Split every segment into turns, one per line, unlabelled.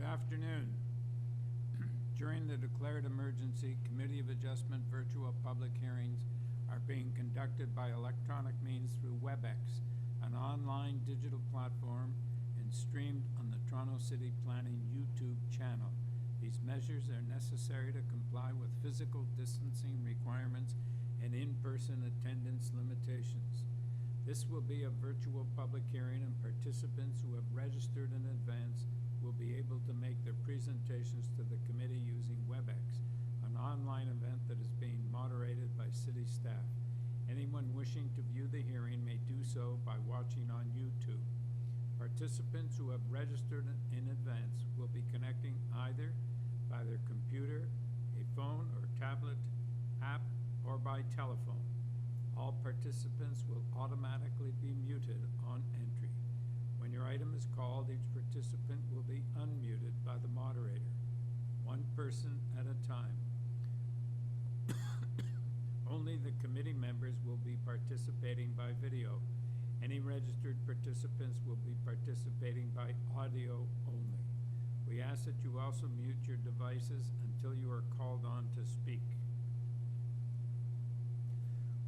Good afternoon. During the declared emergency, Committee of Adjustment virtual public hearings are being conducted by electronic means through WebEx, an online digital platform, and streamed on the Toronto City Planning YouTube channel. These measures are necessary to comply with physical distancing requirements and in-person attendance limitations. This will be a virtual public hearing, and participants who have registered in advance will be able to make their presentations to the committee using WebEx, an online event that is being moderated by city staff. Anyone wishing to view the hearing may do so by watching on YouTube. Participants who have registered in advance will be connecting either by their computer, a phone or tablet app, or by telephone. All participants will automatically be muted on entry. When your item is called, each participant will be unmuted by the moderator, one person at a time. Only the committee members will be participating by video. Any registered participants will be participating by audio only. We ask that you also mute your devices until you are called on to speak.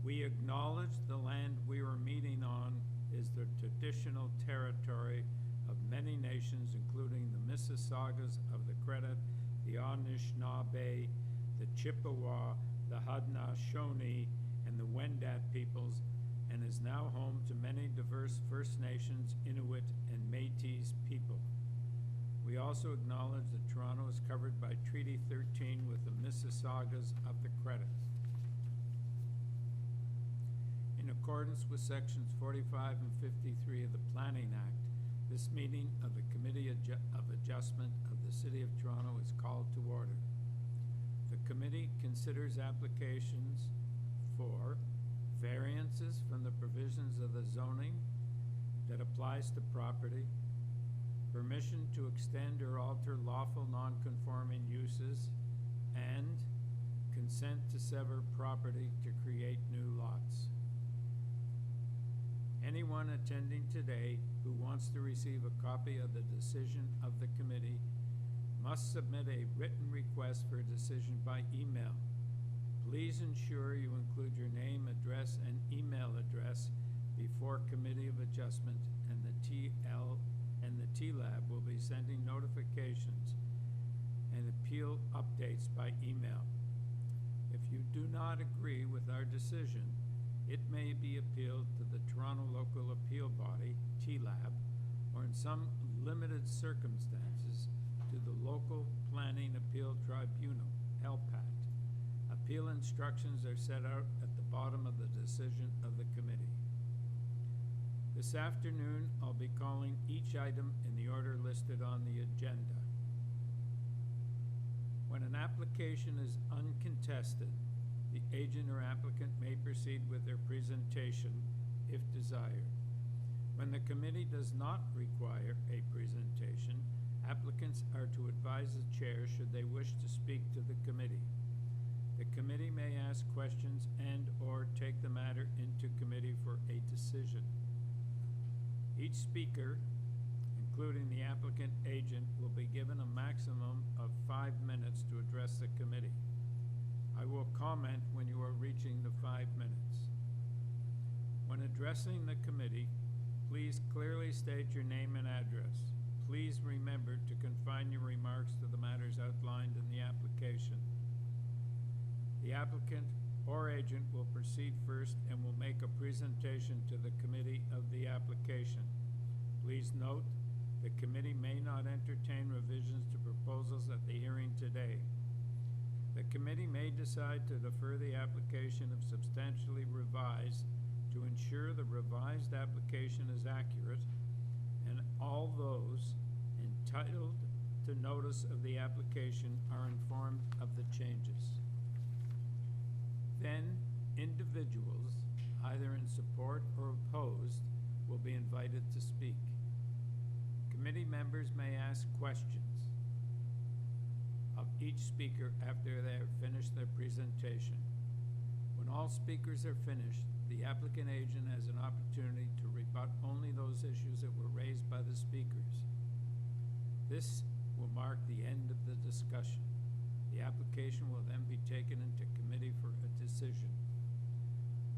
We acknowledge the land we are meeting on is the traditional territory of many nations, including the Mississaugas of the Credit, the Anishinaabe, the Chippewa, the Haudenosaunee, and the Wendat peoples, and is now home to many diverse First Nations, Inuit, and Métis people. We also acknowledge that Toronto is covered by Treaty 13 with the Mississaugas of the Credit. In accordance with sections 45 and 53 of the Planning Act, this meeting of the Committee of Adjustment of the City of Toronto is called to order. The committee considers applications for variances from the provisions of the zoning that applies to property, permission to extend or alter lawful non-conforming uses, and consent to sever property to create new lots. Anyone attending today who wants to receive a copy of the decision of the committee must submit a written request for a decision by email. Please ensure you include your name, address, and email address before Committee of Adjustment, and the TLAB will be sending notifications and appeal updates by email. If you do not agree with our decision, it may be appealed to the Toronto Local Appeal Body, TLAB, or in some limited circumstances, to the Local Planning Appeal Tribunal, LPAT. Appeal instructions are set out at the bottom of the decision of the committee. This afternoon, I'll be calling each item in the order listed on the agenda. When an application is uncontested, the agent or applicant may proceed with their presentation if desired. When the committee does not require a presentation, applicants are to advise the chair should they wish to speak to the committee. The committee may ask questions and/or take the matter into committee for a decision. Each speaker, including the applicant agent, will be given a maximum of 5 minutes to address the committee. I will comment when you are reaching the 5 minutes. When addressing the committee, please clearly state your name and address. Please remember to confine your remarks to the matters outlined in the application. The applicant or agent will proceed first and will make a presentation to the committee of the application. Please note, the committee may not entertain revisions to proposals at the hearing today. The committee may decide to defer the application if substantially revised to ensure the revised application is accurate and all those entitled to notice of the application are informed of the changes. Then, individuals, either in support or opposed, will be invited to speak. Committee members may ask questions of each speaker after they have finished their presentation. When all speakers are finished, the applicant agent has an opportunity to rebut only those issues that were raised by the speakers. This will mark the end of the discussion. The application will then be taken into committee for a decision.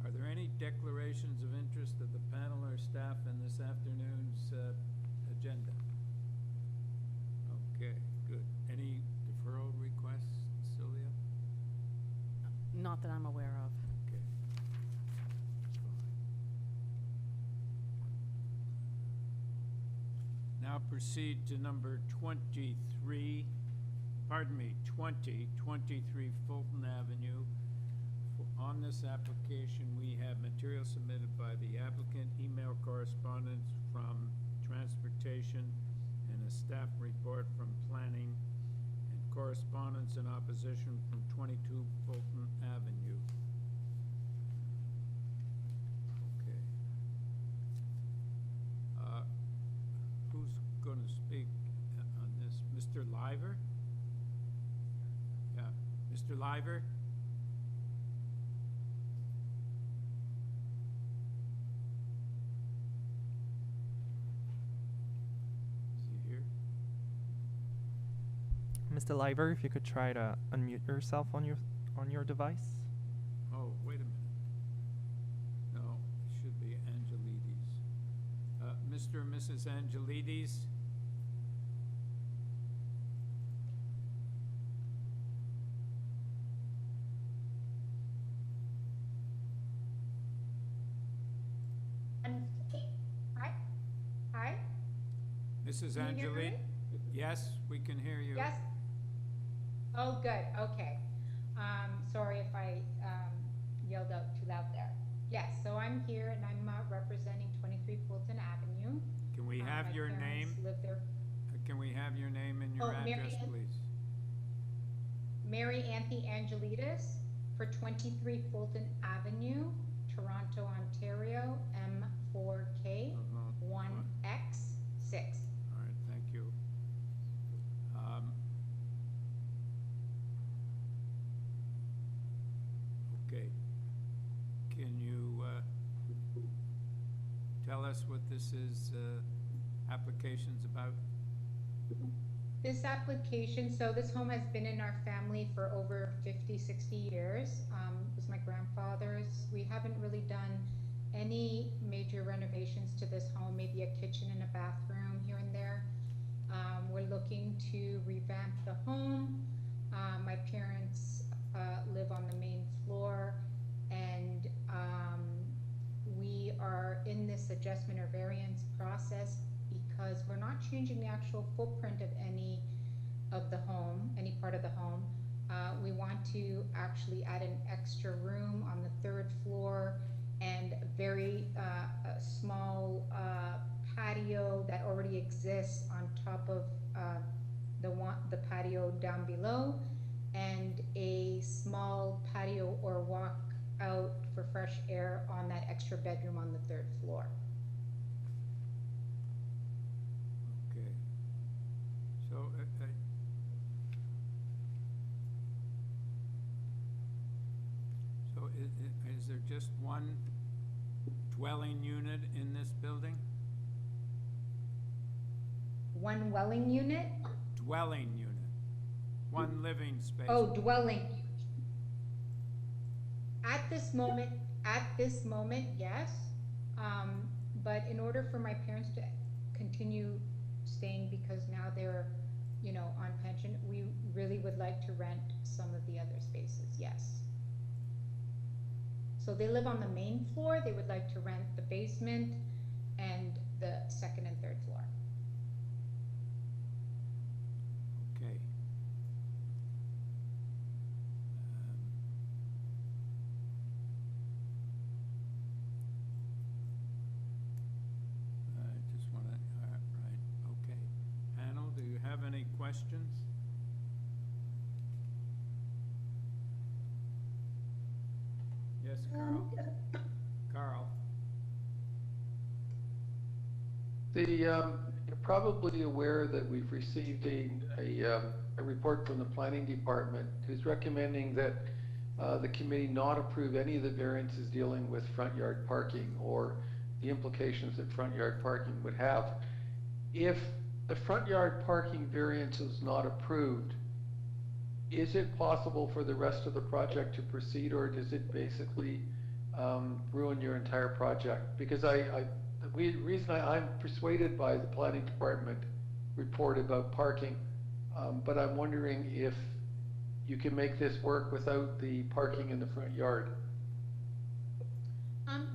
Are there any declarations of interest of the panel or staff in this afternoon's agenda? Okay, good. Any deferral requests, Sylvia?
Not that I'm aware of.
Okay. Fine. Now proceed to number 23, 23 Fulton Avenue. On this application, we have material submitted by the applicant, email correspondence from Transportation, and a staff report from Planning, and correspondence in opposition from 22 Fulton Avenue. Okay. Who's going to speak on this? Mr. Liver? Yeah, Mr. Liver?
Mr. Liver, if you could try to unmute yourself on your device.
Oh, wait a minute. No, it should be Angelides. Mr. and Mrs. Angelides?
Hi. Hi.
Mrs.
Can you hear
Angelides?
me?
Yes, we can hear you.
Yes. Oh, good. Okay. Sorry if I yelled out too loud there. Yes. So I'm here and I'm representing 23 Fulton Avenue.
Can we have
My
your
parents
name?
live there.
Can we have your name and your
Oh, Mary
address,
Ann-
please?
Mary Anthony Angelides for 23 Fulton Avenue, Toronto, Ontario, M4K
Uh-huh.
1X6.
All right, thank you. Okay. Can you tell us what this is, application's about?
This application, so this home has been in our family for over 50, 60 years. It was my grandfather's. We haven't really done any major renovations to this home, maybe a kitchen and a bathroom here and there. We're looking to revamp the home. My parents live on the main floor, and we are in this adjustment or variance process because we're not changing the actual footprint of any of the home, any part of the home. We want to actually add an extra room on the 3rd floor and a very small patio that already exists on top of the patio down below, and a small patio or walk out for fresh air on that extra bedroom on the 3rd floor.
Okay. So, is there just one dwelling unit in this building?
One dwelling unit?
Dwelling unit. One living space.
Oh, dwelling. At this moment, yes. But in order for my parents to continue staying, because now they're, on pension, we really would like to rent some of the other spaces, yes. So they live on the main floor. They would like to rent the basement and the 2nd and 3rd floor.
Okay. I just want to, right, okay. Panel, do you have any questions? Yes, Carl? Carl?
You're probably aware that we've received a report from the planning department who's recommending that the committee not approve any of the variances dealing with front yard parking or the implications that front yard parking would have if the front yard parking variance is not approved, is it possible for the rest of the project to proceed, or does it basically ruin your entire project? Because I'm persuaded by the planning department report about parking, but I'm wondering if you can make this work without the parking in the front yard.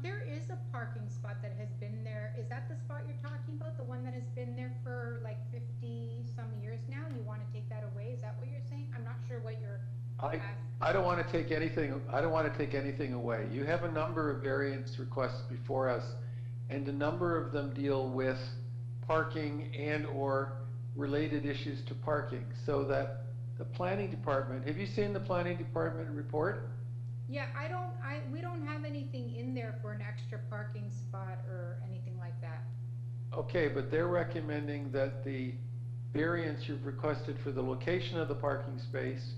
There is a parking spot that has been there. Is that the spot you're talking about? The one that has been there for like 50 some years now? You want to take that away? Is that what you're saying? I'm not sure what you're asking.
I don't want to take anything away. You have a number of variance requests before us, and a number of them deal with parking and or related issues to parking, so that the planning department, have you seen the planning department report?
Yeah, we don't have anything in there for an extra parking spot or anything like that.
Okay, but they're recommending that the variance you've requested for the location of the parking space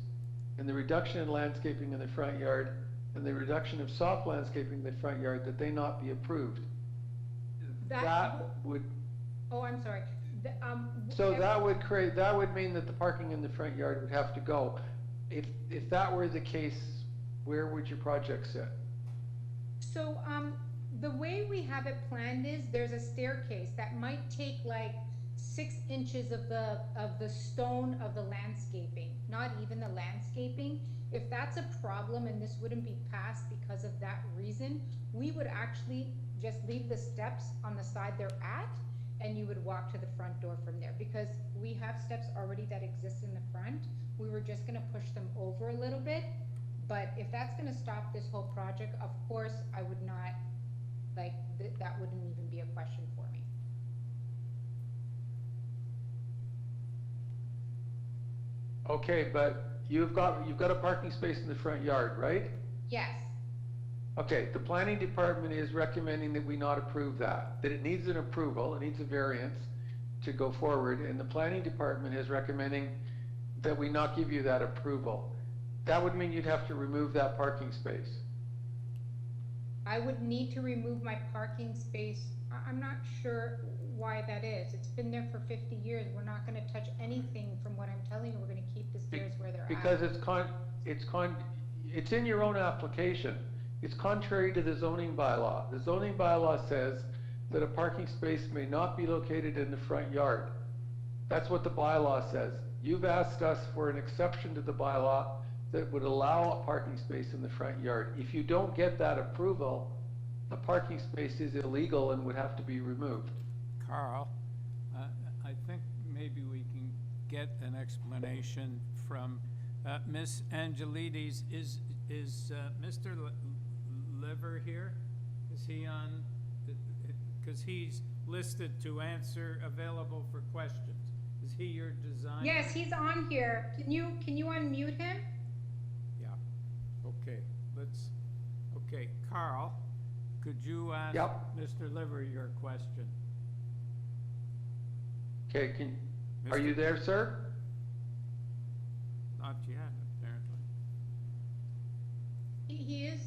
and the reduction in landscaping in the front yard and the reduction of soft landscaping in the front yard, that they not be approved. That would.
Oh, I'm sorry.
So that would mean that the parking in the front yard would have to go. If that were the case, where would your project sit?
So, the way we have it planned is there's a staircase that might take like 6 inches of the stone of the landscaping, not even the landscaping. If that's a problem and this wouldn't be passed because of that reason, we would actually just leave the steps on the side they're at, and you would walk to the front door from there, because we have steps already that exist in the front. We were just gonna push them over a little bit, but if that's gonna stop this whole project, of course, I would not, like, that wouldn't even be a question for me.
Okay, but you've got a parking space in the front yard, right?
Yes.
Okay, the planning department is recommending that we not approve that it needs an approval, it needs a variance to go forward, and the planning department is recommending that we not give you that approval. That would mean you'd have to remove that parking space.
I would need to remove my parking space. I'm not sure why that is. It's been there for 50 years. We're not gonna touch anything from what I'm telling you. We're gonna keep the stairs where they're at.
Because it's in your own application. It's contrary to the zoning bylaw. The zoning bylaw says that a parking space may not be located in the front yard. That's what the bylaw says. You've asked us for an exception to the bylaw that would allow a parking space in the front yard. If you don't get that approval, the parking space is illegal and would have to be removed.
Carl, I think maybe we can get an explanation from Ms. Angelides. Is Mr. Liver here? Is he on? Because he's listed to answer available for questions. Is he your designer?
Yes, he's on here. Can you unmute him?
Yeah. Okay. Okay, Carl, could you ask Mr. Liver your question?
Okay, are you there, sir?
Not yet, apparently.
He is.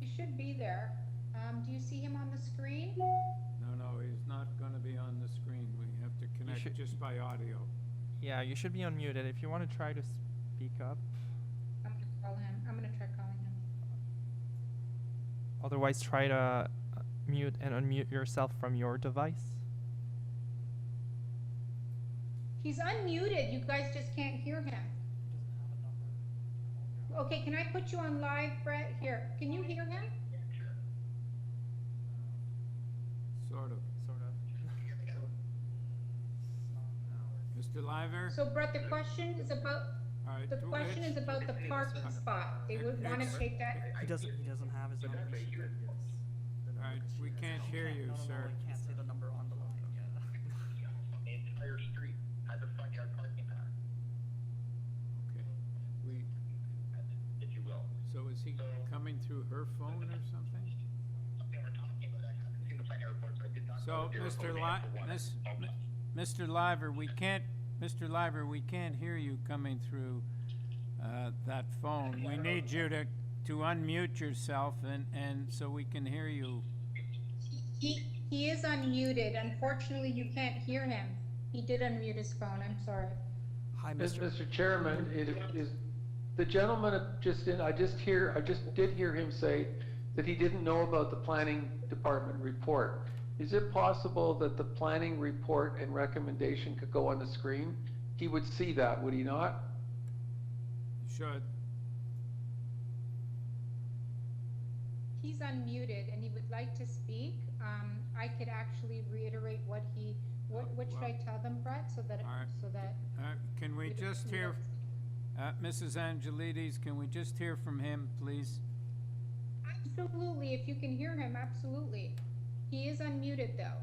He should be there. Do you see him on the screen?
No, he's not gonna be on the screen. We have to connect just by audio.
Yeah, you should be unmuted. If you want to try to speak up.
I'm gonna call him. I'm gonna try calling him.
Otherwise, try to mute and unmute yourself from your device.
He's unmuted. You guys just can't hear him. Okay, can I put you on live, Brett? Here, can you hear him?
Sort of. Mr. Liver?
So Brett, the question is about,
All right,
the question is about the parking spot. They would wanna take that.
He doesn't have his own sheet.
All right, we can't hear you, sir.
He can't say the number on the line.
The entire street has a front yard parking path,
Okay.
if you will.
So is he coming through her phone or something?
Something we're talking about, I haven't seen the plan report, so I did not know
So,
if they were
Mr.
voting for one.
Mr. Liver, we can't hear you coming through that phone. We need you to unmute yourself and so we can hear you.
He is unmuted. Unfortunately, you can't hear him. He did unmute his phone. I'm sorry.
Hi, Mr.
Mr. Chairman, it is, the gentleman I just did hear him say that he didn't know about the planning department report. Is it possible that the planning report and recommendation could go on the screen? He would see that, would he not?
Should.
He's unmuted and he would like to speak. I could actually reiterate what should I tell them, Brett, so that
Can we just hear, Mrs. Angelides, can we just hear from him, please?
Absolutely, if you can hear him, absolutely. He is unmuted though.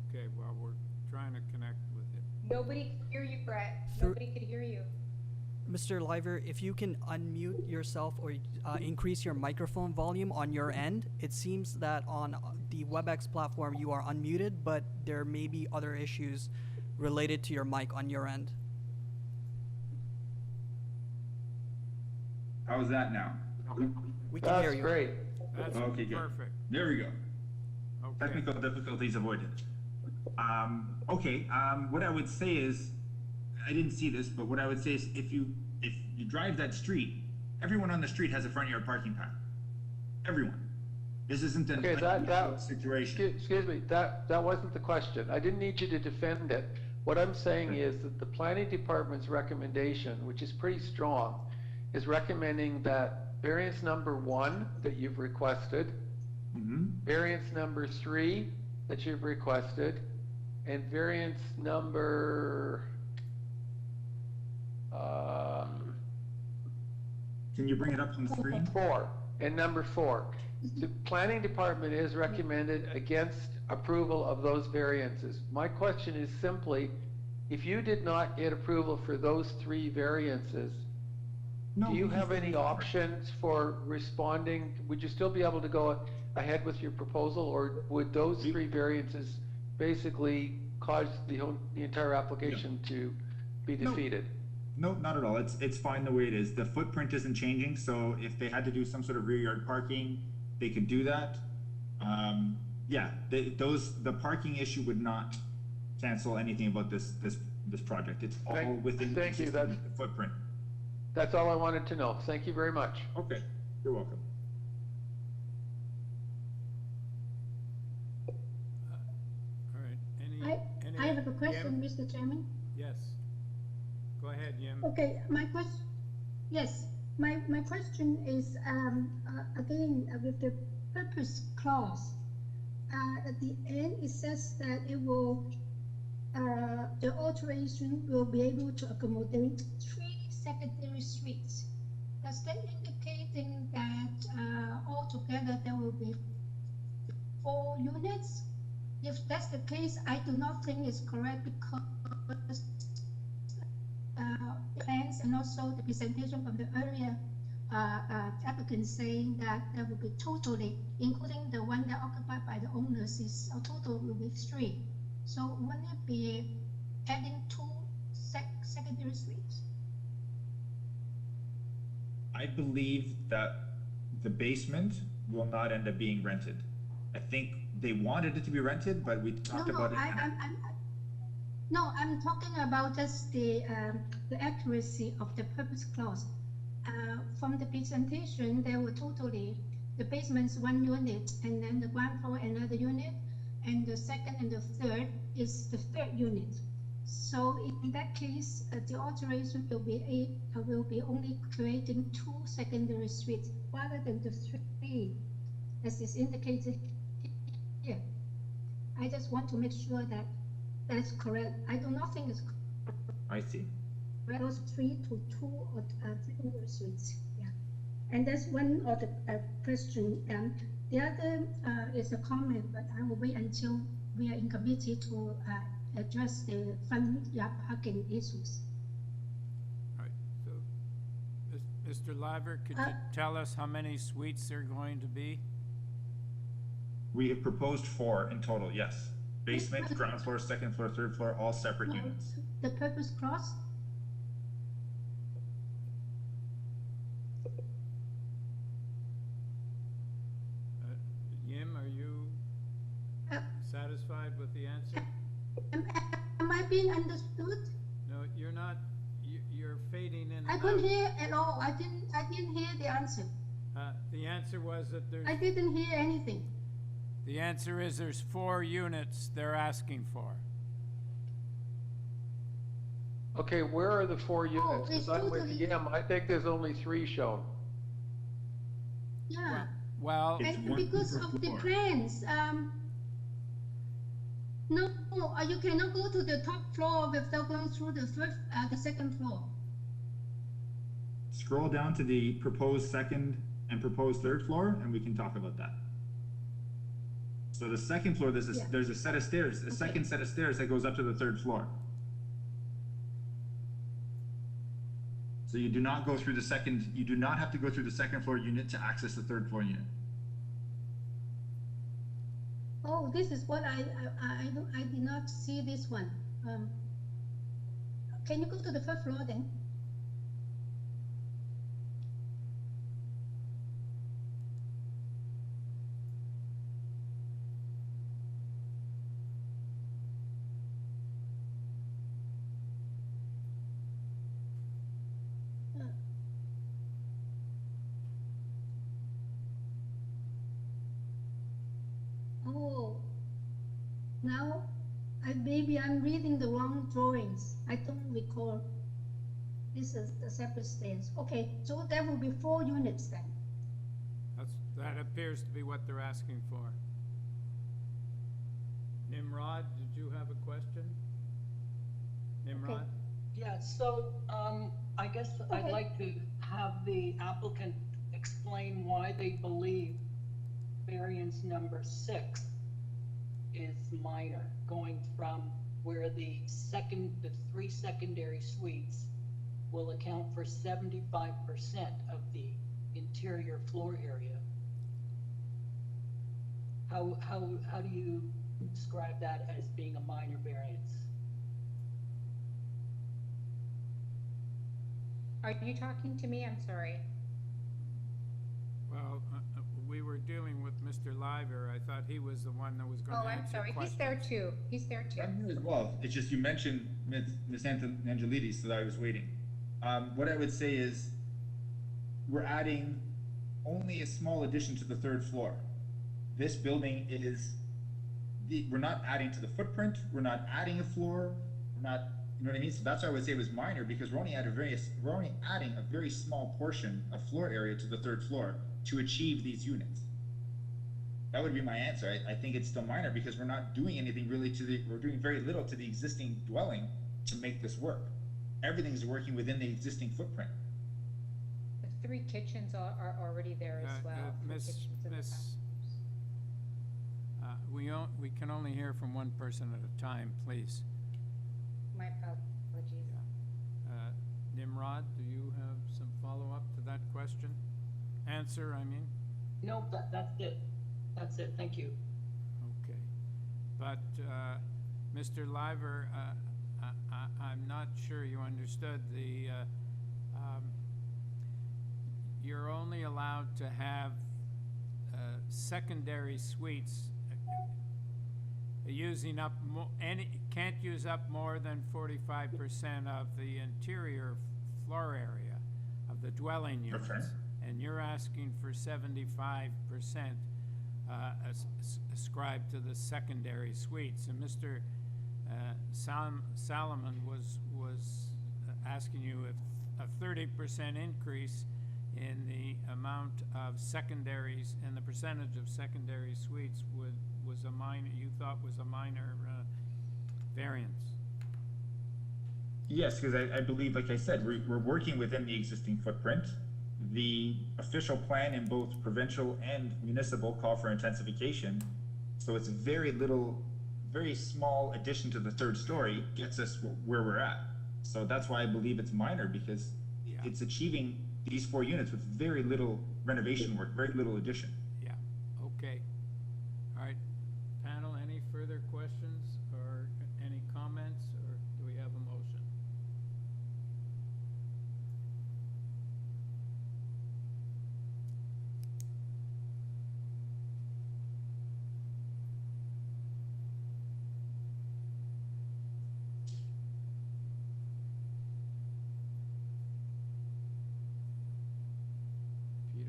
Okay, well, we're trying to connect with him.
Nobody can hear you, Brett.
Through-
Nobody could hear you.
Mr. Liver, if you can unmute yourself or increase your microphone volume on your end, it seems that on the WebEx platform you are unmuted, but there may be other issues related to your mic on your end.
How's that now?
We can hear
That's
you.
great.
That's
Okay, good.
perfect.
There we go.
Okay.
Technical difficulties avoided. What I would say is, I didn't see this, but what I would say is if you drive that street, everyone on the street has a front yard parking pad. Everyone. This isn't an
Okay,
unusual situation.
Excuse me, that wasn't the question. I didn't need you to defend it. What I'm saying is that the planning department's recommendation, which is pretty strong, is recommending that variance number 1 that you've requested, variance number 3 that you've requested, and variance number,
Can you bring it up on the screen?
4, and number 4. The planning department is recommended against approval of those variances. My question is simply, if you did not get approval for those 3 variances,
No,
do you
we can
have
still
any
do that.
options for responding? Would you still be able to go ahead with your proposal, or would those 3 variances basically cause the entire application to be
No.
defeated?
No, not at all. It's fine the way it is. The footprint isn't changing, so if they had to do some sort of rear yard parking, they could do that. The parking issue would not cancel anything about this project. It's all within
thank you,
consistent with the footprint.
That's all I wanted to know. Thank you very much.
Okay, you're welcome.
All right,
I have a
Yim?
question, Mr. Chairman.
Yes. Go ahead, Yim.
Okay, my question, yes, my question is, again, with the purpose clause, at the end, it says that it will, the alteration will be able to accommodate 3 secondary suites. Does that indicating that, altogether there will be 4 units? If that's the case, I do not think it's correct because plans and also the presentation from the earlier applicant saying that there will be totally, including the one that occupied by the owners, is a total will be 3. So wouldn't it be adding 2 secondary suites?
I believe that the basement will not end up being rented. I think they wanted it to be rented, but we talked about it.
I'm talking about just the accuracy of the purpose clause. From the presentation, there were totally, the basement's 1 unit, and then the ground floor another unit, and the second and the third is the 3rd unit. So in that case, the alteration will be only creating 2 secondary suites rather than the 3, as is indicated here. I just want to make sure that that's correct. I do not think it's correct.
I see.
Those 3 to 2 or secondary suites. Yeah, and that's one of the question. The other is a comment, but I will wait until we are in committee to address the front yard parking issues.
All right, so, Mr. Liver, could you tell us how many suites there are going to be?
We have proposed 4 in total, yes. Basement, ground floor, 2nd floor, 3rd floor, all separate units.
The purpose clause? I been understood?
No, you're not, you're fading in and
I
out.
couldn't hear at all. I didn't hear the answer.
The answer was that there's,
I didn't hear anything.
the answer is there's 4 units they're asking for.
Okay, where are the 4 units?
it's
Because I'm with
totally-
Yim, I think there's only 3 shown.
Yeah.
Well,
It's
And
one
because
per
of the
floor.
plans, no, you cannot go to the top floor without going through the second floor.
Scroll down to the proposed second and proposed third floor, and we can talk about that. So the second floor, there's
Yeah.
a set of stairs, a second set of stairs that goes up to the third floor. So you do not go through the second, you do not have to go through the second floor unit to access the third floor unit.
Oh, this is what I did not see this one. Can you go to the first floor then? Oh, now maybe I'm reading the wrong drawings. I don't recall. This is the separate stairs. Okay, so there will be 4 units then.
that appears to be what they're asking for. Nimrod, did you have a question? Nimrod?
Yeah, so, I guess I'd
Okay.
like to have the applicant explain why they believe variance number 6 is minor, going from where the 3 secondary suites will account for 75% of the interior floor area. How do you describe that as being a minor variance?
Are you talking to me? I'm sorry.
Well, we were dealing with Mr. Liver. I thought he was the one that was going
Oh,
to
I'm
answer
sorry. He's
questions.
there too. He's there too.
I'm here as well. It's just you mentioned Ms. Angelides, so I was waiting. What I would say is, we're adding only a small addition to the third floor. This building is, we're not adding to the footprint, we're not adding a floor, we're not, you know what I mean? So that's why I would say it was minor, because we're only adding a very small portion of floor area to the third floor to achieve these units. That would be my answer. I think it's still minor because we're not doing anything really we're doing very little to the existing dwelling to make this work. Everything's working within the existing footprint.
The 3 kitchens are already there as well. 3 kitchens in the back.
We can only hear from one person at a time, please.
My apologies.
Nimrod, do you have some follow-up to that question? Answer, I mean?
No, that's it. That's it, thank you.
Okay. But, Mr. Liver, I'm not sure you understood you're only allowed to have secondary suites using up can't use up more than 45% of the interior floor area of the dwelling units.
Okay.
And you're asking for 75% ascribed to the secondary suites. And Mr. Salomon was asking you if a 30% increase in the amount of secondaries and the percentage of secondary suites was a minor, you thought was a minor variance.
Yes, because I believe, like I said, we're working within the existing footprint. The official plan in both provincial and municipal call for intensification. So it's very small addition to the third story gets us where we're at. So that's why I believe it's minor, because it's achieving these 4 units with very little renovation work, very little addition.
Yeah, okay. All right, panel, any further questions or any comments, or do we have a motion?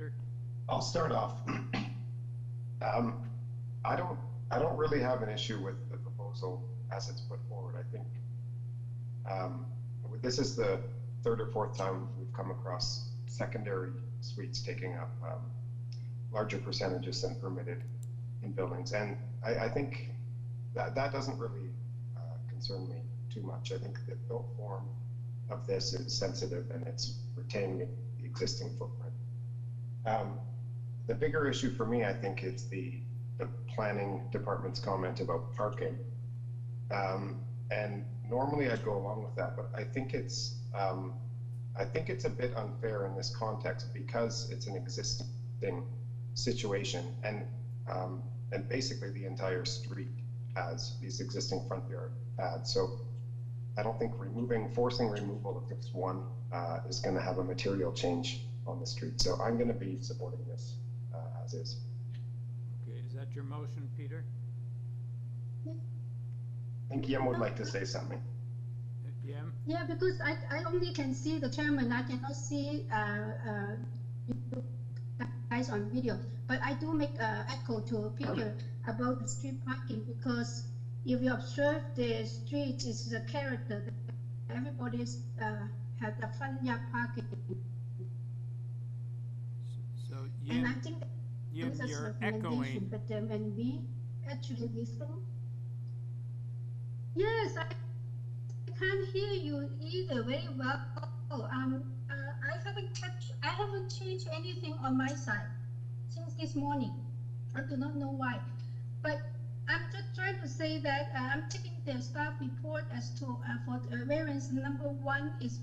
Peter?
I'll start off. I don't really have an issue with the proposal as it's put forward. I think this is the third or fourth time we've come across secondary suites taking up larger percentages than permitted in buildings, and I think that doesn't really concern me too much. I think the built form of this is sensitive and it's retaining the existing footprint. The bigger issue for me, I think, is the planning department's comment about parking. And normally I'd go along with that, but I think it's a bit unfair in this context because it's an existing situation, and basically the entire street has these existing front yard pads. So I don't think forcing removal of fix one is going to have a material change on the street. So I'm going to be supporting this as is.
Okay, is that your motion, Peter?
I think Yem would like to say something.
Yem?
Yeah, because I only can see the chairman. I cannot see you guys on video. But I do make echo to Peter about the street parking, because if you observe the street is the character. Everybody's has a front yard parking.
So
And I think
Yem,
that's a
you're
recommendation,
echoing.
but when we actually listen, yes, I can't hear you either very well. I haven't changed anything on my side since this morning. I do not know why, but I'm just trying to say that I'm taking the staff report as to for variance number 1 is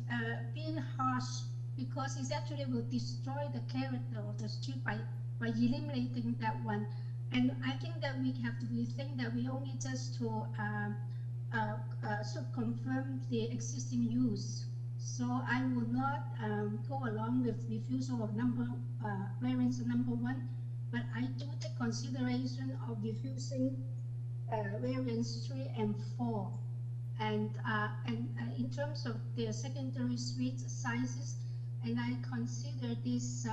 being harsh, because it actually will destroy the character of the street by eliminating that one. And I think that we have to rethink that we only just to should confirm the existing use. So I will not go along with refusal of variance number 1, but I do take consideration of refusing variance 3 and 4. And in terms of the secondary suite sizes, and I consider this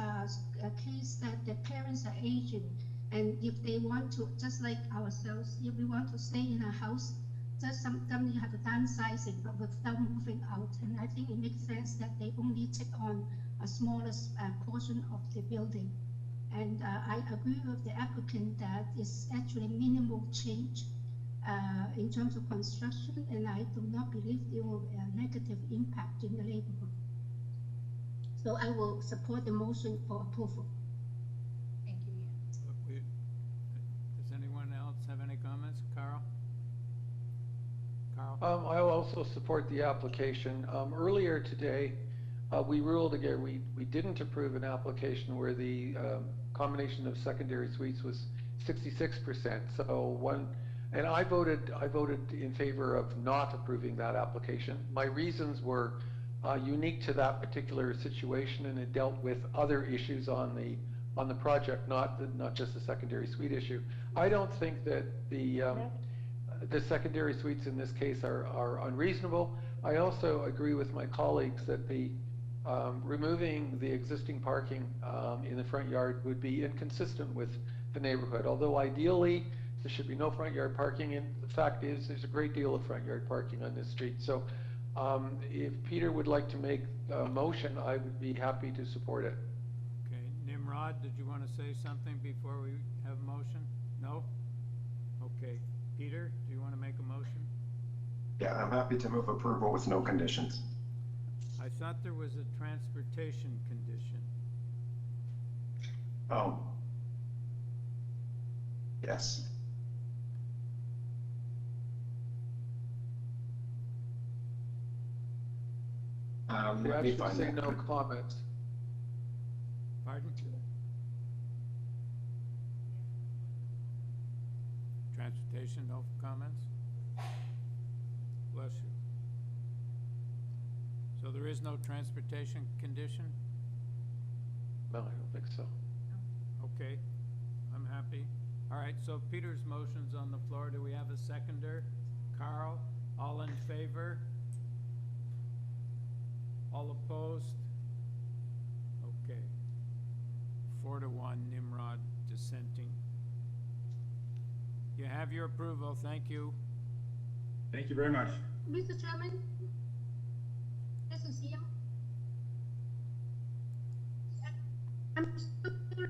case that the parents are aging, and if they want to, just like ourselves, if we want to stay in a house, just sometimes you have a downsizing, but without moving out. And I think it makes sense that they only take on a smallest portion of the building. And I agree with the applicant that it's actually minimal change in terms of construction, and I do not believe there will be a negative impact in the neighborhood. So I will support the motion for approval.
Thank you.
Does anyone else have any comments? Carl?
I will also support the application. Earlier today, we ruled again, we didn't approve an application where the combination of secondary suites was 66%. And I voted in favor of not approving that application. My reasons were unique to that particular situation, and it dealt with other issues on the project, not just the secondary suite issue. I don't think that the secondary suites in this case are unreasonable. I also agree with my colleagues that the removing the existing parking in the front yard would be inconsistent with the neighborhood. Although ideally there should be no front yard parking, and the fact is there's a great deal of front yard parking on this street. So if Peter would like to make a motion, I would be happy to support it.
Okay, Nimrod, did you want to say something before we have a motion? No? Okay. Peter, do you want to make a motion?
Yeah, I'm happy to move approval with no conditions.
I thought there was a transportation condition.
Oh. Yes.
You
Let me
actually
find
say
that.
no comments.
Pardon? Transportation, no comments? Bless you. So there is no transportation condition?
No, I don't think so.
Okay, I'm happy. All right, so Peter's motion's on the floor. Do we have a seconder? Carl, all in favor? All opposed? Okay. 4-1, Nimrod dissenting. You have your approval, thank you.
Thank you very much.
Mr. Chairman, this is Yam. I'm sorry,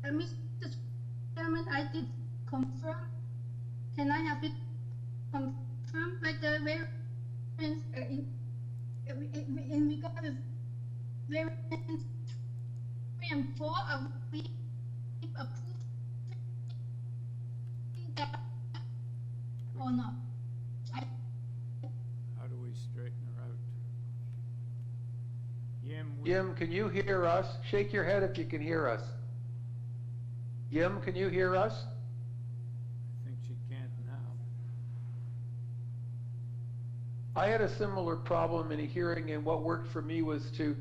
Mr. Chairman, I did confirm. Can I have it confirmed by the variance in regard to variance 3 and 4? Are we approving that or not?
How do we straighten her out?
Yim, can you hear us? Shake your head if you can hear us. Yim, can you hear us?
I think she can't now.
I had a similar problem in a hearing, and what worked for me was to,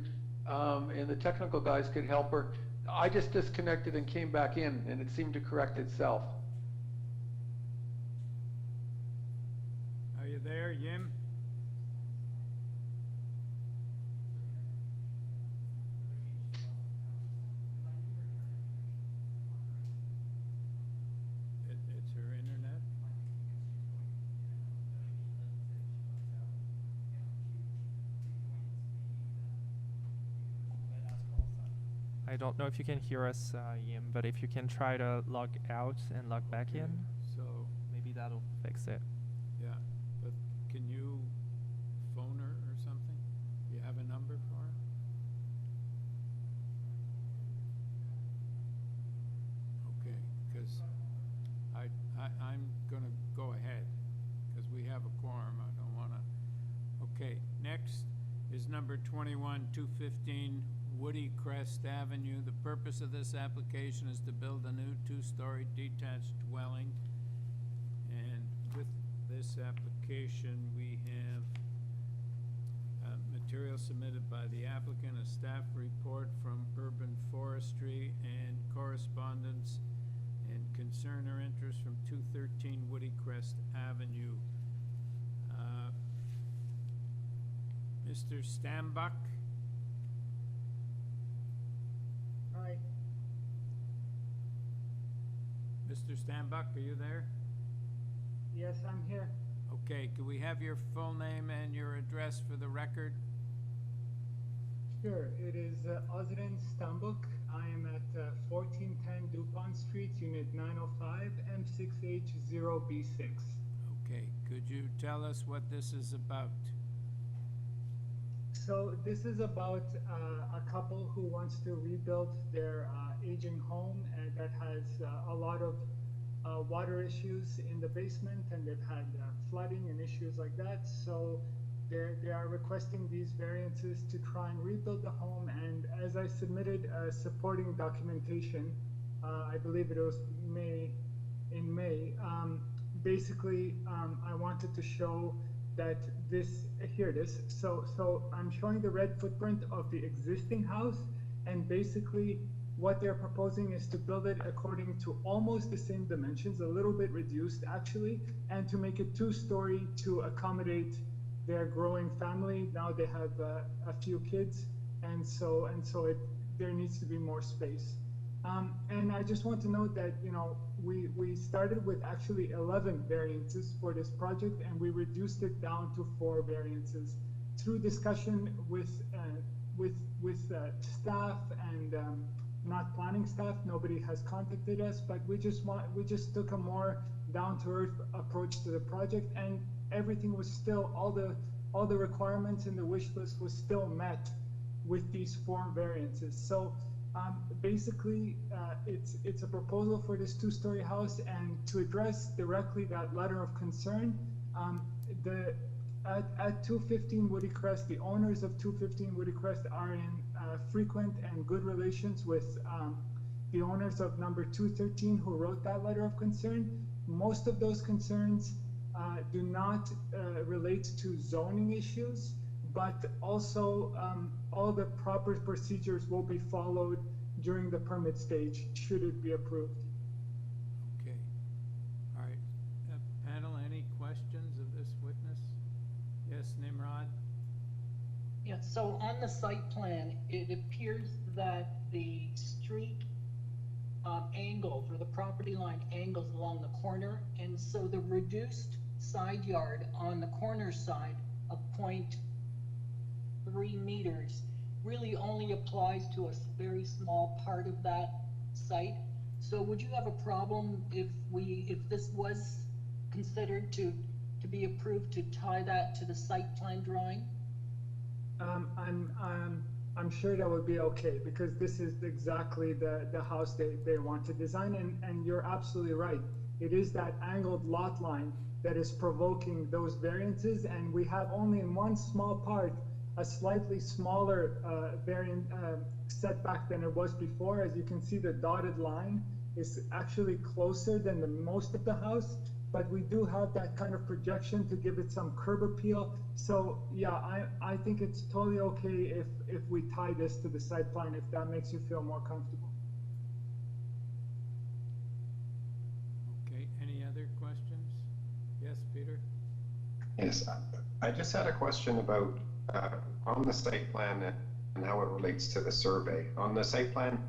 and the technical guys could help her. I just disconnected and came back in, and it seemed to correct itself.
Are you there, Yim? It's her internet?
I don't know if you can hear us, Yim, but if you can try to log out and log back
Okay,
in,
So,
maybe that'll fix it.
yeah, but can you phone her or something? You have a number for her? Okay, because I'm gonna go ahead, because we have a quorum, I don't wanna. Okay, next is number 21, 215 WOODYCREST Avenue. The purpose of this application is to build a new 2-story detached dwelling. And with this application, we have material submitted by the applicant, a staff report from Urban Forestry, and correspondence and concern or interest from 213 WOODYCREST Avenue. Mr. Stambach?
Hi.
Mr. Stambach, are you there?
Yes, I'm here.
Okay, could we have your full name and your address for the record?
Sure. It is Ozren Stambuk. I am at 1410 Dupont Street, Unit 905, M6H0B6.
Okay, could you tell us what this is about?
So this is about a couple who wants to rebuild their aging home and that has a lot of water issues in the basement, and they've had flooding and issues like that. So they are requesting these variances to try and rebuild the home. And as I submitted supporting documentation, I believe it was in May, basically I wanted to show that here it is. So I'm showing the red footprint of the existing house, and basically what they're proposing is to build it according to almost the same dimensions, a little bit reduced actually, and to make it 2-story to accommodate their growing family. Now they have a few kids, and so there needs to be more space. And I just want to note that, you know, we started with actually 11 variances for this project, and we reduced it down to 4 variances through discussion with staff and not planning staff. Nobody has contacted us, but we just took a more down-to-earth approach to the project, and everything was still, all the requirements in the wish list was still met with these 4 variances. So basically, it's a proposal for this 2-story house, and to address directly that letter of concern, at 215 WOODYCREST, the owners of 215 WOODYCREST are in frequent and good relations with the owners of number 213 who wrote that letter of concern. Most of those concerns do not relate to zoning issues, but also all the proper procedures will be followed during the permit stage, should it be approved.
Okay. All right. Panel, any questions of this witness? Yes, Nimrod?
Yes, So on the site plan, it appears that the street angles, or the property line angles along the corner, and so the reduced side yard on the corner side of 0.3 meters really only applies to a very small part of that site. So would you have a problem if this was considered to be approved, to tie that to the site plan drawing?
I'm sure that would be okay, because this is exactly the house they want to design, and you're absolutely right. It is that angled lot line that is provoking those variances, and we have only in one small part a slightly smaller setback than it was before. As you can see, the dotted line is actually closer than the most of the house, but we do have that kind of projection to give it some curb appeal. So yeah, I think it's totally okay if we tie this to the site plan, if that makes you feel more comfortable.
Okay, any other questions? Yes, Peter?
Yes, I just had a question about on the site plan and how it relates to the survey. On the site plan,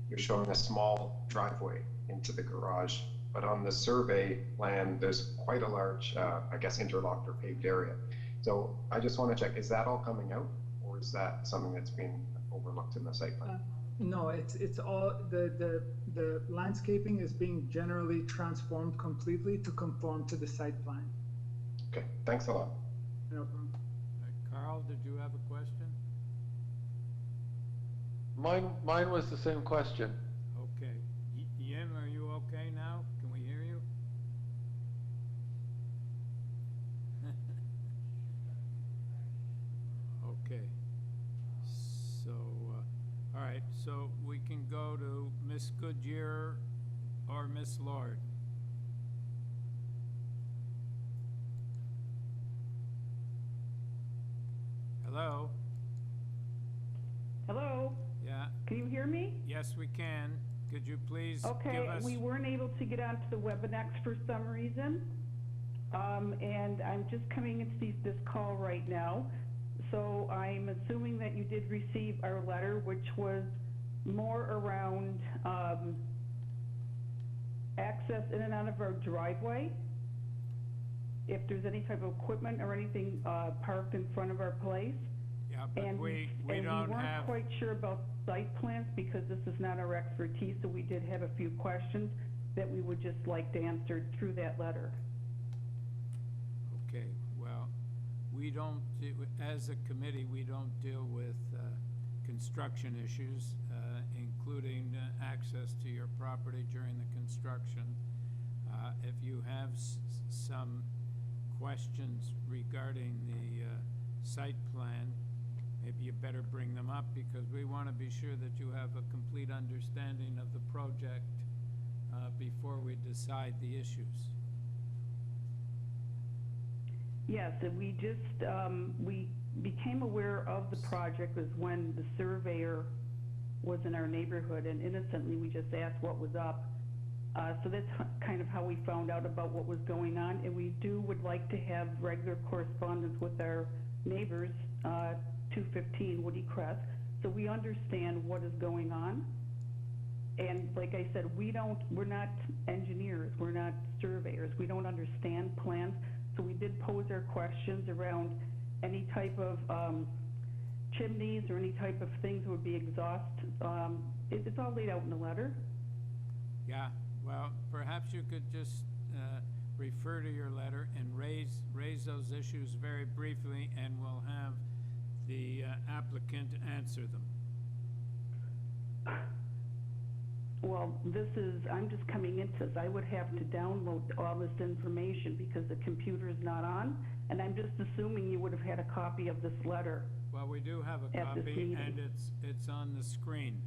you're showing a small driveway into the garage, but on the survey plan, there's quite a large, I guess, interlocked or paved area. So I just want to check, is that all coming out, or is that something that's being overlooked in the site plan?
No, it's all, the landscaping is being generally transformed completely to conform to the site plan.
Okay, thanks a lot.
No problem.
Carl, did you have a question?
Mine was the same question.
Okay. Yim, are you okay now? Can we hear you? Okay. So, all right, so we can go to Miss Goodyear or Miss Lord. Hello?
Hello?
Yeah,
Can you hear me?
yes, we can. Could you please give
Okay,
us?
we weren't able to get onto the WebEx for some reason. And I'm just coming into this call right now. So I'm assuming that you did receive our letter, which was more around access in and out of our driveway. If there's any type of equipment or anything parked in front of our place.
Yeah, but
And
we
we
don't
weren't
have.
quite sure about site plans because this is not our expertise, so we did have a few questions that we would just like to answer through that letter.
Okay, well, we don't, as a committee, we don't deal with construction issues, including access to your property during the construction. If you have some questions regarding the site plan, maybe you better bring them up, because we want to be sure that you have a complete understanding of the project before we decide the issues.
Yes, and we just, we became aware of the project was when the surveyor was in our neighborhood, and innocently we just asked what was up. So that's kind of how we found out about what was going on, and we would like to have regular correspondence with our neighbors, 215 WOODYCREST, so we understand what is going on. And like I said, we're not engineers, we're not surveyors, we don't understand plans, so we did pose our questions around any type of chimneys or any type of things that would be exhaust. It's all laid out in the letter.
Yeah, well, perhaps you could just refer to your letter and raise those issues very briefly, and we'll have the applicant answer them.
Well, I'm just coming into this. I would have to download all this information because the computer is not on, and I'm just assuming you would have had a copy of this letter.
Well, we do have a
At this
copy,
meeting.
and it's on the screen.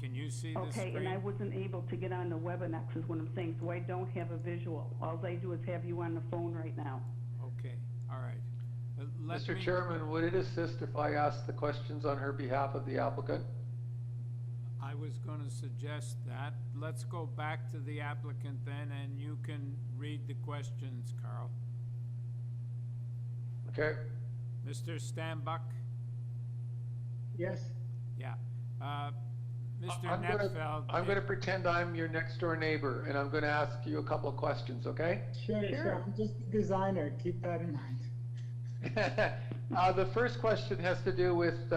Can you see the screen?
Okay, and I wasn't able to get on the WebEx is what I'm saying, so I don't have a visual. All I do is have you on the phone right now.
Okay, all right.
Mr. Chairman, would it assist if I asked the questions on her behalf of the applicant?
I was going to suggest that. Let's go back to the applicant then, and you can read the questions, Carl.
Okay.
Mr. Stanbuck?
Yes,
Yeah. Mr.
I'm
Netfeld?
gonna pretend I'm your next door neighbor, and I'm gonna ask you a couple of questions, okay?
sure. I'm just a designer. Keep that in mind.
The first question has to do with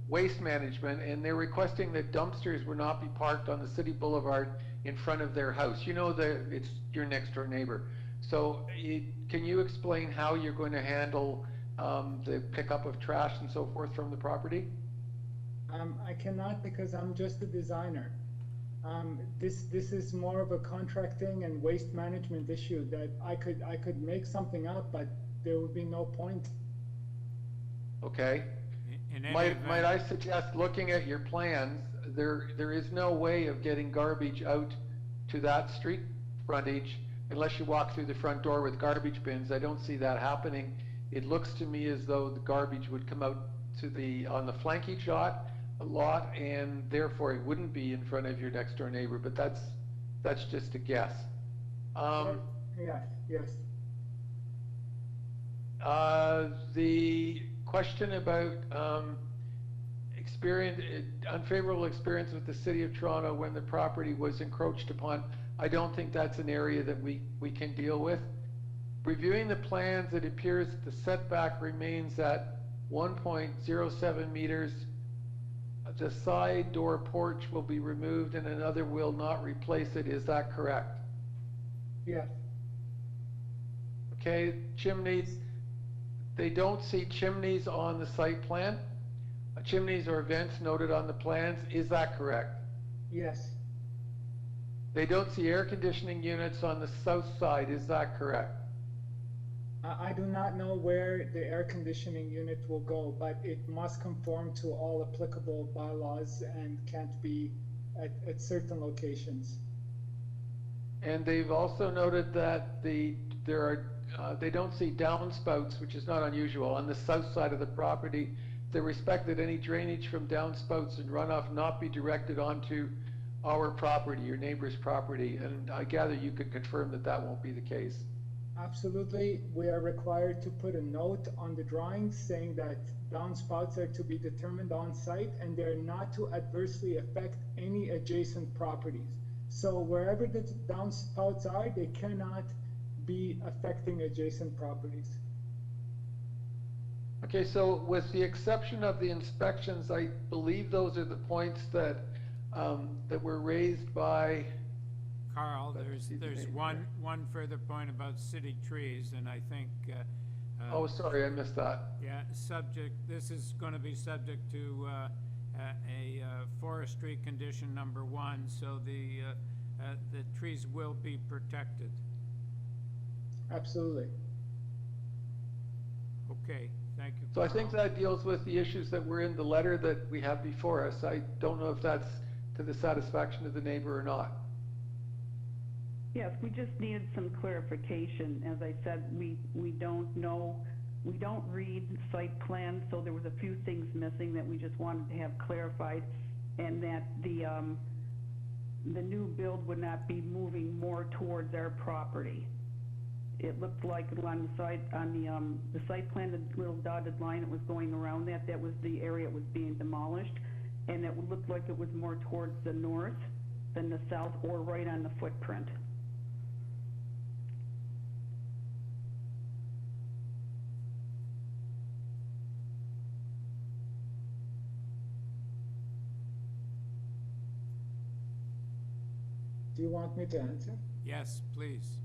waste management, and they're requesting that dumpsters will not be parked on the city boulevard in front of their house. You know that it's your next door neighbor. So can you explain how you're going to handle the pickup of trash and so forth from the property?
I cannot because I'm just a designer. This is more of a contracting and waste management issue that I could make something up, but there would be no point.
Okay.
In any
Might
event-
I suggest looking at your plans, there is no way of getting garbage out to that street frontage unless you walk through the front door with garbage bins. I don't see that happening. It looks to me as though the garbage would come out to on the flanking lot, and therefore it wouldn't be in front of your next door neighbor, but that's just a guess.
Yes.
The question about unfavorable experience with the City of Toronto when the property was encroached upon, I don't think that's an area that we can deal with. Reviewing the plans, it appears that the setback remains at 1.07 meters. The side door porch will be removed and another will not replace it. Is that correct?
Yes.
Okay, chimneys, they don't see chimneys on the site plan. Chimneys or vents noted on the plans. Is that correct?
Yes.
They don't see air conditioning units on the south side. Is that correct?
I do not know where the air conditioning unit will go, but it must conform to all applicable bylaws and can't be at certain locations.
And they've also noted that they don't see downspouts, which is not unusual, on the south side of the property. They respect that any drainage from downspouts and runoff not be directed onto our property, your neighbor's property, and I gather you could confirm that that won't be the case.
Absolutely, we are required to put a note on the drawings saying that downspouts are to be determined on site and they're not to adversely affect any adjacent properties. So wherever the downspouts are, they cannot be affecting adjacent properties.
Okay, so with the exception of the inspections, I believe those are the points that that were raised by
Carl, there's one further point about city trees, and I think,
oh, sorry, I missed that.
yeah, this is gonna be subject to, a forestry condition number 1, so the trees will be protected.
Absolutely.
Okay, thank you,
So I
Carl.
think that deals with the issues that were in the letter that we have before us. I don't know if that's to the satisfaction of the neighbor or not.
Yes, we just needed some clarification. As I said, we don't know, we don't read site plans, so there was a few things missing that we just wanted to have clarified, and that the new build would not be moving more towards our property. It looked like on the side, on the site plan, the little dotted line, it was going around that was the area it was being demolished, and it looked like it was more towards the north than the south, or right on the footprint.
Do you want me to answer?
Yes, please.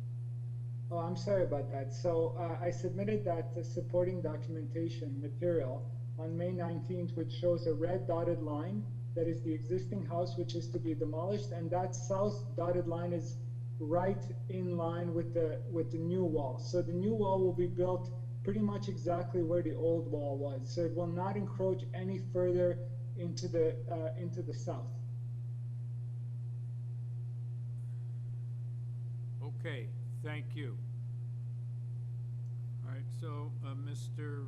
Oh, I'm sorry about that. So I submitted that supporting documentation material on May 19th, which shows a red dotted line that is the existing house which is to be demolished, and that south dotted line is right in line with the new wall. So the new wall will be built pretty much exactly where the old wall was. So it will not encroach any further into the south.
Okay, thank you. All right, so, Mr.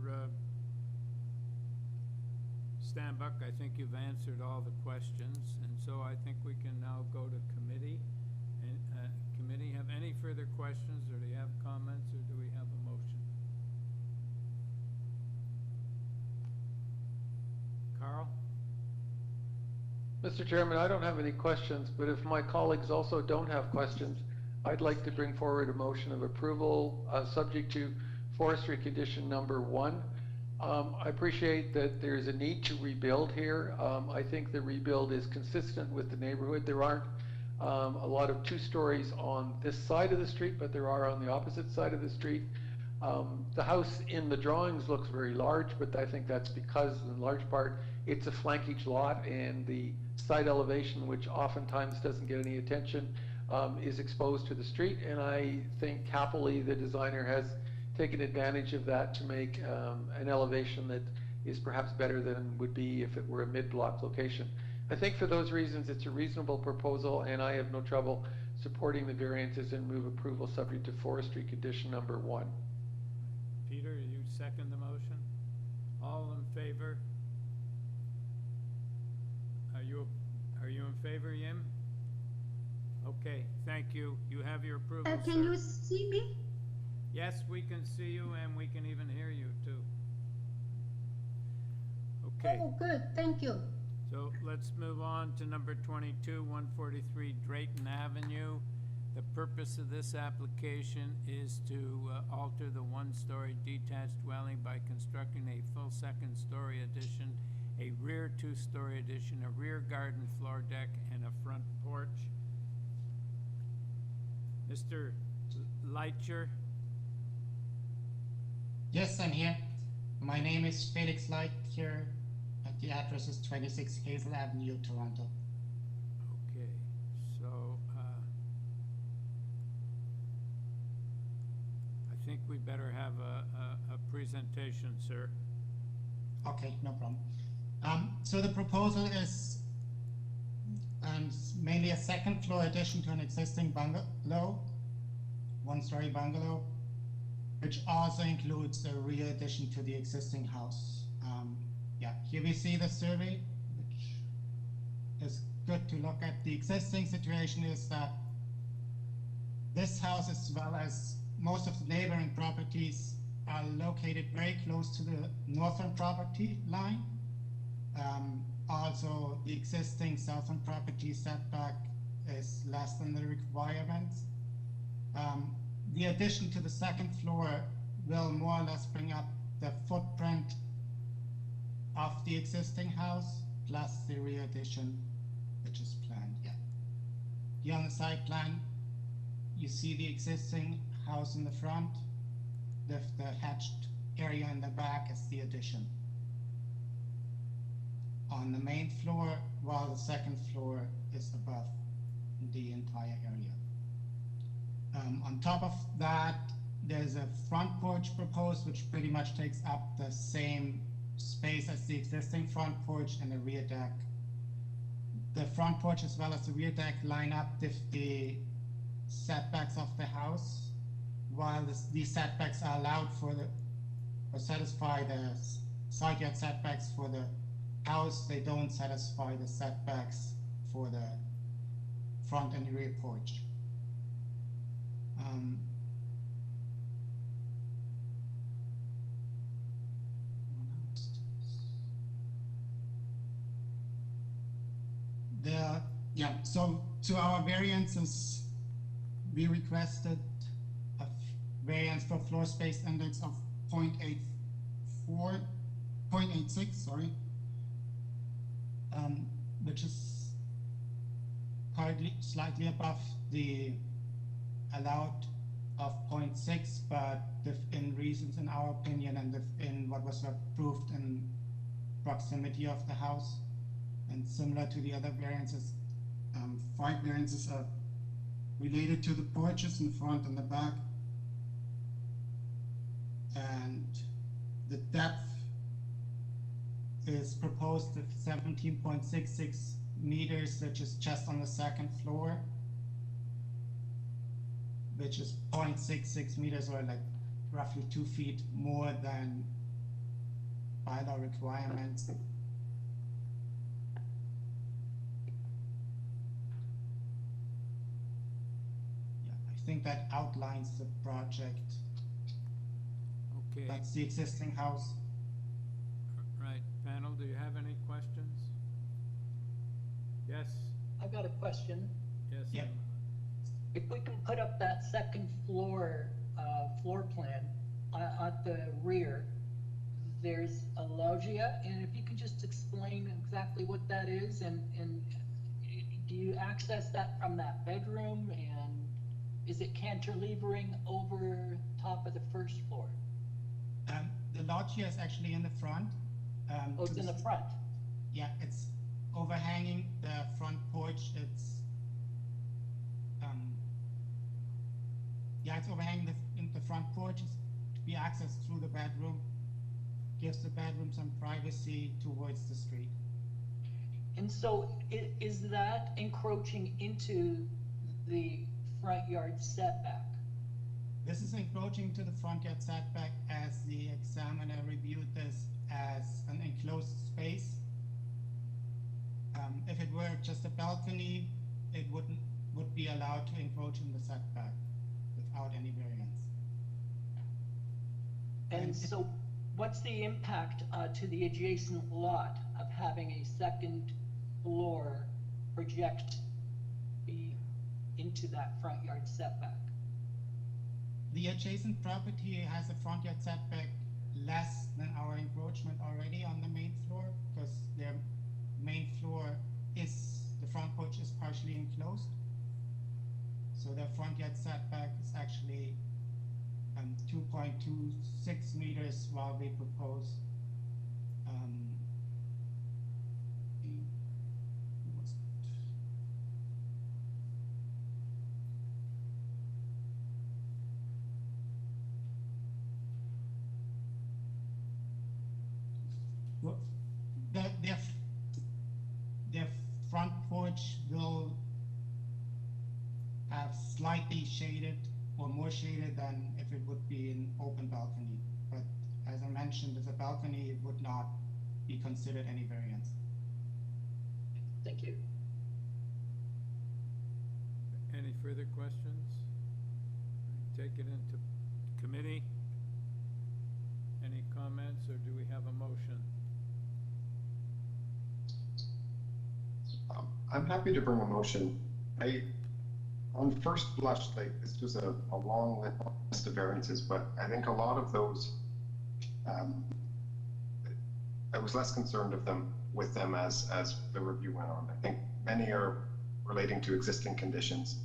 Stanbuck, I think you've answered all the questions, and so I think we can now go to committee. And, committee, have any further questions, or do you have comments, or do we have a motion? Carl?
Mr. Chairman, I don't have any questions, but if my colleagues also don't have questions, I'd like to bring forward a motion of approval, subject to forestry condition number 1. I appreciate that there's a need to rebuild here. I think the rebuild is consistent with the neighborhood. There aren't a lot of 2 stories on this side of the street, but there are on the opposite side of the street. The house in the drawings looks very large, but I think that's because, in large part, it's a flankage lot, and the side elevation, which oftentimes doesn't get any attention, is exposed to the street. And I think happily the designer has taken advantage of that to make an elevation that is perhaps better than would be if it were a mid-block location. I think for those reasons it's a reasonable proposal, and I have no trouble supporting the variances and move approval subject to forestry condition number 1.
Peter, you second the motion? All in favor? Are you in favor, Yim? Okay, thank you. You have your approval, sir.
Can you see me?
Yes, we can see you, and we can even hear you, too. Okay.
Oh, good, thank you.
So let's move on to number 22, 143 Drayton Avenue. The purpose of this application is to alter the one-story detached dwelling by constructing a full second-story addition, a rear two-story addition, a rear garden floor deck, and a front porch. Mr. Leitcher?
Yes, I'm here. My name is Felix Leitcher, and the address is 26 Hazel Avenue, Toronto.
Okay, so I think we better have a presentation, sir.
Okay, no problem. So the proposal is mainly a second floor addition to an existing bungalow, one-story bungalow, which also includes a rear addition to the existing house. Yeah, here we see the survey, which is good to look at. The existing situation is that this house, as well as most of the neighboring properties, are located very close to the northern property line. Also, the existing southern property setback is less than the requirements. The addition to the second floor will more or less bring up the footprint of the existing house plus the rear addition, which is planned. Yeah. Here on the side plan, you see the existing house in the front, the hatched area in the back is the addition. On the main floor, while the second floor is above the entire area. On top of that, there's a front porch proposed, which pretty much takes up the same space as the existing front porch and the rear deck. The front porch as well as the rear deck line up with the setbacks of the house, while these setbacks are allowed or satisfy the side yard setbacks for the house. They don't satisfy the setbacks for the front and rear porch. So to our variances, we requested a variance for floor space index of 0.86, sorry, which is slightly above the allowed of 0.6, but within reasons in our opinion and within what was approved in proximity of the house. And similar to the other variances, 5 variances are related to the porches in front and the back. And the depth is proposed at 17.66 meters, which is just on the second floor, which is 0.66 meters, or like roughly 2 feet more than bylaw requirements. I think that outlines the project.
Okay.
That's the existing house.
Right, panel, do you have any questions? Yes,
I've got a question.
yes.
Yeah.
If we can put up that second floor, floor plan at the rear, there's a loggia, and if you can just explain exactly what that is, and do you access that from that bedroom, and is it cantilevering over top of the first floor?
The loggia is actually in the front.
Oh, it's in the front.
Yeah, it's overhanging the front porch. It's overhanging the front porch. It's to be accessed through the bedroom. Gives the bedroom some privacy towards the street.
And so is that encroaching into the front yard setback?
This is encroaching to the front yard setback as the examiner reviewed this as an enclosed space. If it were just a balcony, it would be allowed to encroach in the setback without any variance.
And so what's the impact to the adjacent lot of having a second floor project into that front yard setback?
The adjacent property has a front yard setback less than our encroachment already on the main floor, because their main floor the front porch is partially enclosed. So their front yard setback is actually 2.26 meters, while we propose their front porch will have slightly shaded or more shaded than if it would be an open balcony. But as I mentioned, as a balcony, it would not be considered any variance.
Thank you.
Any further questions? Take it into committee. Any comments, or do we have a motion?
I'm happy to bring a motion. On first blush, this was a long list of variances, but I think a lot of those, I was less concerned with them as the review went on. I think many are relating to existing conditions.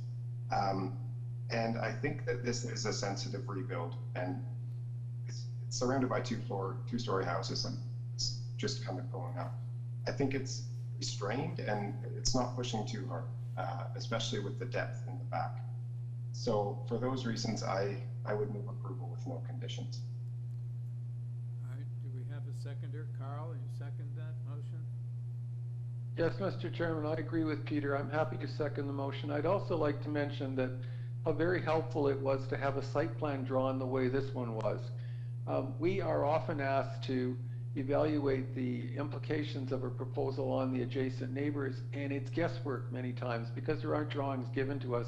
And I think that this is a sensitive rebuild, and it's surrounded by two-story houses, and it's just kind of going up. I think it's restrained and it's not pushing too hard, especially with the depth in the back. So for those reasons, I would move approval with no conditions.
All right, do we have a seconder? Carl, you second that motion?
Yes, Mr. Chairman, I agree with Peter. I'm happy to second the motion. I'd also like to mention that how very helpful it was to have a site plan drawn the way this one was. We are often asked to evaluate the implications of a proposal on the adjacent neighbors, and it's guesswork many times because there aren't drawings given to us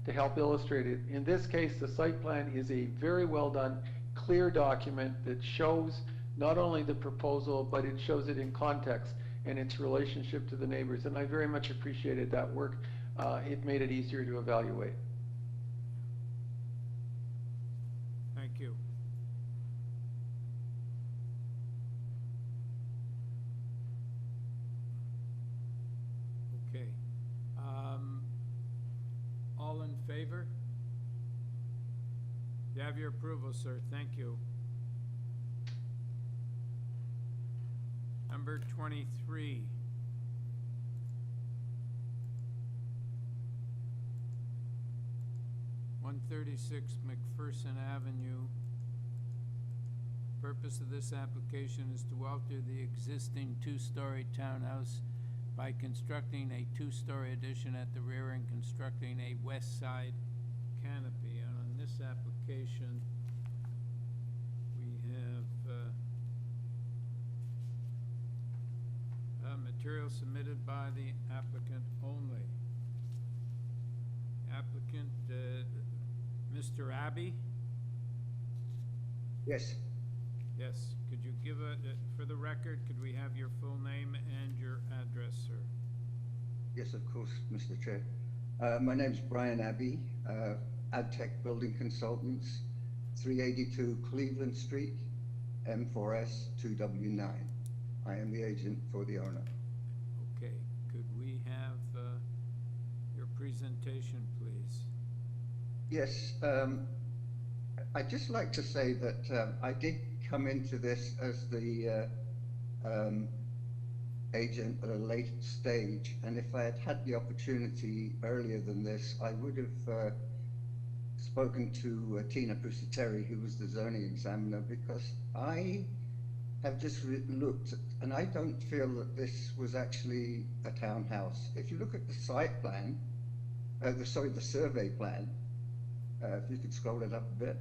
to help illustrate it. In this case, the site plan is a very well done, clear document that shows not only the proposal, but it shows it in context and its relationship to the neighbors, and I very much appreciated that work. It made it easier to evaluate.
Thank you. Okay. All in favor? You have your approval, sir. Thank you. Number 23. (136) McPherson Avenue. Purpose of this application is to alter the existing two-story townhouse by constructing a two-story addition at the rear and constructing a west side canopy. And on this application, we have material submitted by the applicant only. Applicant, Mr. Abbey?
Yes.
Yes, could you give for the record, could we have your full name and your address, sir?
Yes, of course, Mr. Chair. My name's Brian Abbey, AdTech Building Consultants, 382 Cleveland Street, M4S 2W9. I am the agent for the owner.
Okay, could we have your presentation, please?
Yes, I'd just like to say that I did come into this as the agent at a late stage, and if I had had the opportunity earlier than this, I would have spoken to Tina Pusateri, who was the zoning examiner, because I have just looked, and I don't feel that this was actually a townhouse. If you look at the site plan, the survey plan, if you could scroll it up a bit,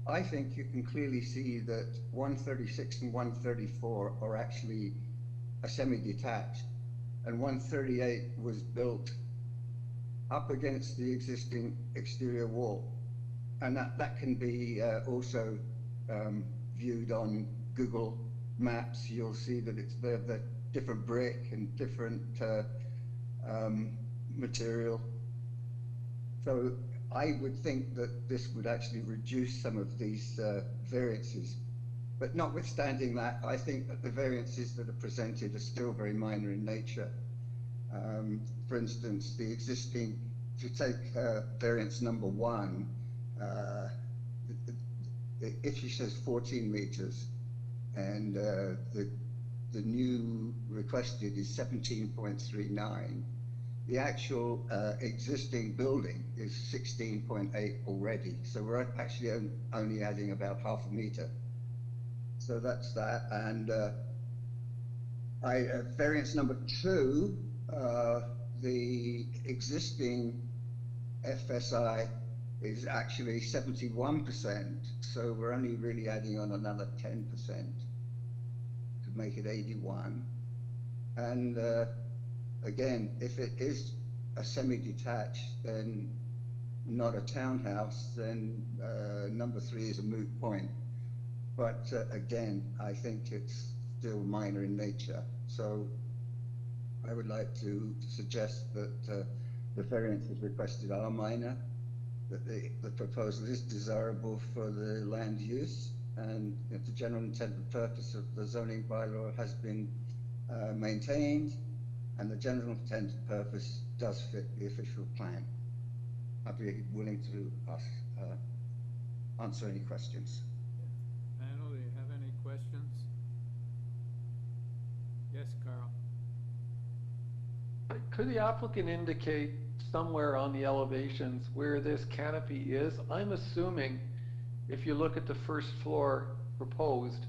I think you can clearly see that 136 and 134 are actually a semi-detached, and 138 was built up against the existing exterior wall. And that can be also viewed on Google Maps. You'll see that it's the different brick and different material. So I would think that this would actually reduce some of these variances. But notwithstanding that, I think that the variances that are presented are still very minor in nature. For instance, the existing, if you take variance number 1, the issue says 14 meters, and the new requested is 17.39. The actual existing building is 16.8 already, so we're actually only adding about half a meter. So that's that, and variance number 2, the existing FSI is actually 71%, so we're only really adding on another 10% to make it 81. And again, if it is a semi-detached, then not a townhouse, then number 3 is a moot point. But again, I think it's still minor in nature. So I would like to suggest that the variances requested are minor, that the proposal is desirable for the land use, and that the general intent and purpose of the zoning bylaw has been maintained, and the general intent and purpose does fit the official plan. I'd be willing to answer any questions.
Panel, do you have any questions? Yes, Carl.
Could the applicant indicate somewhere on the elevations where this canopy is? I'm assuming if you look at the first floor proposed,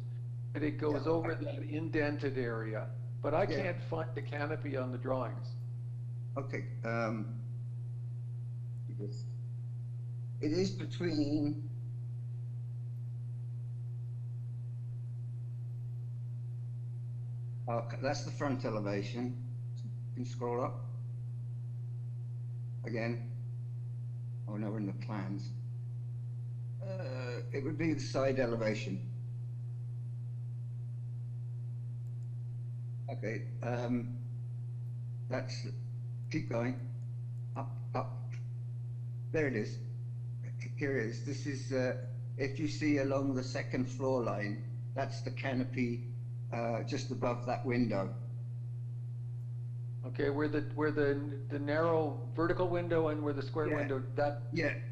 that it goes over that indented area, but I can't find the canopy on the drawings.
Okay, it is between that's the front elevation. You can scroll up again. Oh no, we're in the plans. It would be the side elevation. Okay, that's, keep going, up, there it is, here it is. This is, if you see along the second floor line, that's the canopy just above that window.
Okay, where the narrow vertical window and where the square window, that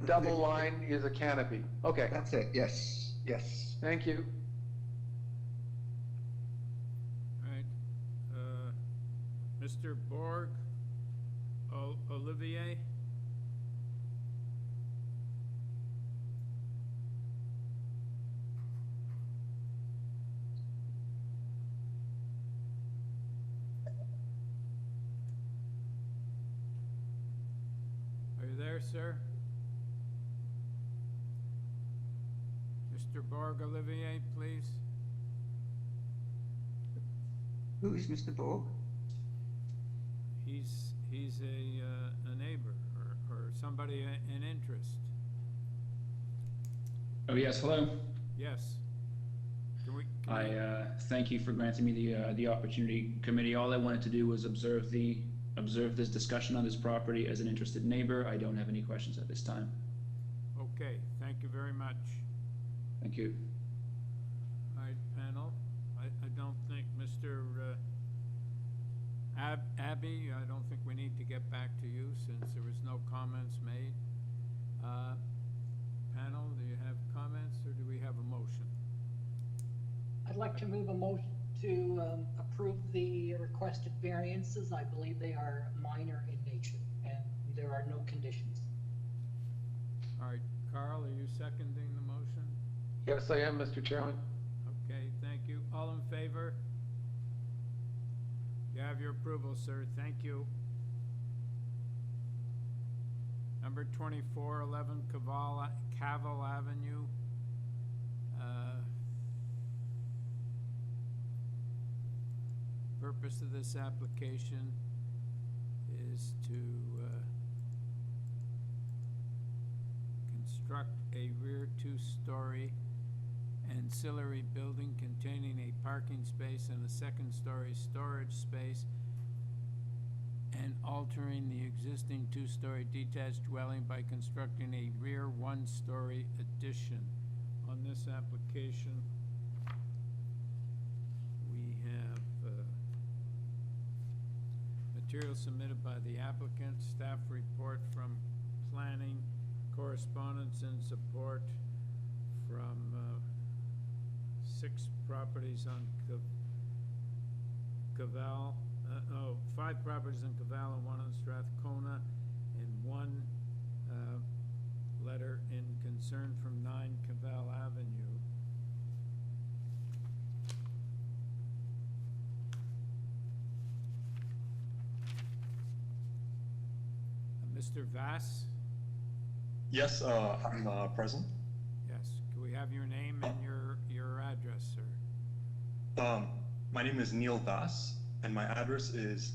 double line is a canopy. Okay.
That's it, yes, yes.
Thank you.
All right. Mr. Borg, Olivier? Are you there, sir? Mr. Borg, Olivier, please.
Who is Mr. Borg?
He's a neighbor or somebody in interest.
Oh, yes, hello.
Yes.
I thank you for granting me the opportunity, committee. All I wanted to do was observe this discussion on this property as an interested neighbor. I don't have any questions at this time.
Okay, thank you very much.
Thank you.
All right, panel, I don't think Mr. Abby, I don't think we need to get back to you since there was no comments made. Panel, do you have comments or do we have a motion?
I'd like to move a motion to approve the requested variances. I believe they are minor in nature and there are no conditions.
All right, Carl, are you seconding the motion?
Yes, I am, Mr. Chairman.
Okay, thank you. All in favor? You have your approval, sir. Thank you. Number 2411 Cavell Avenue. Purpose of this application is to construct a rear two-story ancillary building containing a parking space and a second-story storage space, and altering the existing two-story detached dwelling by constructing a rear one-story addition. On this application, we have material submitted by the applicant, staff report from planning, correspondence and support from 6 properties on CAVELL, 5 properties on CAVELL and 1 on Strathcona, and 1 letter in concern from 9 CAVELL Avenue. Mr. Vass?
Yes, I'm present.
Yes. Can we have your name and your address, sir?
My name is Neil Vass, and my address is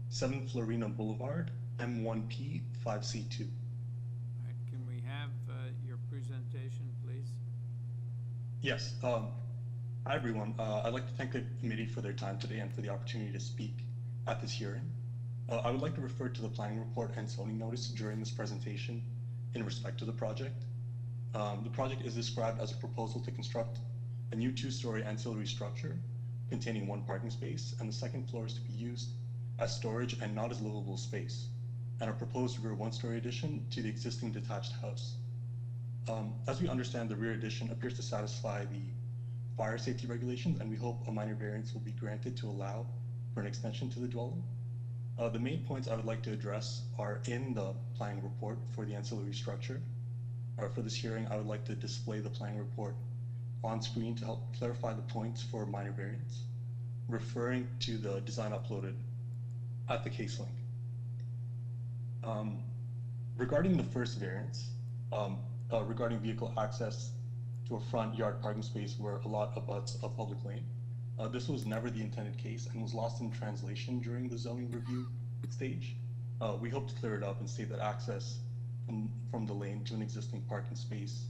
7 Florina Boulevard, M1P 5C2.
All right. Can we have your presentation, please?
Yes. Hi, everyone. I'd like to thank the committee for their time today and for the opportunity to speak at this hearing. I would like to refer to the planning report and zoning notice during this presentation in respect to the project. The project is described as a proposal to construct a new 2-story ancillary structure containing 1 parking space, and the second floor is to be used as storage and not as livable space, and a proposed rear 1-story addition to the existing detached house. As we understand, the rear addition appears to satisfy the fire safety regulations, and we hope a minor variance will be granted to allow for an extension to the dwelling. The main points I would like to address are in the planning report for the ancillary structure. For this hearing, I would like to display the planning report on screen to help clarify the points for minor variance, referring to the design uploaded at the case link. Regarding the first variance, regarding vehicle access to a front yard parking space where a lot abuts a public lane, this was never the intended case and was lost in translation during the zoning review stage. We hope to clear it up and state that access from the lane to an existing parking space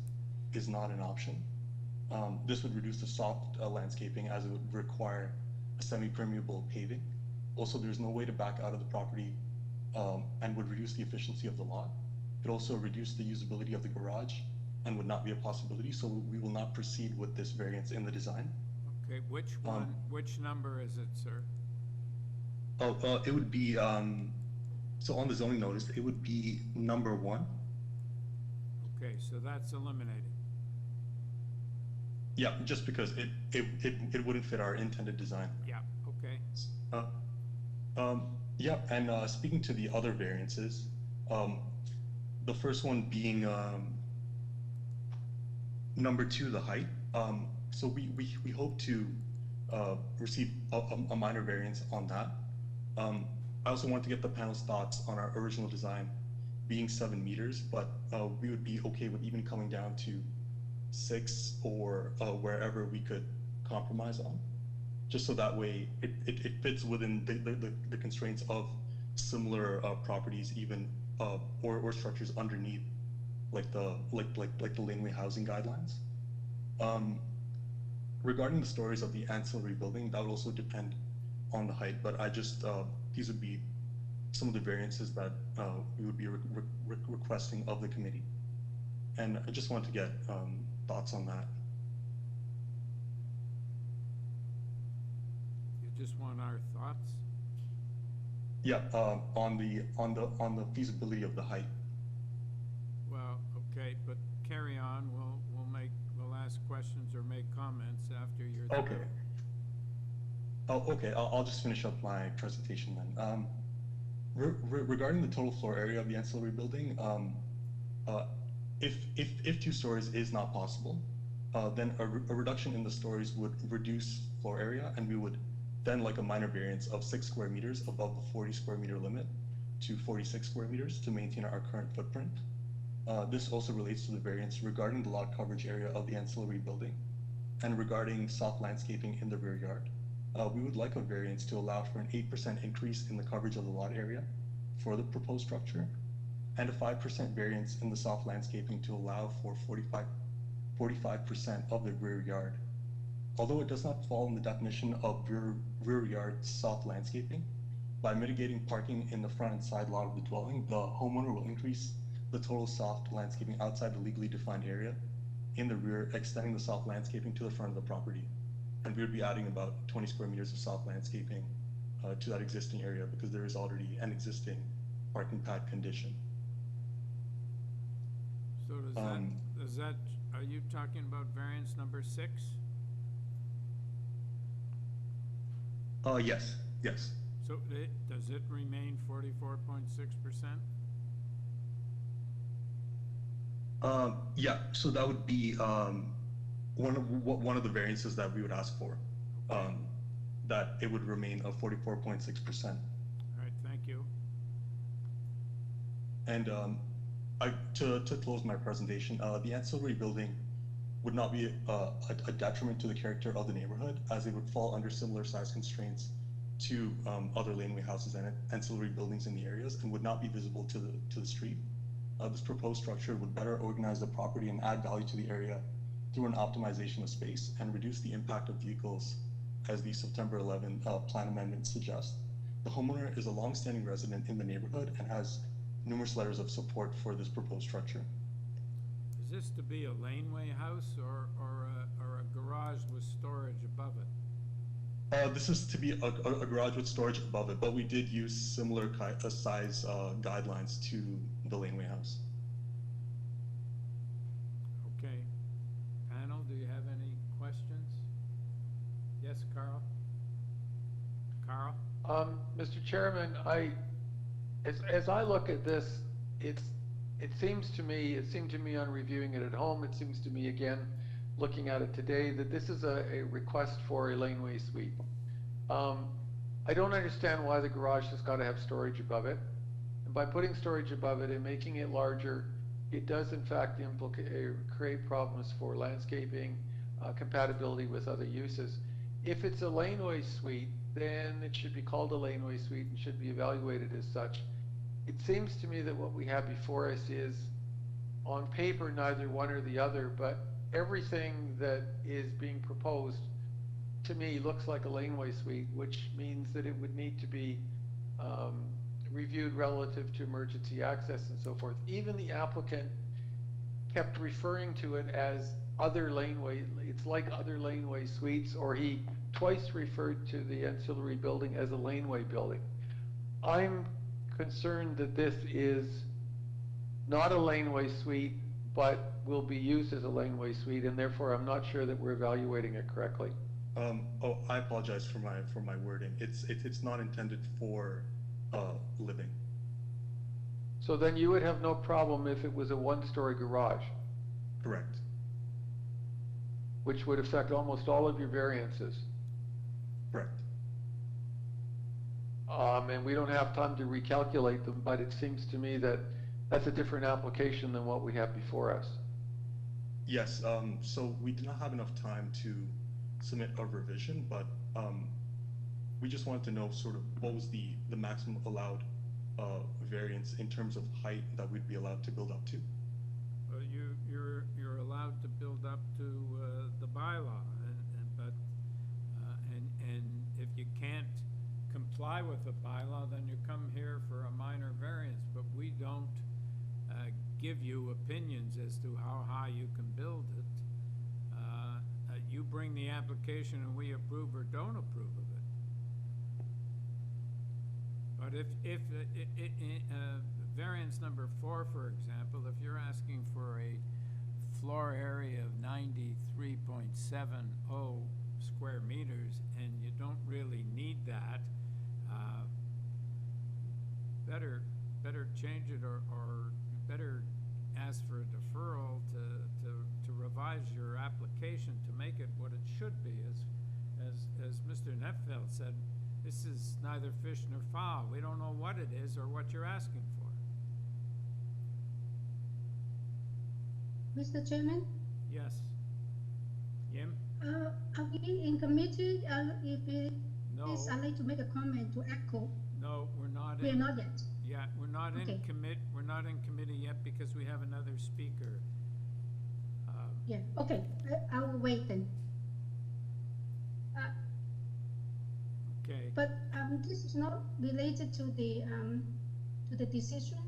is not an option. This would reduce the soft landscaping as it would require a semi-permeable paving. Also, there's no way to back out of the property and would reduce the efficiency of the lot. It also reduce the usability of the garage and would not be a possibility, so we will not proceed with this variance in the design.
Okay, which one, which number is it, sir?
It would be, so on the zoning notice, it would be number 1.
Okay, so that's eliminated.
Yeah, just because it wouldn't fit our intended design.
Yeah, okay.
Yeah, and speaking to the other variances, the first one being number 2, the height. So we hope to receive a minor variance on that. I also want to get the panel's thoughts on our original design being 7 meters, but we would be okay with even coming down to 6 or wherever we could compromise on, just so that way it fits within the constraints of similar properties, even or structures underneath, like the laneway housing guidelines. regarding the stories of the ancillary building, that would also depend on the height, but I just, these would be some of the variances that we would be requesting of the committee. And I just wanted to get thoughts on that.
You just want our thoughts?
Yeah, on the feasibility of the height.
Well, okay, but carry on. We'll ask questions or make comments after you're through.
Okay. Oh, okay. I'll just finish up my presentation then. Regarding the total floor area of the ancillary building, if 2 stories is not possible, then a reduction in the stories would reduce floor area, and we would then like a minor variance of 6 square meters above the 40 square meter limit to 46 square meters to maintain our current footprint. This also relates to the variance regarding the lot coverage area of the ancillary building and regarding soft landscaping in the rear yard. We would like a variance to allow for an 8% increase in the coverage of the lot area for the proposed structure and a 5% variance in the soft landscaping to allow for 45% of the rear yard. Although it does not fall in the definition of rear yard soft landscaping, by mitigating parking in the front and side lot of the dwelling, the homeowner will increase the total soft landscaping outside the legally defined area in the rear, extending the soft landscaping to the front of the property. And we would be adding about 20 square meters of soft landscaping to that existing area because there is already an existing parking pad condition.
So does that, are you talking about variance number 6?
Yes, yes.
So does it remain 44.6%?
Yeah, so that would be one of the variances that we would ask for, that it would remain a 44.6%.
All right, thank you.
And to close my presentation, the ancillary building would not be a detriment to the character of the neighborhood, as it would fall under similar size constraints to other laneway houses and ancillary buildings in the areas, and would not be visible to the street. This proposed structure would better organize the property and add value to the area through an optimization of space and reduce the impact of vehicles, as the September 11 plan amendment suggests. The homeowner is a long-standing resident in the neighborhood and has numerous letters of support for this proposed structure.
Is this to be a laneway house or a garage with storage above it?
This is to be a garage with storage above it, but we did use similar size guidelines to the laneway house.
Okay. Panel, do you have any questions? Yes, Carl? Carl?
Mr. Chairman, as I look at this, it seems to me on reviewing it at home, it seems to me again, looking at it today, that this is a request for a laneway suite. I don't understand why the garage has got to have storage above it. And by putting storage above it and making it larger, it does in fact create problems for landscaping, compatibility with other uses. If it's a laneway suite, then it should be called a laneway suite and should be evaluated as such. It seems to me that what we have before us is, on paper, neither one or the other, but everything that is being proposed to me looks like a laneway suite, which means that it would need to be reviewed relative to emergency access and so forth. Even the applicant kept referring to it as other laneway, it's like other laneway suites, or he twice referred to the ancillary building as a laneway building. I'm concerned that this is not a laneway suite, but will be used as a laneway suite, and therefore I'm not sure that we're evaluating it correctly.
Oh, I apologize for my wording. It's not intended for living.
So then you would have no problem if it was a one-story garage?
Correct.
Which would affect almost all of your variances?
Correct.
And we don't have time to recalculate them, but it seems to me that that's a different application than what we have before us.
Yes, so we did not have enough time to submit a revision, but we just wanted to know sort of what was the maximum allowed variance in terms of height that we'd be allowed to build up to.
You're allowed to build up to the bylaw, but with the bylaw, then you come here for a minor variance, but we don't give you opinions as to how high you can build it. You bring the application and we approve or don't approve of it. But if variance number 4, for example, if you're asking for a floor area of 93.70 square meters and you don't really need that, better change it or better ask for a deferral to revise your application to make it what it should be. As Mr. Netfeld said, this is neither fish nor fowl. We don't know what it is or what you're asking for.
Mr. Chairman?
Yes. Yim?
Are we in committee? If it
No.
is, I'd like to make a comment to echo.
No, we're not
We are
in.
not yet.
Yeah, we're not
Okay.
we're not in committee yet because we have another speaker.
Yeah, okay, I will wait then.
Okay.
But this is not related to the decision,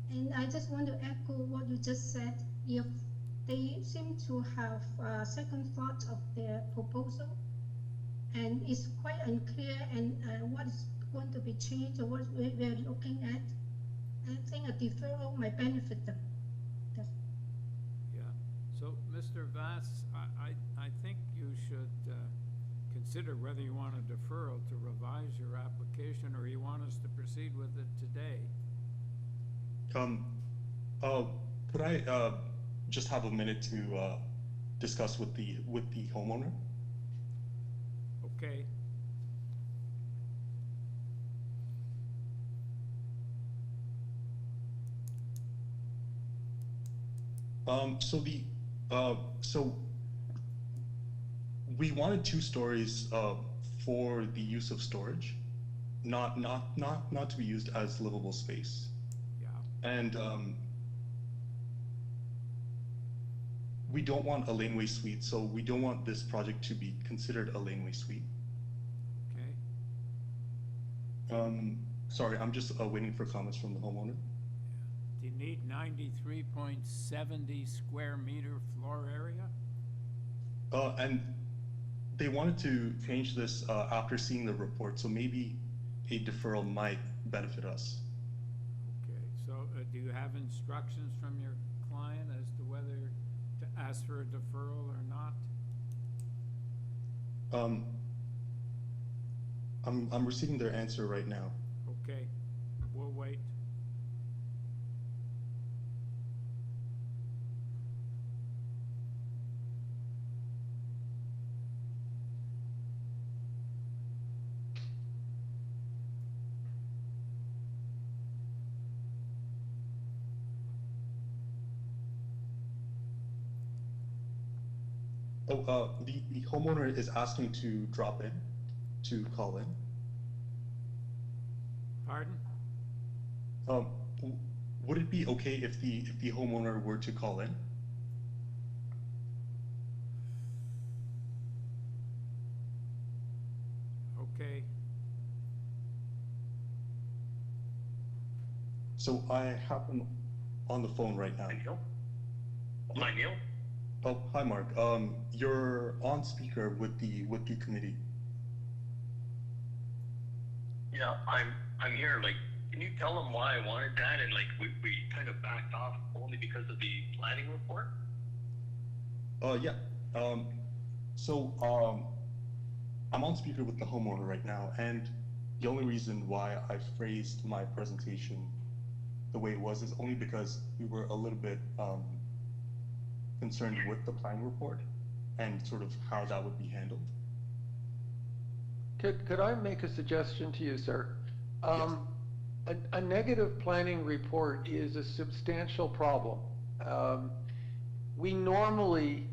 and I just want to echo what you just said. If they seem to have second thought of their proposal, and it's quite unclear and what is going to be changed or what we're looking at, I think a deferral might benefit them.
Yeah. So, Mr. Vass, I think you should consider whether you want a deferral to revise your application or you want us to proceed with it today.
Could I just have a minute to discuss with the homeowner?
Okay.
So we wanted 2 stories for the use of storage, not to be used as livable space.
Yeah.
And we don't want a laneway suite, so we don't want this project to be considered a laneway suite.
Okay.
Sorry, I'm just waiting for comments from the homeowner.
Do you need 93.70 square meter floor area?
And they wanted to change this after seeing the report, so maybe a deferral might benefit us.
Okay, so do you have instructions from your client as to whether to ask for a deferral or not?
I'm receiving their answer right now.
Okay, we'll wait.
The homeowner is asking to drop in, to call in.
Pardon?
Would it be okay if the homeowner were to call in?
Okay.
So I have him on the phone right now.
Neil? Hi, Neil.
Oh, hi, Mark. You're on speaker with the committee.
Yeah, I'm here. Like, can you tell them why I wanted that? And like, we kind of backed off only because of the planning report.
Yeah. I'm on speaker with the homeowner right now, and the only reason why I phrased my presentation the way it was is only because we were a little bit concerned with the planning report and sort of how that would be handled.
Could I make a suggestion to you, sir?
Yes.
A negative planning report is a substantial problem. We normally,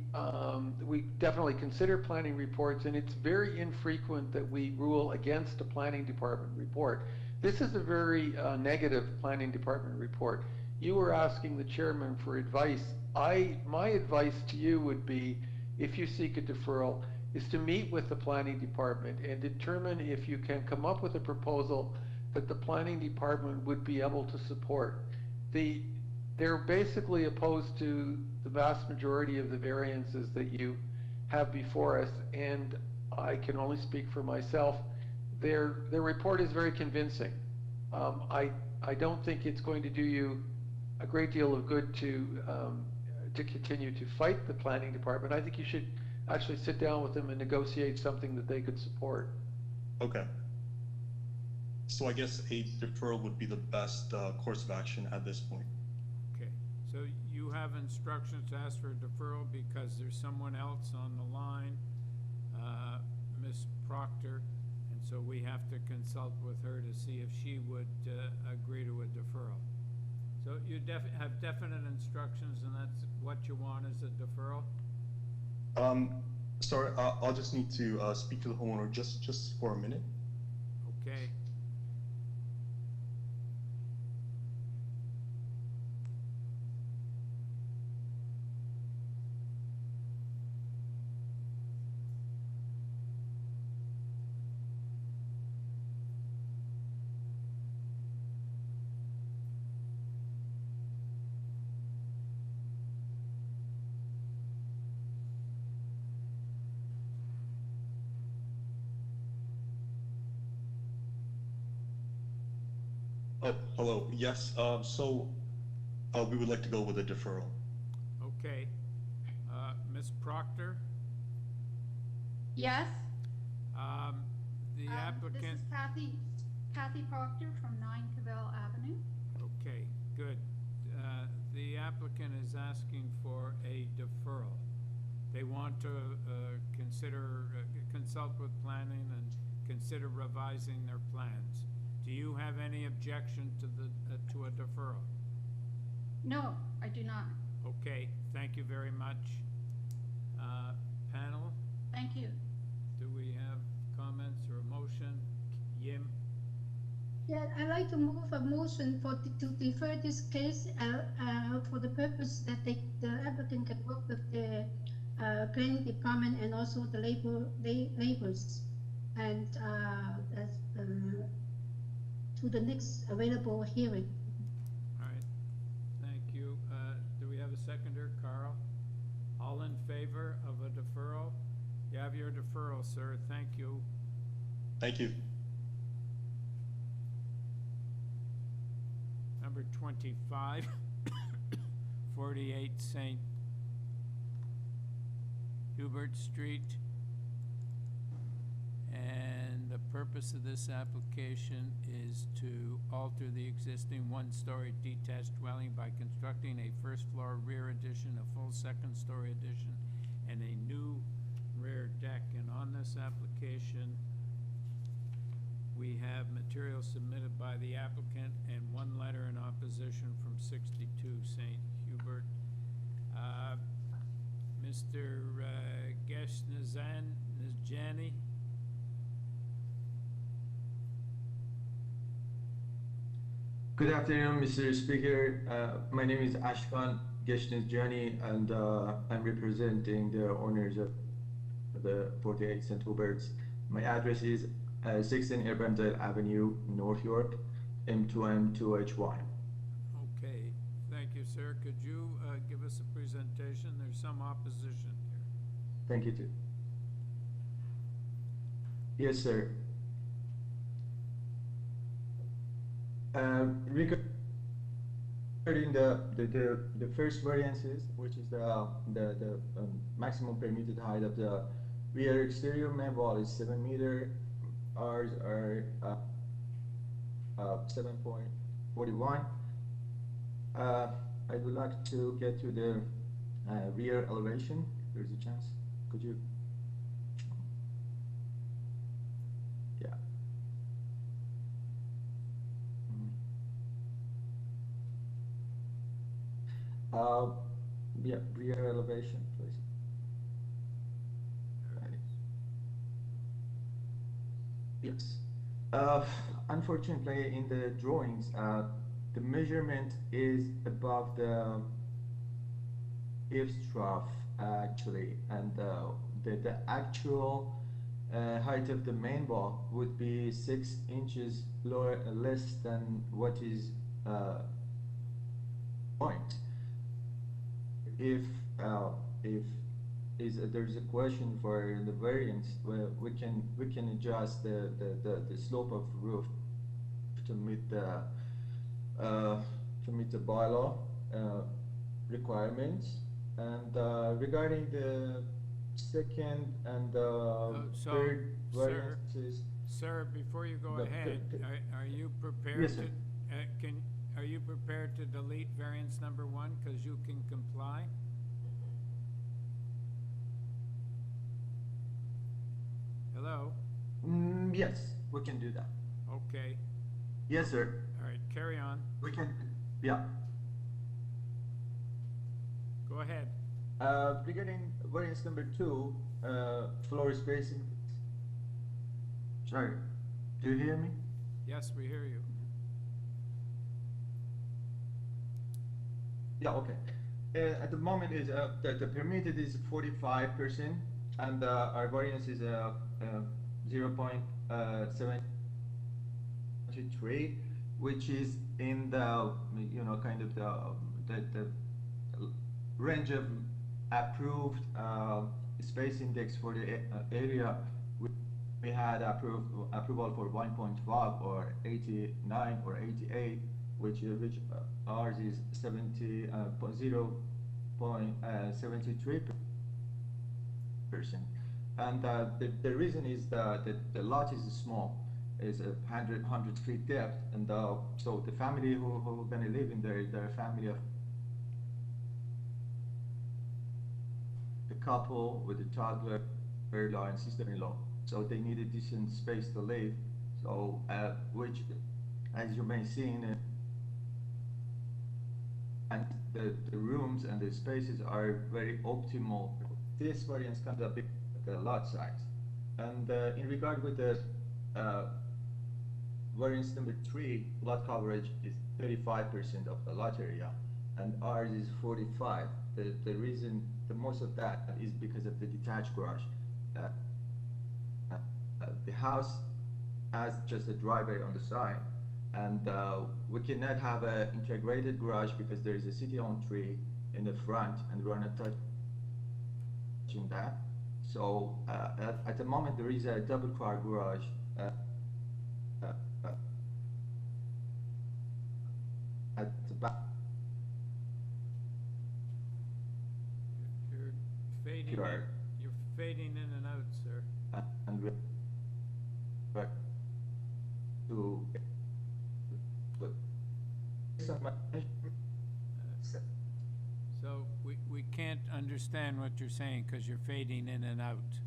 we definitely consider planning reports, and it's very infrequent that we rule against a planning department report. This is a very negative planning department report. You were asking the chairman for advice. My advice to you would be, if you seek a deferral, is to meet with the planning department and determine if you can come up with a proposal that the planning department would be able to support. They're basically opposed to the vast majority of the variances that you have before us, and I can only speak for myself. Their report is very convincing. I don't think it's going to do you a great deal of good to continue to fight the planning department. I think you should actually sit down with them and negotiate something that they could support.
Okay. So I guess a deferral would be the best course of action at this point.
Okay, so you have instructions to ask for a deferral because there's someone else on the line, Ms. Proctor, and so we have to consult with her to see if she would agree to a deferral. So you have definite instructions, and that's what you want is a deferral?
Sorry, I'll just need to speak to the homeowner just for a minute.
Okay.
Oh, hello. Yes. So we would like to go with a deferral.
Okay. Ms. Proctor?
Yes?
The applicant...
This is Kathy Proctor from 9 Cavell Avenue.
Okay, good. The applicant is asking for a deferral. They want to consult with planning and consider revising their plans. Do you have any objection to a deferral?
No, I do not.
Okay, thank you very much. Panel,
Thank you.
do we have comments or a motion? Yim?
Yeah, I'd like to move a motion to defer this case for the purpose that the applicant can work with the planning department and also the laborers, and to the next available hearing.
All right, thank you. Do we have a seconder, Carl? All in favor of a deferral? You have your deferral, sir. Thank you.
Thank you.
Number 25, 48 St. Hubert Street. And the purpose of this application is to alter the existing one-story detached dwelling by constructing a first-floor rear addition, a full second-story addition, and a new rear deck. And on this application, we have material submitted by the applicant and one letter in opposition from 62 St. Hubert. Mr. Geshnazani?
Good afternoon, Mr. Speaker. My name is Ashkan Geshnazani, and I'm representing the owners of the 48 St. Huberts. My address is 16 Urbandale Avenue, North York, M2M2H1.
Okay, thank you, sir. Could you give us a presentation? There's some opposition here.
Thank you, too. Yes, sir. Regarding the first variances, which is the maximum permitted height of the rear exterior main wall is 7 meter. Ours are 7.41. I would like to get to the rear elevation. There's a chance. Could you? Yeah. Yeah, rear elevation, please. Yes. Unfortunately, in the drawings, the measurement is above the eaves trough, actually, and the actual height of the main wall would be 6 inches lower, less than what is point. If there's a question for the variance, where we can adjust the slope of roof to meet the bylaw requirements. And regarding the second and third variances.
Sir, before you go ahead, are you prepared
Yes, sir.
Are you prepared to delete variance number 1 because you can comply? Hello?
Yes, we can do that.
Okay.
Yes, sir.
All right, carry on.
We can, yeah.
Go ahead.
Regarding variance number 2, floor spacing. Sorry, do you hear me?
Yes, we hear you.
Yeah, okay. At the moment is the permitted is 45%, and our variance is 0.73, which is in the kind of the range of approved space index for the area. We had approval for 1.5 or 89 or 88, which ours is 0.73%. And the reason is that the lot is small, is 100 feet depth, and so the family who are going to live in there, they're a family of a couple with a toddler, in-law and sister-in-law. So they need a decent space to live. So which, as you may see in and the rooms and the spaces are very optimal. This variance comes up with the lot size. And in regard with the variance number 3, lot coverage is 35% of the lot area, and ours is 45. The reason, the most of that is because of the detached garage. The house has just a driveway on the side, and we cannot have an integrated garage because there is a city-owned tree in the front, and we're not touching that. So at the moment there is a double-car garage at the back.
You're fading. You're fading in and out, sir.
And we're back to
So we can't understand what you're saying because you're fading in and out.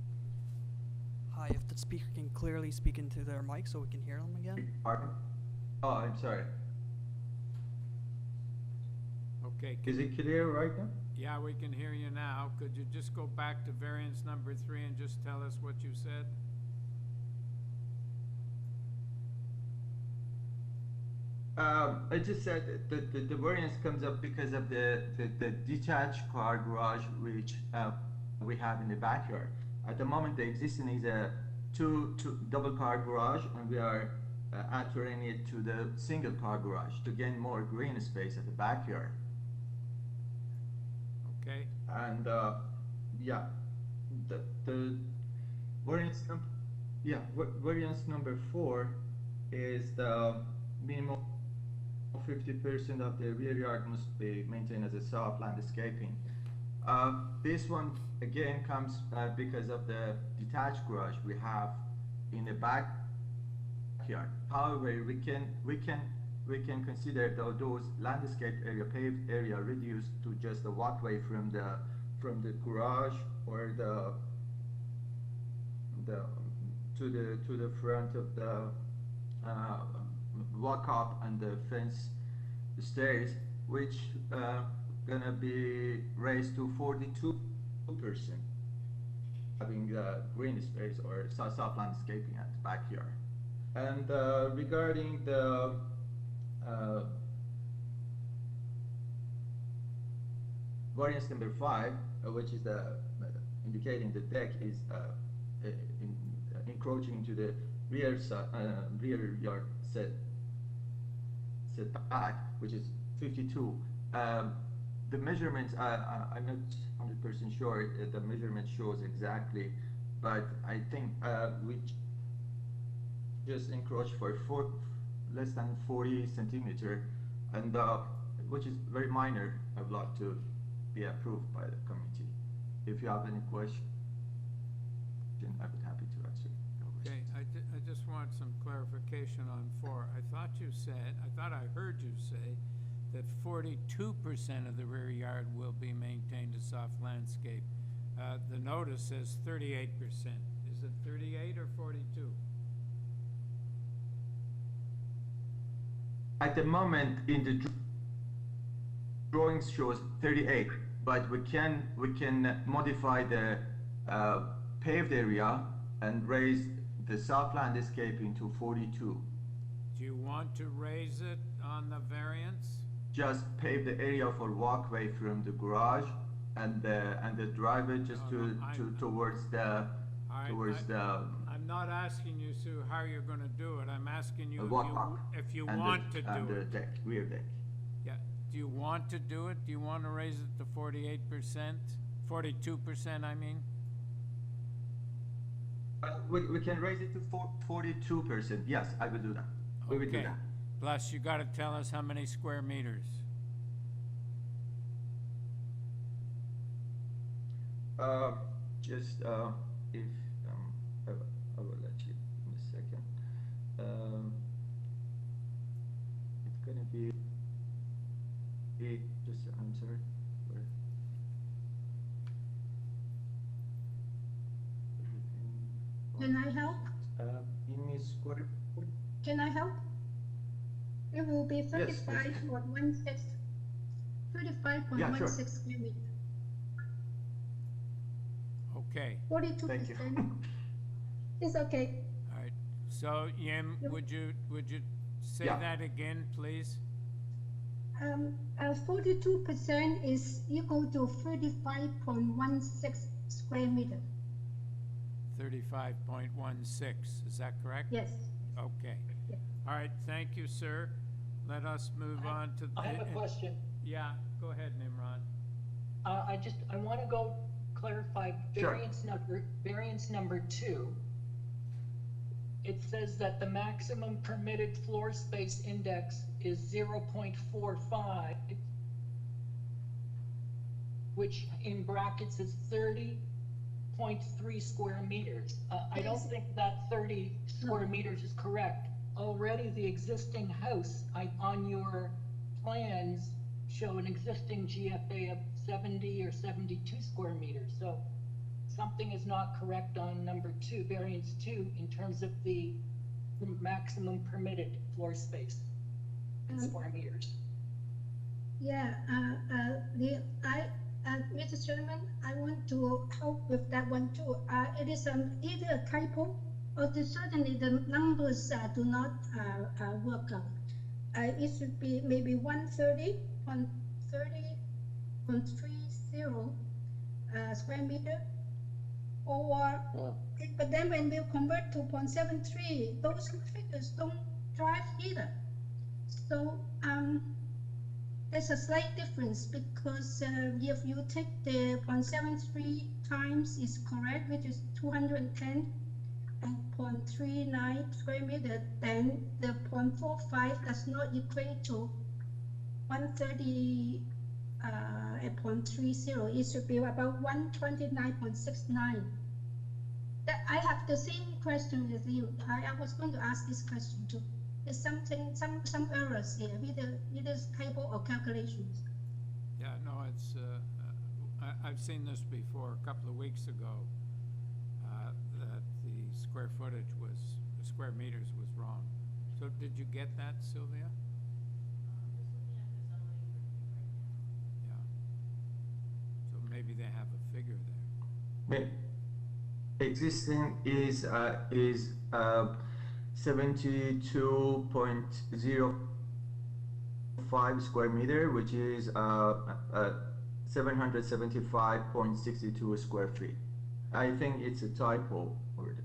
Hi, if the speaker can clearly speak into their mic so we can hear them again.
Pardon? Oh, I'm sorry.
Okay.
Is it clear right now?
Yeah, we can hear you now. Could you just go back to variance number 3 and just tell us what you said?
I just said that the variance comes up because of the detached car garage which we have in the backyard. At the moment, the existing is a two double car garage, and we are altering it to the single car garage to gain more green space at the backyard.
Okay.
And yeah, the variance variance number 4 is the minimum 50% of the rear yard must be maintained as a soft landscaping. This one again comes because of the detached garage we have in the backyard. However, we can consider those landscape area, paved area, reduced to just a walkway from the garage or to the front of the walk up and the fence stairs, which gonna be raised to 42%, having green space or soft landscaping at the backyard. And regarding the variance number 5, which is in indicating the deck is encroaching into the rear yard setback, which is 52. The measurements, I'm not 100% sure the measurement shows exactly, but I think we just encroached for less than 40 centimeter, and which is very minor. I would like to be approved by the committee. If you have any question, I'd be happy to answer.
Okay, I just want some clarification on 4. I thought I heard you say that 42% of the rear yard will be maintained as soft landscape. The notice says 38%. Is it 38 or 42?
At the moment, in the drawings shows 38, but we can modify the paved area and raise the soft landscaping to 42.
Do you want to raise it on the variance?
Just pave the area for walkway from the garage and the driveway just towards the
I'm not asking you, Sue, how you're going to do it. I'm asking you if you want to do
and the
it.
deck, rear deck.
Yeah. Do you want to do it? Do you want to raise it to 48%? 42%, I mean?
We can raise it to 42%. Yes, I will do that. We will do that.
Plus, you got to tell us how many square meters.
Just if I will let you in a second. It's gonna be just I'm sorry.
Can I help?
In square.
Can I help? It will be 35.16. 35.16 square meter.
Okay.
42%. It's okay.
All right. So, Yim, would you say that again, please?
42% is equal to 35.16 square meter.
35.16. Is that correct?
Yes.
Okay.
Yes.
All right. Thank you, sir. Let us move on to.
I have a question.
Yeah. Go ahead, Nimrod.
I want to go clarify variance number 2. It says that the maximum permitted floor space index is 0.45, which in brackets is 30.3 square meters. I don't think that 30 square meters is correct. Already the existing house on your plans show an existing GFA of 70 or 72 square meters. So something is not correct on number 2, variance 2, in terms of the maximum permitted floor space in square meters.
Yeah, Mr. Chairman, I want to help with that one too. It is either a typo or certainly the numbers do not work out. It should be maybe 130.30.30 square meter, or but then when we convert to 0.73, those figures don't drive either. So there's a slight difference, because if you take the 0.73 times is correct, which is 210 and 0.39 square meter, then the 0.45 does not equate to 130 0.30. It should be about 129.69. I have the same question as you. I was going to ask this question too. There's some errors here, either typo or calculations.
Yeah, no, it's I've seen this before a couple of weeks ago, that the square footage was, the square meters was wrong. So did you get that, Sylvia? Yeah. So maybe they have a figure there.
Existing is 72.05 square meter, which is 775.62 square feet. I think it's a typo word.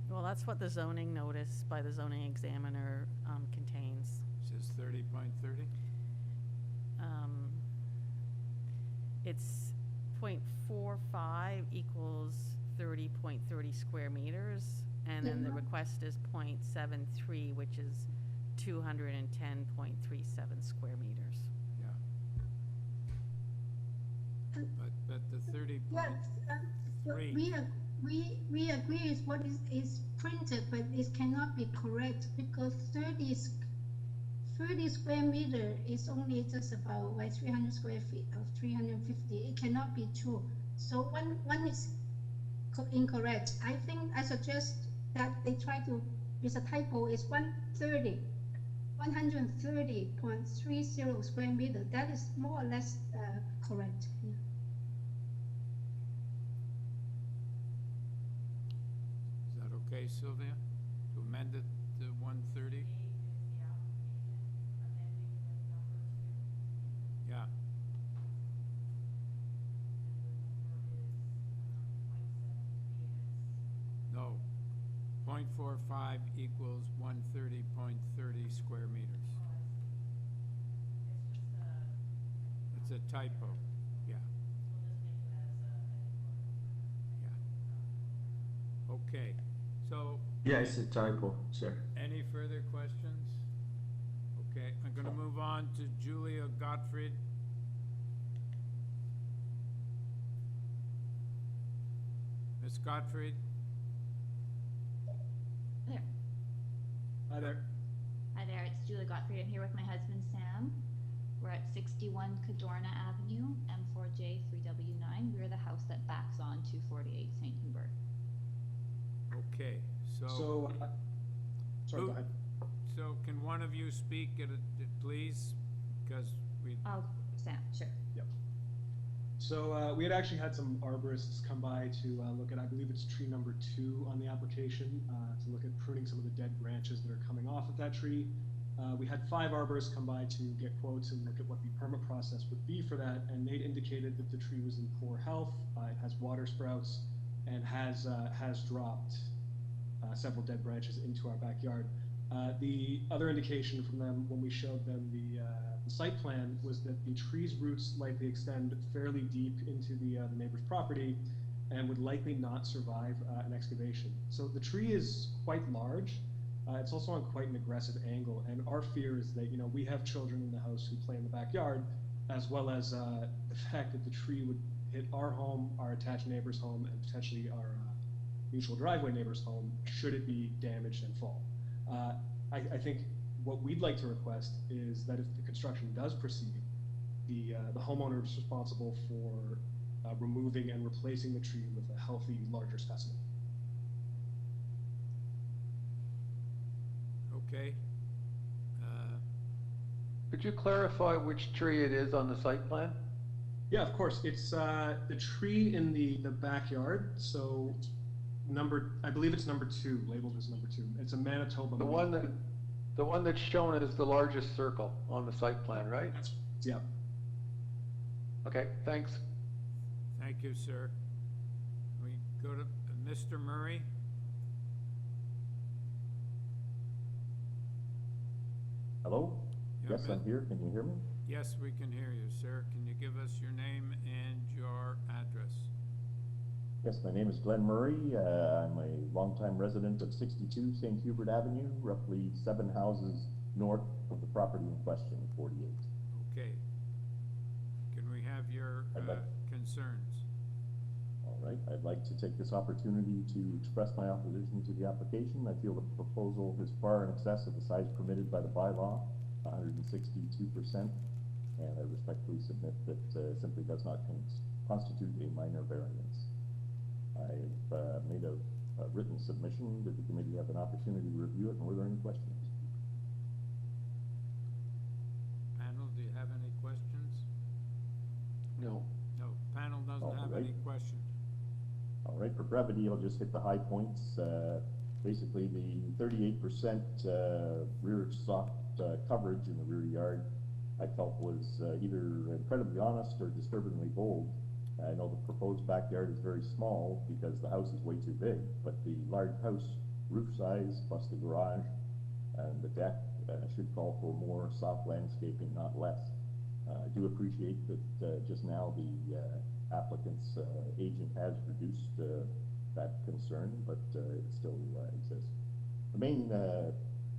Well, that's what the zoning notice by the zoning examiner contains.
Says 30.30?
It's 0.45 equals 30.30 square meters, and then the request is 0.73, which is 210.37 square meters.
Yeah. But the 30.3.
We agree with what is printed, but it cannot be correct because 30 square meter is only just about 300 square feet of 350. It cannot be true. So one is incorrect. I suggest that they try to, with a typo, is 130.30 square meter. That is more or less correct. Yeah.
Is that okay, Sylvia? To amend it to 130? Yeah. No. 0.45 equals 130.30 square meters. It's a typo. Yeah. Yeah. Okay. So.
Yeah, it's a typo, sir.
Any further questions? Okay, I'm going to move on to Julia Gottfried. Ms. Gottfried?
There.
Hi there.
Hi there, it's Julia Gottfried. I'm here with my husband Sam. We're at 61 Cadorna Avenue, M4J3W9. We're the house that backs on to 48 St. Hubert.
Okay, so.
Sorry, go ahead.
So can one of you speak please? Because we.
Oh, Sam, sure.
Yep. So we had actually had some arborists come by to look at, I believe it's tree number 2 on the application, to look at pruning some of the dead branches that are coming off of that tree. We had 5 arborists come by to get quotes and look at what the permit process would be for that, and they'd indicated that the tree was in poor health, it has water sprouts, and has dropped several dead branches into our backyard. The other indication from them when we showed them the site plan was that the tree's roots likely extend fairly deep into the neighbor's property and would likely not survive an excavation. So the tree is quite large. It's also on quite an aggressive angle, and our fear is that, we have children in the house who play in the backyard, as well as the fact that the tree would hit our home, our attached neighbor's home, and potentially our mutual driveway neighbor's home should it be damaged and fall. I think what we'd like to request is that if the construction does proceed, the homeowner is responsible for removing and replacing the tree with a healthy, larger specimen.
Okay.
Could you clarify which tree it is on the site plan?
Yeah, of course. It's the tree in the backyard. So I believe it's number 2, labeled as number 2. It's a Manitoba.
The one that's shown as the largest circle on the site plan, right?
Yeah.
Okay, thanks.
Thank you, sir. We go to Mr. Murray.
Hello?
Yeah,
Yes, I'm here. Can you hear me?
Yes, we can hear you, sir. Can you give us your name and your address?
Yes, my name is Glenn Murray. I'm a longtime resident of 62 St. Hubert Avenue, roughly 7 houses north of the property in question, 48.
Okay. Can we have your concerns?
All right. I'd like to take this opportunity to express my opposition to the application. I feel the proposal is far in excess of the size permitted by the bylaw, 162%, and I respectfully submit that simply does not constitute a minor variance. I've made a written submission. Did the committee have an opportunity to review it, and were there any questions?
Panel, do you have any questions?
No.
No, panel doesn't have any questions.
All right, for brevity, I'll just hit the high points. Basically, the 38% rear soft coverage in the rear yard I felt was either incredibly honest or disturbingly bold. I know the proposed backyard is very small because the house is way too big, but the large house roof size plus the garage and the deck should call for more soft landscaping, not less. I do appreciate that just now the applicant's agent has reduced that concern, but it still exists. The main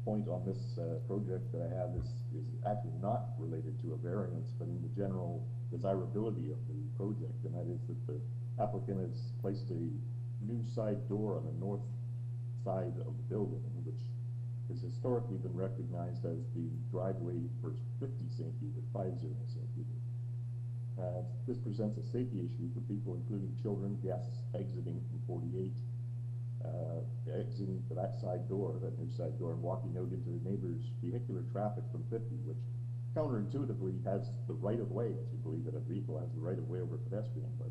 point on this project that I have is actually not related to a variance, but in the general desirability of the project, and that is that the applicant has placed a new side door on the north side of the building, which has historically been recognized as the driveway for 50 St. Hubert, 50 St. Hubert. This presents a safety issue for people, including children, guests exiting from 48, exiting to that side door, that new side door, and walking out into the neighbor's vehicular traffic from 50, which counterintuitively has the right of way, if you believe that a vehicle has the right of way over a pedestrian, but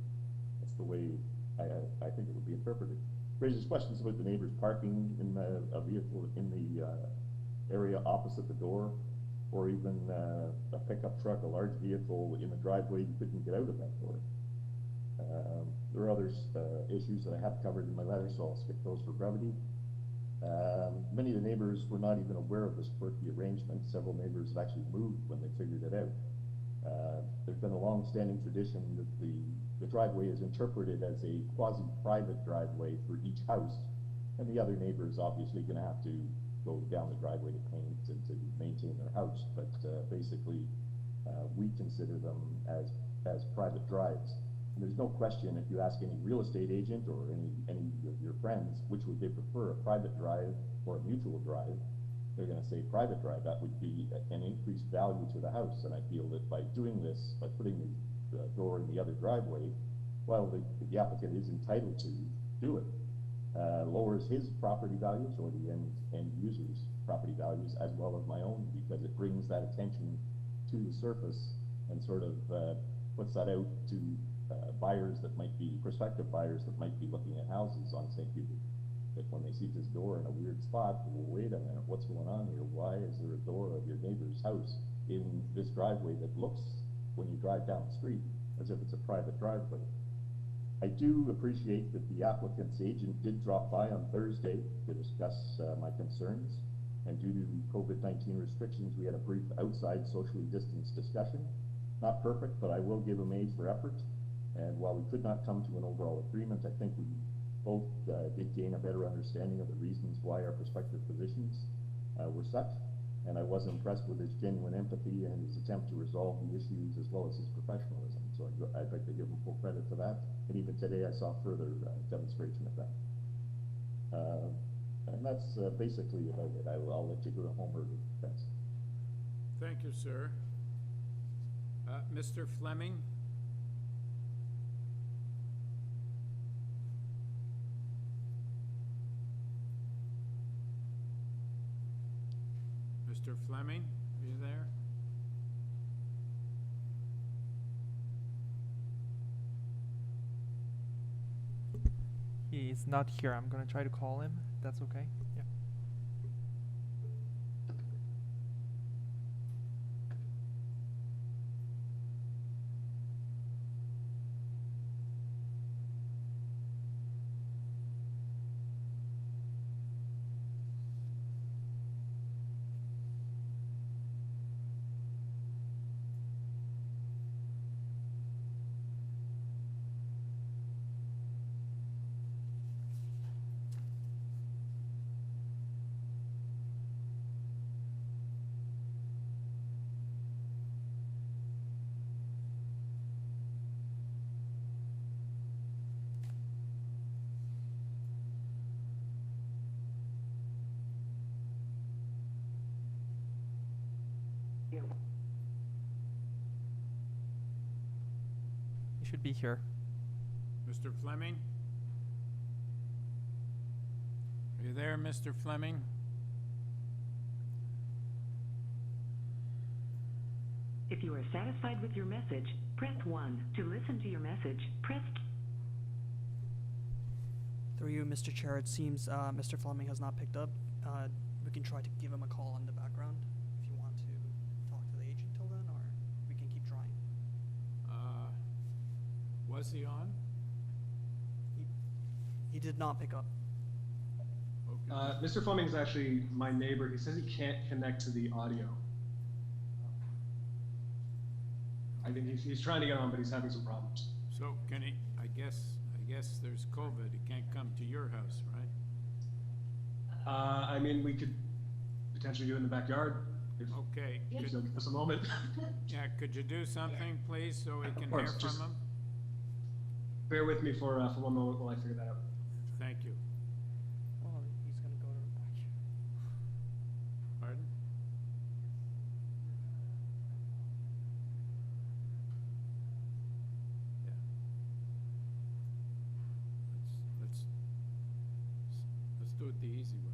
that's the way I think it would be interpreted. Raises questions about the neighbors parking in a vehicle in the area opposite the door, or even a pickup truck, a large vehicle in the driveway, you couldn't get out of that door. There are other issues that I have covered in my letter, so I'll skip those for brevity. Many of the neighbors were not even aware of this quirky arrangement. Several neighbors have actually moved when they figured it out. There's been a long-standing tradition that the driveway is interpreted as a quasi-private driveway for each house, and the other neighbor is obviously going to have to go down the driveway to paint and to maintain their house, but basically we consider them as private drives. And there's no question, if you ask any real estate agent or any of your friends, which would they prefer, a private drive or a mutual drive, they're going to say private drive. That would be an increased value to the house, and I feel that by doing this, by putting the door in the other driveway, while the applicant is entitled to do it, lowers his property values or the end user's property values as well as my own, because it brings that attention to the surface and sort of puts that out to buyers that might be, prospective buyers that might be looking at houses on St. Hubert. That when they see this door in a weird spot, well, wait a minute, what's going on here? Why is there a door of your neighbor's house in this driveway that looks, when you drive down the street, as if it's a private driveway? I do appreciate that the applicant's agent did drop by on Thursday to discuss my concerns, and due to COVID-19 restrictions, we had a brief outside socially distanced discussion. Not perfect, but I will give him A for effort. And while we could not come to an overall agreement, I think we both did gain a better understanding of the reasons why our prospective positions were such. And I was impressed with his genuine empathy and his attempt to resolve the issues as well as his professionalism. So I'd like to give him full credit for that. And even today I saw further demonstration of that. And that's basically about it. I'll let you go to Homer. Thanks.
Thank you, sir. Mr. Fleming? Mr. Fleming, are you there?
He's not here. I'm gonna try to call him. That's okay. Yeah. He should be here.
Mr. Fleming? Are you there, Mr. Fleming?
If you are satisfied with your message, press 1. To listen to your message, press...
Through you, Mr. Chair, it seems Mr. Fleming has not picked up. We can try to give him a call in the background if you want to talk to the agent till then, or we can keep trying.
Was he on?
He did not pick up.
Mr. Fleming is actually my neighbor. He says he can't connect to the audio. I think he's trying to get on, but he's having some problems.
So can he, I guess there's COVID. He can't come to your house, right?
I mean, we could potentially do it in the backyard.
Okay.
If you'll give us a moment.
Yeah, could you do something, please, so we can hear
course,
from him?
Bear with me for 1 moment while I figure that out.
Thank you.
Oh, he's gonna go to the back.
Pardon? Yeah. Let's do it the easy way.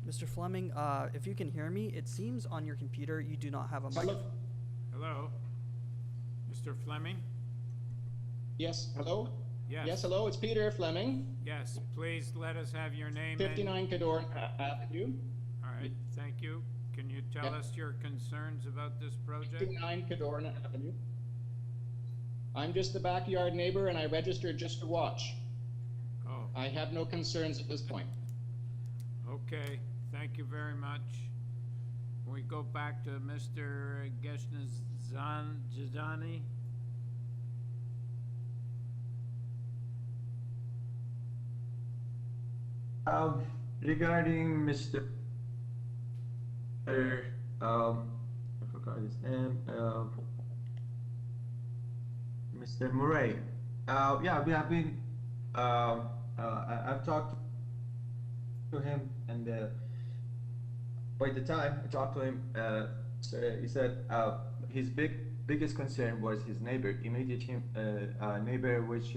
Mr. Fleming, if you can hear me, it seems on your computer you do not have a mic.
Hello? Mr. Fleming?
Yes, hello?
Yes.
Yes, hello, it's Peter Fleming,
Yes, please let us have your name and...
59 Cadorna Avenue.
All right, thank you. Can you tell
Yep.
us your concerns about this project?
59 Cadorna Avenue. I'm just the backyard neighbor and I registered just to watch.
Oh,
I have no concerns at this point.
okay, thank you very much. We go back to Mr. Geshnazani.
Regarding Mr. I forgot his name. Mr. Murray. Yeah, we have been. I've talked to him, and by the time I talked to him, so he said his biggest concern was his neighbor, immediate neighbor, which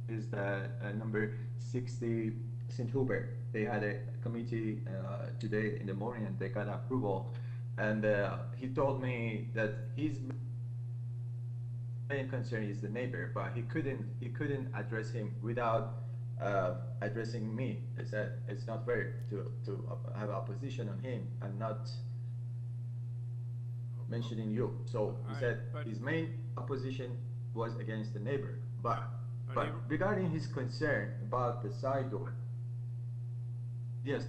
is the number 60 St. Hubert. They had a committee today in the morning, and they got approval. And he told me that his main concern is the neighbor, but he couldn't address him without addressing me. He said it's not fair to have opposition on him and not mentioning you. So he said his main opposition was against the neighbor. But regarding his concern about the side door, yes,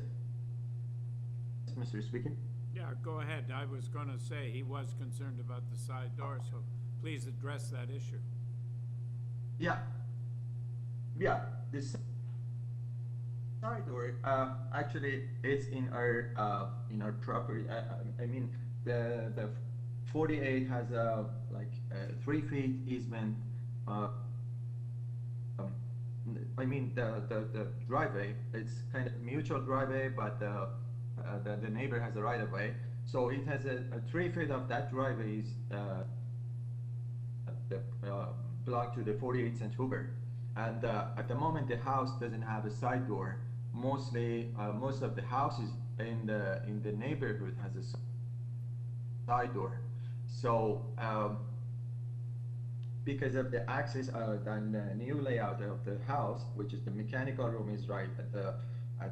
Mr. Speaker.
Yeah, go ahead. I was gonna say he was concerned about the side door, so please address that issue.
Yeah, this side door, actually it's in our property. I mean, the 48 has a 3 feet easement. I mean the driveway, it's kind of mutual driveway, but the neighbor has a right of way. So it has a 3 feet of that driveway is belong to the 48 St. Hubert. And at the moment the house doesn't have a side door. Most of the houses in the neighborhood has a side door. So because of the access and the new layout of the house, which is the mechanical room is right at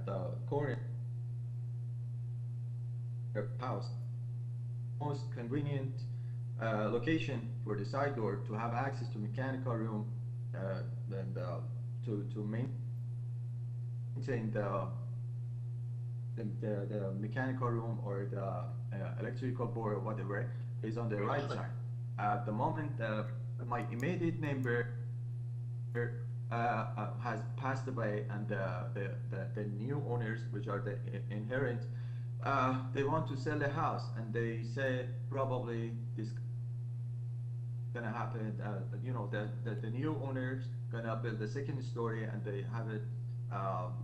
the corner of the house, most convenient location for the side door to have access to mechanical room and to maintain the mechanical room or the electrical board or whatever is on the right side. At the moment, my immediate neighbor has passed away, and the new owners, which are the inherent, they want to sell the house, and they say probably this gonna happen. You know, the new owners gonna build the second story, and they have it.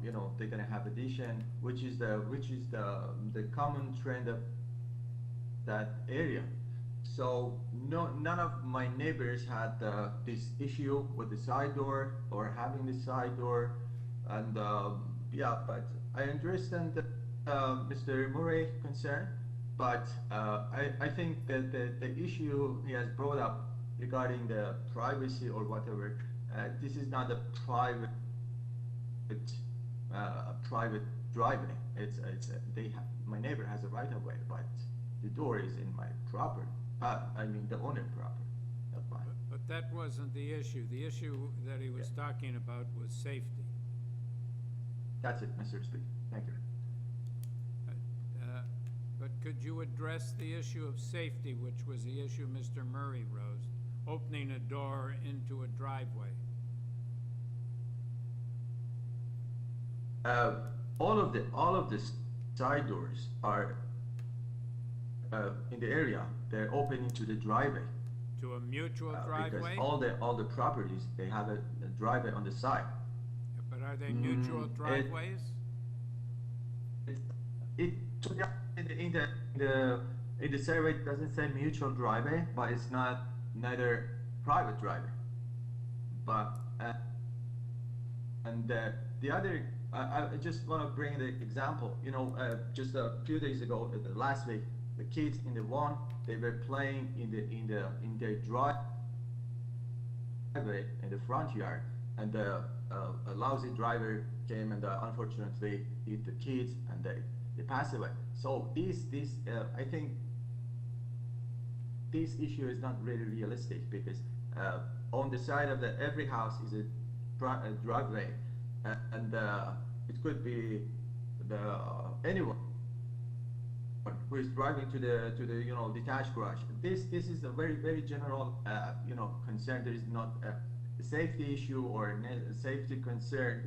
You know, they're gonna have addition, which is the common trend of that area. So none of my neighbors had this issue with the side door or having the side door, and yeah, but I understand Mr. Murray's concern, but I think that the issue he has brought up regarding the privacy or whatever, this is not a private driveway. My neighbor has a right of way, but the door is in my property. I mean the owner property, not mine.
But that wasn't the issue. The issue that he was talking about was safety.
That's it, Mr. Speaker. Thank you.
But could you address the issue of safety, which was the issue Mr. Murray raised, opening a door into a driveway?
All of the side doors are in the area. They're open into the driveway.
To a mutual driveway?
Because all the properties, they have a driveway on the side.
But are they mutual driveways?
In the survey it doesn't say mutual driveway, but it's neither private driveway. But the other, I just want to bring the example. You know, just a few days ago, last week, the kids in the one, they were playing in their driveway in the front yard, and a lousy driver came and unfortunately hit the kids, and they passed away. So I think this issue is not really realistic, because on the side of every house is a driveway, and it could be anyone who is driving to the detached garage. This is a very general concern. There is not a safety issue or a safety concern.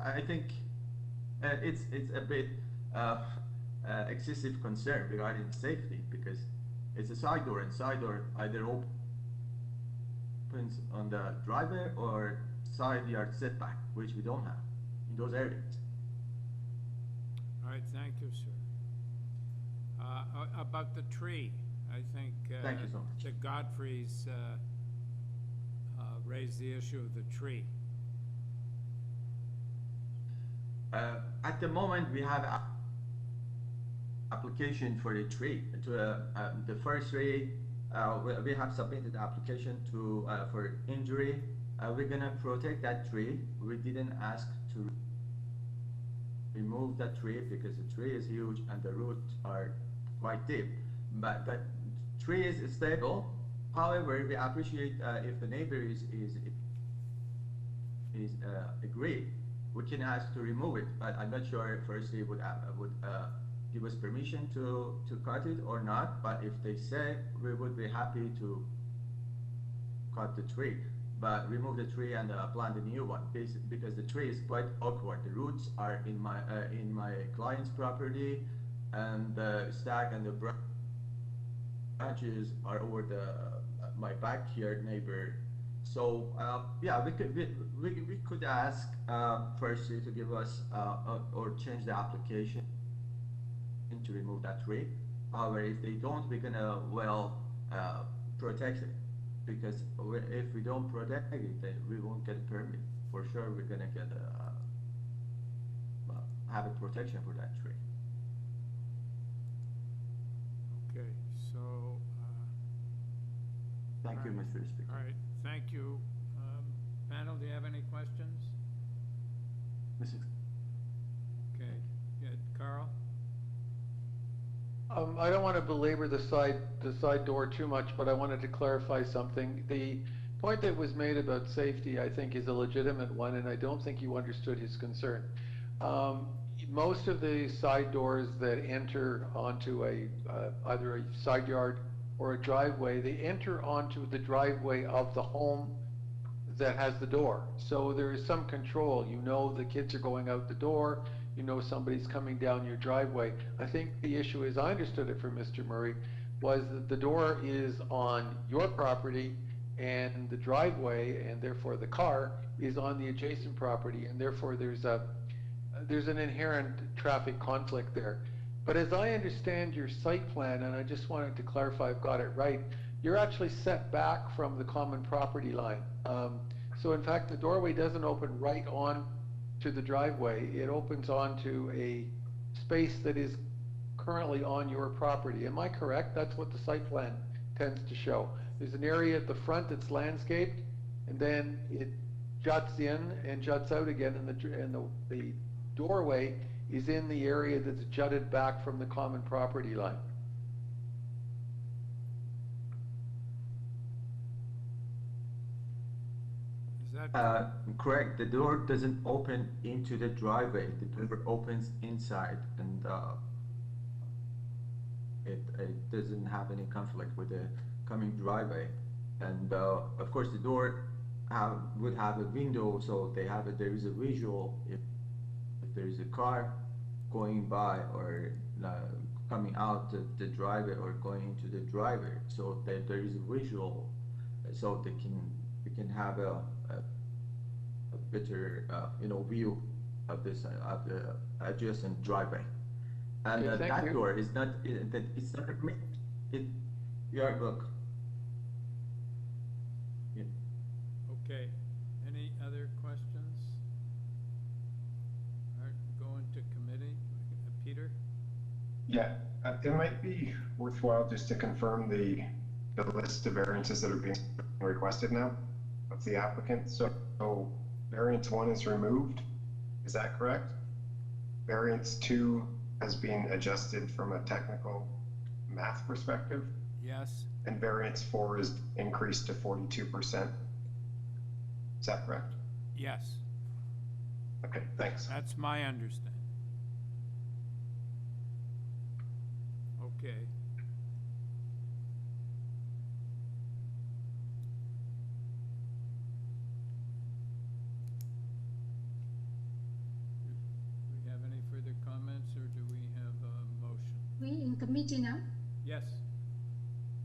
I think it's a bit excessive concern regarding safety, because it's a side door, and side door either opens on the driveway or side yard setback, which we don't have in those areas.
All right, thank you, sir. About the tree, I think
Thank you so much.
the Godfreys raised the issue of the tree.
At the moment, we have application for the tree. The first tree, we have submitted application for injury. We're gonna protect that tree. We didn't ask to remove that tree because the tree is huge and the roots are quite deep. But the tree is stable. However, we appreciate if the neighbor is agree, we can ask to remove it. But I'm not sure firstly would give us permission to cut it or not. But if they say, we would be happy to cut the tree, but remove the tree and plant a new one, because the tree is quite awkward. The roots are in my client's property, and the stack and the branches are over my backyard neighbor. So yeah, we could ask firstly to give us or change the application to remove that tree. However, if they don't, we're gonna protect it, because if we don't protect it, then we won't get a permit. For sure, we're gonna get have a protection for that tree.
Okay, so.
Thank you, Mr. Speaker.
All right, thank you. Panel, do you have any questions?
Mrs.
Okay, good. Carl?
I don't want to belabor the side door too much, but I wanted to clarify something. The point that was made about safety, I think, is a legitimate one, and I don't think you understood his concern. Most of the side doors that enter onto either a side yard or a driveway, they enter onto the driveway of the home that has the door. So there is some control. You know the kids are going out the door. You know somebody's coming down your driveway. I think the issue, as I understood it from Mr. Murray, was that the door is on your property, and the driveway, and therefore the car, is on the adjacent property, and therefore there's an inherent traffic conflict there. But as I understand your site plan, and I just wanted to clarify I've got it right, you're actually set back from the common property line. So in fact, the doorway doesn't open right on to the driveway. It opens onto a space that is currently on your property. Am I correct? That's what the site plan tends to show. There's an area at the front that's landscaped, and then it juts in and juts out again, and the doorway is in the area that's jutted back from the common property line.
Is that
correct? The door doesn't open into the driveway. The door opens inside, and it doesn't have any conflict with the coming driveway. And of course, the door would have a window, so there is a visual if there is a car going by or coming out the driveway or going into the driveway, so that there is a visual, so we can have a better view of this of the adjacent driveway. And
Okay, thank
that
you.
door is not it's not your book. Yeah.
okay? Any other questions? All right, going to committee. Peter?
Yeah, it might be worthwhile just to confirm the list of variances that are being requested now of the applicant. So variance 1 is removed, is that correct? Variance 2 has been adjusted from a technical math perspective,
Yes.
and variance 4 is increased to 42%. Is that correct?
Yes.
Okay, thanks.
That's my understanding. Okay. Do we have any further comments, or do we have a motion?
We in committee now?
Yes.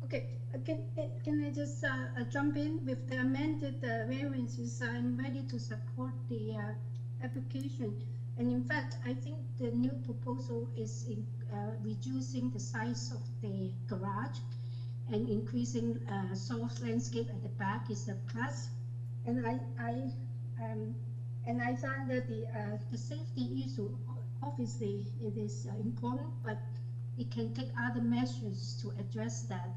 Okay, can I just jump in with the amended variances? I'm ready to support the application. And in fact, I think the new proposal is in, reducing the size of the garage and increasing soft landscape at the back is a plus. And I find that the safety issue, obviously it is important, but it can take other measures to address that.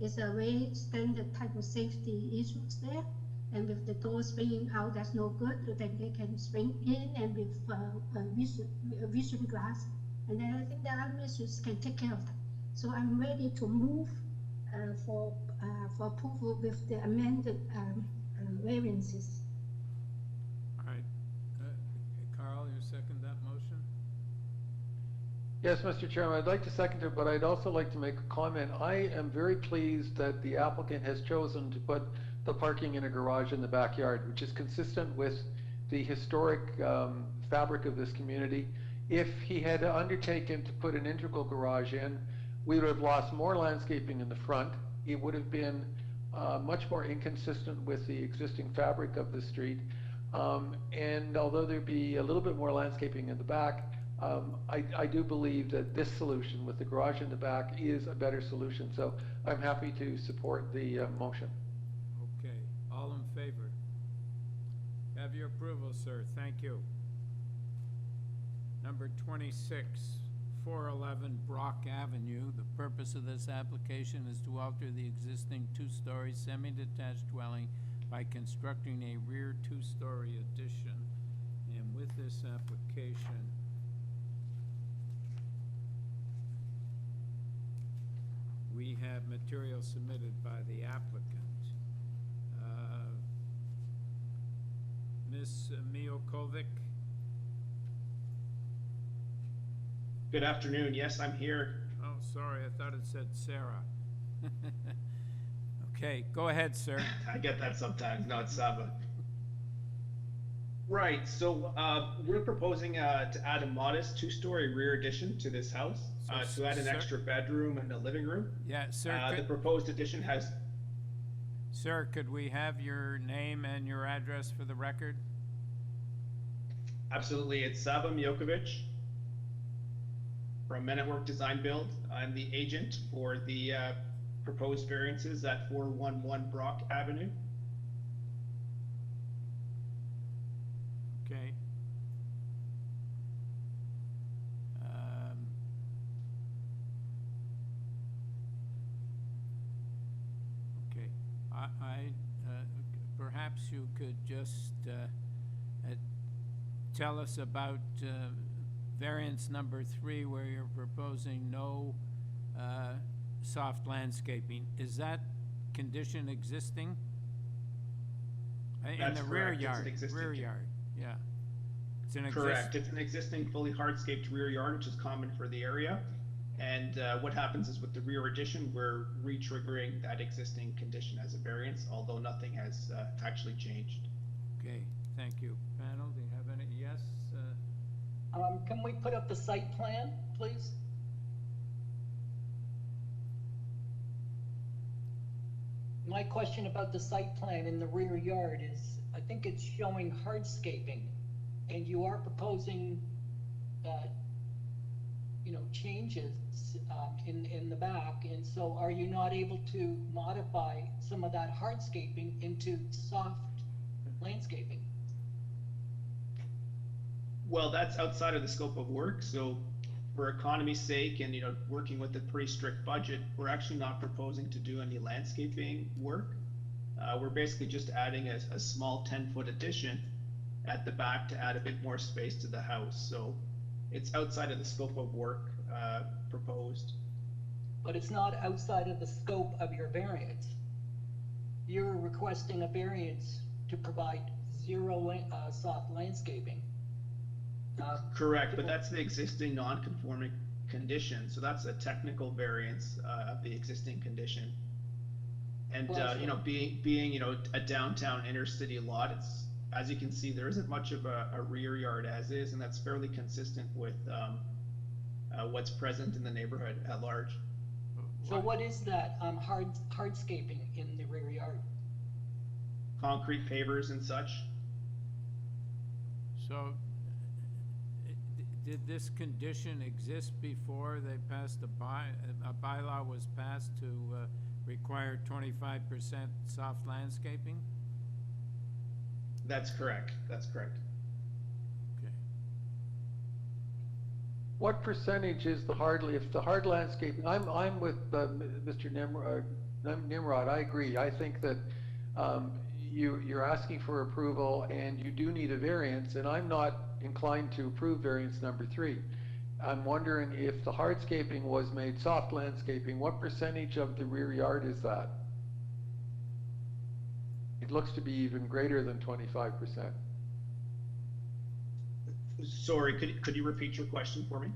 It's a very standard type of safety issues there. And with the door swinging out, that's no good. Then they can swing in, and with vision glass. And then I think the other measures can take care of that. So I'm ready to move for approval with the amended variances.
All right. Carl, you second that motion?
Yes, Mr. Chairman, I'd like to second it, but I'd also like to make a comment. I am very pleased that the applicant has chosen to put the parking in a garage in the backyard, which is consistent with the historic fabric of this community. If he had undertaken to put an integral garage in, we would have lost more landscaping in the front. It would have been much more inconsistent with the existing fabric of the street. And although there'd be a little bit more landscaping in the back, I do believe that this solution with the garage in the back is a better solution. So I'm happy to support the motion.
Okay, all in favor? Have your approval, sir. Thank you. Number 26, 411 Brock Avenue. The purpose of this application is to alter the existing two-story semi-detached dwelling by constructing a rear two-story addition. And with this application, we have material submitted by the applicant. Ms. Miokovic?
Good afternoon. Yes, I'm here.
Oh, sorry, I thought it said Sarah. Okay, go ahead, sir.
I get that sometimes. No, it's Saba. Right. So we're proposing to add a modest two-story rear addition to this house to add an extra bedroom and a living room.
Yeah, sir.
The proposed addition has.
Sir, could we have your name and your address for the record?
Absolutely. It's Saba Miokovic from Men at Work Design Build. I'm the agent for the proposed variances at 411 Brock Avenue.
Okay. Okay, perhaps you could just tell us about variance number 3, where you're proposing no soft landscaping. Is that condition existing? In
That's
the rear
correct. It's an
yard,
existing
rear yard, yeah. It's an
Correct. It's an existing fully hardscaped rear yard, which is common for the area. And what happens is with the rear addition, we're re-triggering that existing condition as a variance, although nothing has actually changed.
Okay, thank you. Panel, do you have any? Yes?
Can we put up the site plan, please? My question about the site plan in the rear yard is, I think it's showing hardscaping, and you are proposing, changes in the back, and so are you not able to modify some of that hardscaping into soft landscaping?
Well, that's outside of the scope of work, so for economy's sake and, working with a pretty strict budget, we're actually not proposing to do any landscaping work. We're basically just adding a small 10-foot addition at the back to add a bit more space to the house. So it's outside of the scope of work proposed.
But it's not outside of the scope of your variance. You're requesting a variance to provide zero soft landscaping.
Correct, but that's the existing non-conforming condition, so that's a technical variance of the existing condition. And being a downtown inner city lot, it's, as you can see, there isn't much of a rear yard as is, and that's fairly consistent with what's present in the neighborhood at large.
So what is that hardscaping in the rear yard?
Concrete pavers and such.
So, did this condition exist before they passed a bylaw was passed to require 25% soft landscaping?
That's correct. That's correct.
Okay.
What percentage is the if the hard landscaping? I'm with Mr. Nimrod. I agree. I think that you're asking for approval and you do need a variance, and I'm not inclined to approve variance number 3. I'm wondering if the hardscaping was made soft landscaping, what percentage of the rear yard is that? It looks to be even greater than 25%.
Sorry, could you repeat your question for me?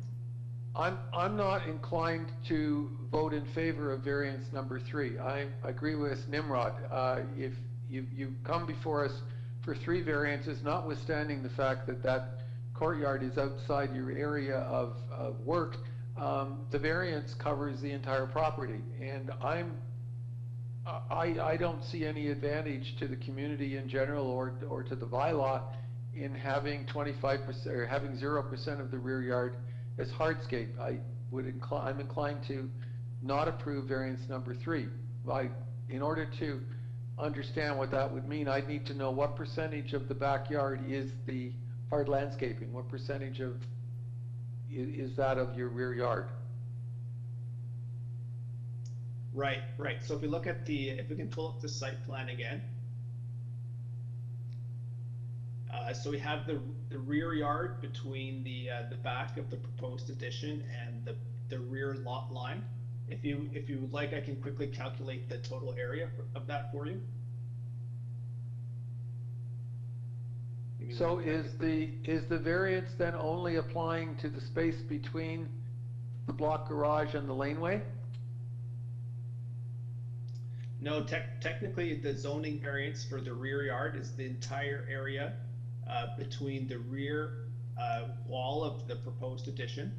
I'm not inclined to vote in favor of variance number 3. I agree with Nimrod. If you come before us for 3 variances, notwithstanding the fact that that courtyard is outside your area of work, the variance covers the entire property, and I don't see any advantage to the community in general or to the bylaw in having 25% or having 0% of the rear yard as hardscape. I'm inclined to not approve variance number 3. In order to understand what that would mean, I'd need to know what percentage of the backyard is the hard landscaping. What percentage is that of your rear yard?
Right. So if we look at if we can pull up the site plan again. So we have the rear yard between the back of the proposed addition and the rear lot line. If you would like, I can quickly calculate the total area of that for you.
So is the variance then only applying to the space between the block garage and the laneway?
No, technically the zoning variance for the rear yard is the entire area between the rear wall of the proposed addition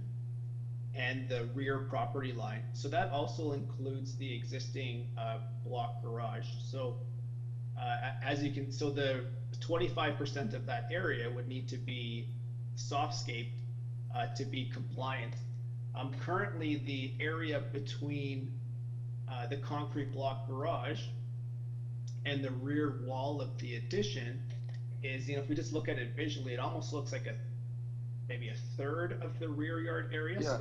and the rear property line. So that also includes the existing block garage. So as you can, so the 25% of that area would need to be softscaped to be compliant. Currently, the area between the concrete block garage and the rear wall of the addition is, if we just look at it visually, it almost looks like maybe a third of the rear yard area.
Yeah.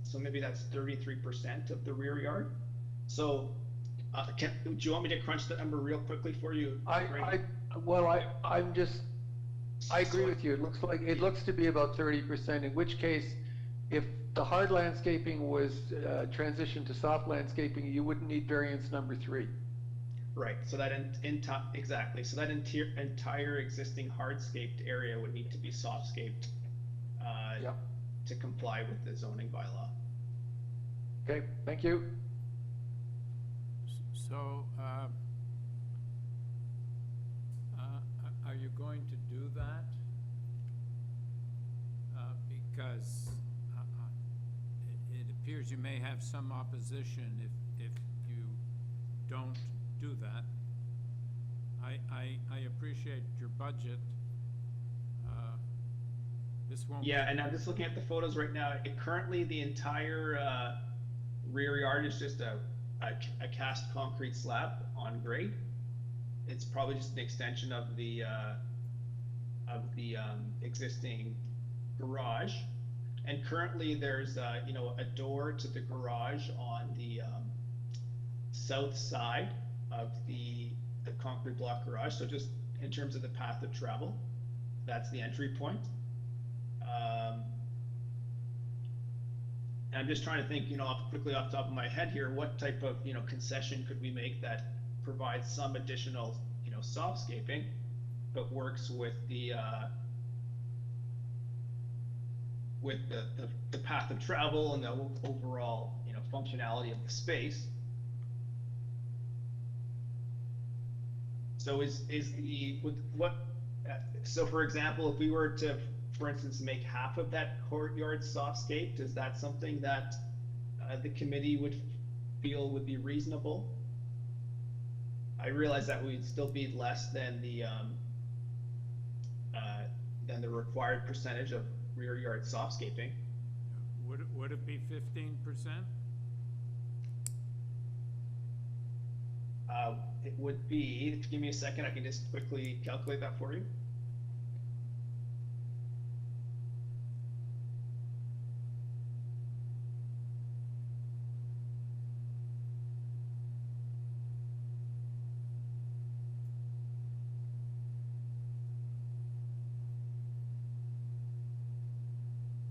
So maybe that's 33% of the rear yard. So, do you want me to crunch the number real quickly for you?
I agree with you. It looks to be about 30%, in which case, if the hard landscaping was transitioned to soft landscaping, you wouldn't need variance number 3.
Right, so that exactly. So that entire existing hardscaped area would need to be softscaped to comply with the zoning bylaw.
Okay, thank you.
So, are you going to do that? Because it appears you may have some opposition if you don't do that. I appreciate your budget. This won't.
Yeah, and I'm just looking at the photos right now. Currently, the entire rear yard is just a cast concrete slab on grade. It's probably just an extension of the existing garage, and currently there's a door to the garage on the south side of the concrete block garage. So just in terms of the path of travel, that's the entry point. And I'm just trying to think, quickly off the top of my head here, what type of, concession could we make that provides some additional, softscaping, but works with the path of travel and the overall, functionality of the space. So so for example, if we were to, for instance, make half of that courtyard softscaped, is that something that the committee would feel would be reasonable? I realize that would still be less than the required percentage of rear yard softscaping.
Would it be 15%?
It would be, give me a second, I can just quickly calculate that for you.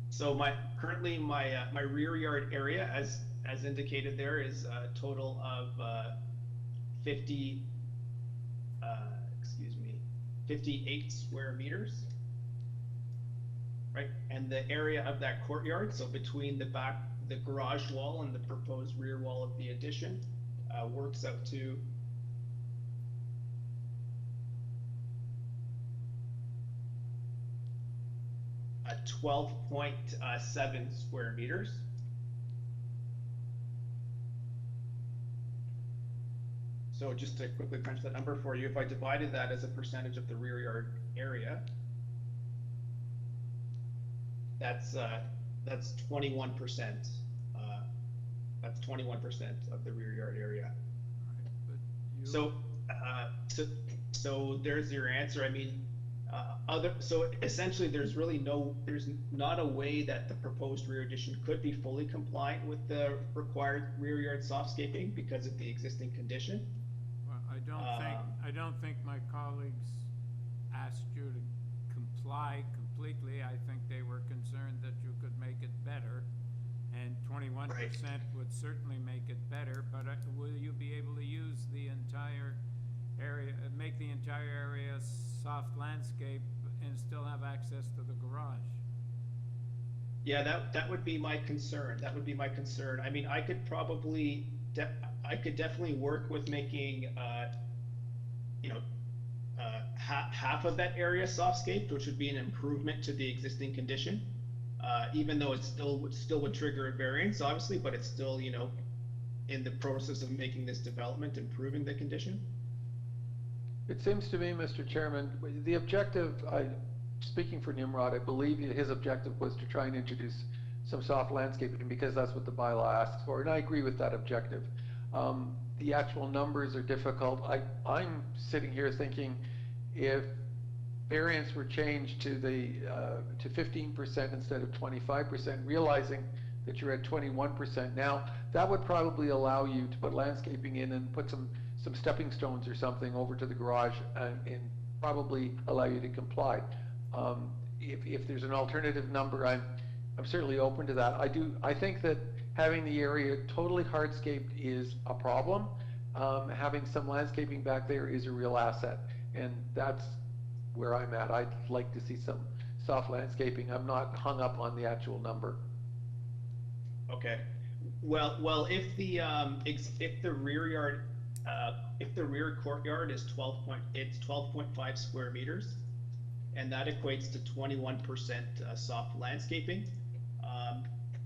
So currently my rear yard area, as indicated there, is a total of 58 square meters, right? And the area of that courtyard, so between the garage wall and the proposed rear wall of the addition, works out to 12.7 square meters. So just to quickly crunch that number for you, if I divided that as a percentage of the rear yard area, that's 21%. That's 21% of the rear yard area. So there's your answer. I mean, so essentially there's not a way that the proposed rear addition could be fully compliant with the required rear yard softscaping because of the existing condition.
Well, I don't think my colleagues asked you to comply completely. I think they were concerned that you could make it better, and 21% would certainly make it better, but will you be able to use the entire area, make the entire area soft landscape and still have access to the garage?
Yeah, that would be my concern. That would be my concern. I mean, I could probably, I could definitely work with making, half of that area softscaped, which would be an improvement to the existing condition, even though it still would trigger a variance, obviously, but it's still, in the process of making this development, improving the condition.
It seems to me, Mr. Chairman, the objective, speaking for Nimrod, I believe his objective was to try and introduce some soft landscaping because that's what the bylaw asks for, and I agree with that objective. The actual numbers are difficult. I'm sitting here thinking if variance were changed to to 15% instead of 25%, realizing that you're at 21% now, that would probably allow you to put landscaping in and put some stepping stones or something over to the garage and probably allow you to comply. If there's an alternative number, I'm certainly open to that. I think that having the area totally hardscaped is a problem. Having some landscaping back there is a real asset, and that's where I'm at. I'd like to see some soft landscaping. I'm not hung up on the actual number.
Okay. Well, if the rear yard, if the rear courtyard is 12.5 square meters, and that equates to 21% soft landscaping,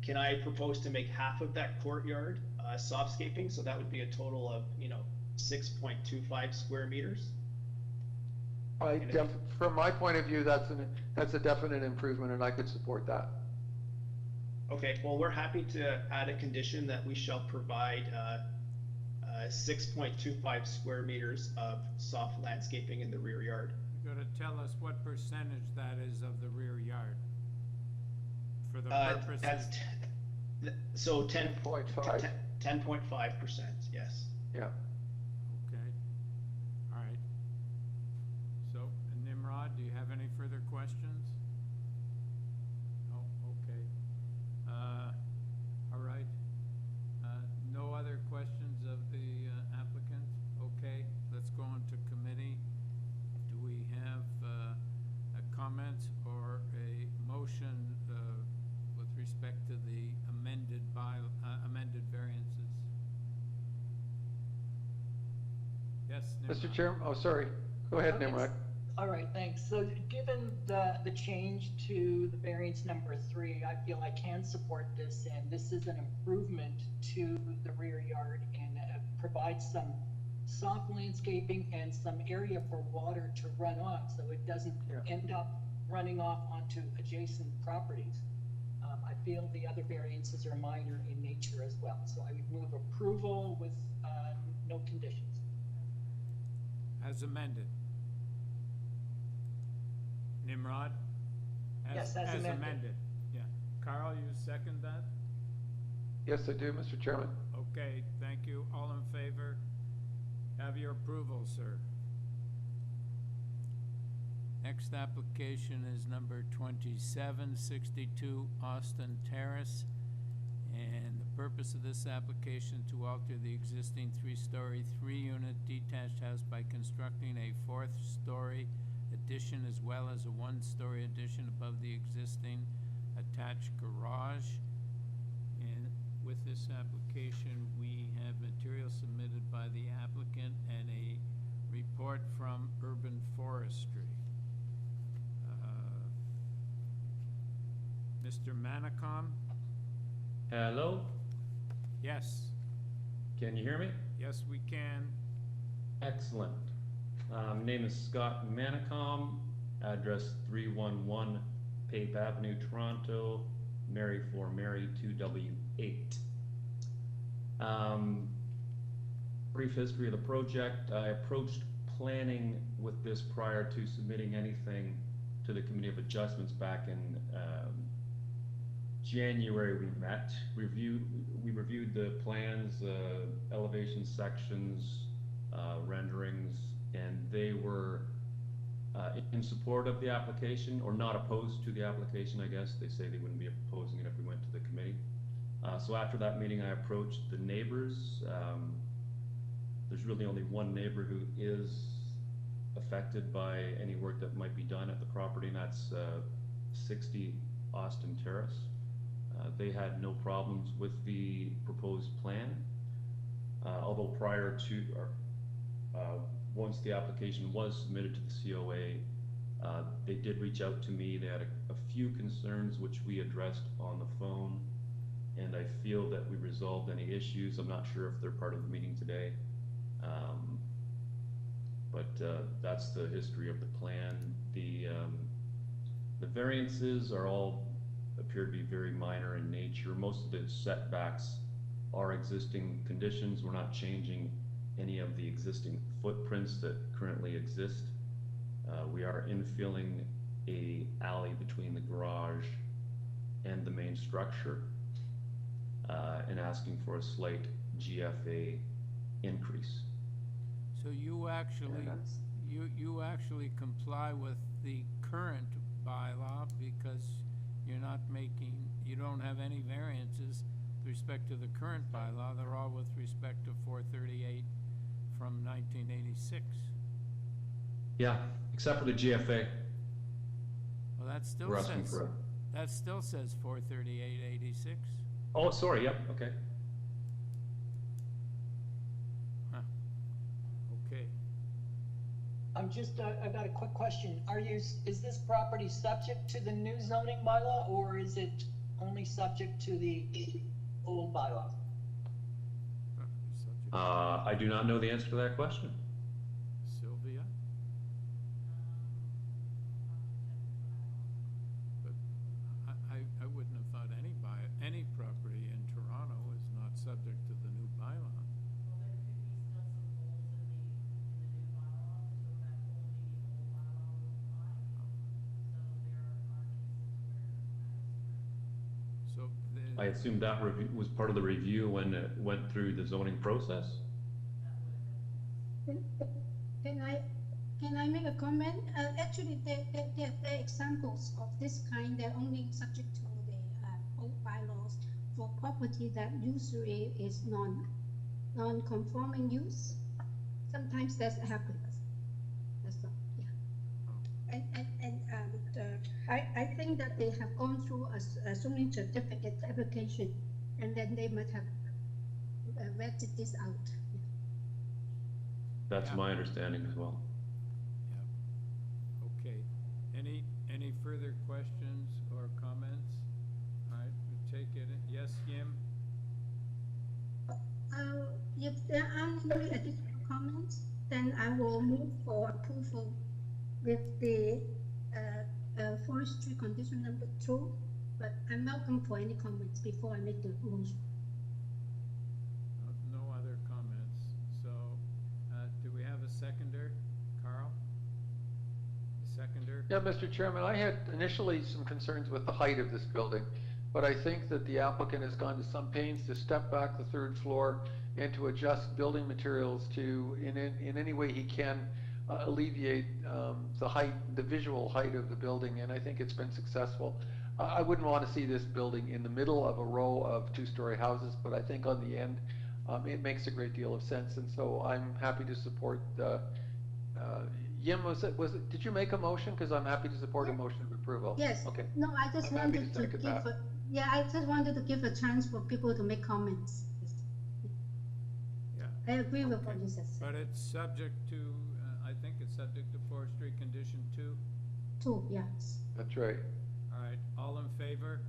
can I propose to make half of that courtyard softscaping? So that would be a total of 6.25 square meters.
From my point of view, that's a definite improvement, and I could support that.
Okay, well, we're happy to add a condition that we shall provide 6.25 square meters of soft landscaping in the rear yard.
You gotta tell us what percentage that is of the rear yard for the purposes.
So 10.5%, yes.
Yeah.
Okay. All right. So, Nimrod, do you have any further questions? No? Okay. All right. No other questions of the applicant? Okay, let's go on to committee. Do we have a comment or a motion with respect to the amended variances? Yes, Nimrod.
Mr. Chairman, oh, sorry. Go ahead,
Okay.
Nimrod.
All right, thanks. So given the change to the variance number 3, I feel I can support this, and this is an improvement to the rear yard and provides some soft landscaping and some area for water to run off so it doesn't end up running off onto adjacent properties. I feel the other variances are minor in nature as well. So I would move approval with no conditions.
As amended. Nimrod?
Yes, as amended.
Yeah. Carl, you second that?
Yes, I do, Mr. Chairman.
Okay, thank you. All in favor? Have your approval, sir. Next application is number 2762 Austin Terrace. And the purpose of this application to alter the existing 3-story, 3-unit detached house by constructing a 4th-story addition as well as a 1-story addition above the existing attached garage. And with this application, we have material submitted by the applicant and a report from Urban Forestry. Mr. Manicom?
Hello?
Yes.
Can you hear me?
Yes, we can.
Excellent. Name is Scott Manicom, address 311 Pape Avenue, Toronto, Mary for Mary 2W8. Brief history of the project. I approached planning with this prior to submitting anything to the Committee of Adjustments back in January. We met, we reviewed the plans, elevation sections, renderings, and they were in support of the application, or not opposed to the application, I guess. They say they wouldn't be opposing it if we went to the committee. So after that meeting, I approached the neighbors. There's really only one neighbor who is affected by any work that might be done at the property, and that's 60 Austin Terrace. They had no problems with the proposed plan, although prior to, once the application was submitted to the COA, they did reach out to me. They had a few concerns which we addressed on the phone, and I feel that we resolved any issues. I'm not sure if they're part of the meeting today, but that's the history of the plan. The variances are all appear to be very minor in nature. Most of the setbacks are existing conditions. We're not changing any of the existing footprints that currently exist. We are infilling a alley between the garage and the main structure, and asking for a slight GFA increase.
So you actually, you actually comply with the current bylaw because you're not making, you don't have any variances with respect to the current bylaw. They're all with respect to 438 from 1986.
Yeah, except for the GFA.
Well, that still
We're asking
says,
for
that still says 438.86.
Oh, sorry, yep, okay.
Huh. Okay.
I'm just, I got a quick question. Is this property subject to the new zoning bylaw, or is it only subject to the old bylaw?
I do not know the answer to that question.
Sylvia? But I wouldn't have thought any property in Toronto is not subject to the new bylaw. So the,
I assume that review was part of the review when it went through the zoning process?
Can I make a comment? Actually, there are examples of this kind. They're only subject to the old bylaws for property that usually is non-conforming use. Sometimes that happens. That's all. Yeah. I think that they have gone through a zoning certificate application, and then they might have vetted this out.
That's my understanding as well.
okay. Any further questions or comments? All right, we'll take it. Yes, Yim?
If there aren't any additional comments, then I will move for approval with the forestry condition number 2, but I'm welcome for any comments before I make the motion.
No other comments. So, do we have a seconder? Carl? A seconder?
Yeah, Mr. Chairman, I had initially some concerns with the height of this building, but I think that the applicant has gone to some pains to step back the 3rd floor and to adjust building materials to, in any way he can, alleviate the height, the visual height of the building, and I think it's been successful. I wouldn't want to see this building in the middle of a row of 2-story houses, but I think on the end, it makes a great deal of sense, and so I'm happy to support. Yim, did you make a motion? Because I'm happy to support a motion of approval.
Yes.
Okay.
No, I just wanted to give I just wanted to give a chance for people to make comments.
Yeah.
I agree with what you said.
But it's subject to, I think it's subject to forestry condition 2?
2, yes.
That's right.
All right, all in favor?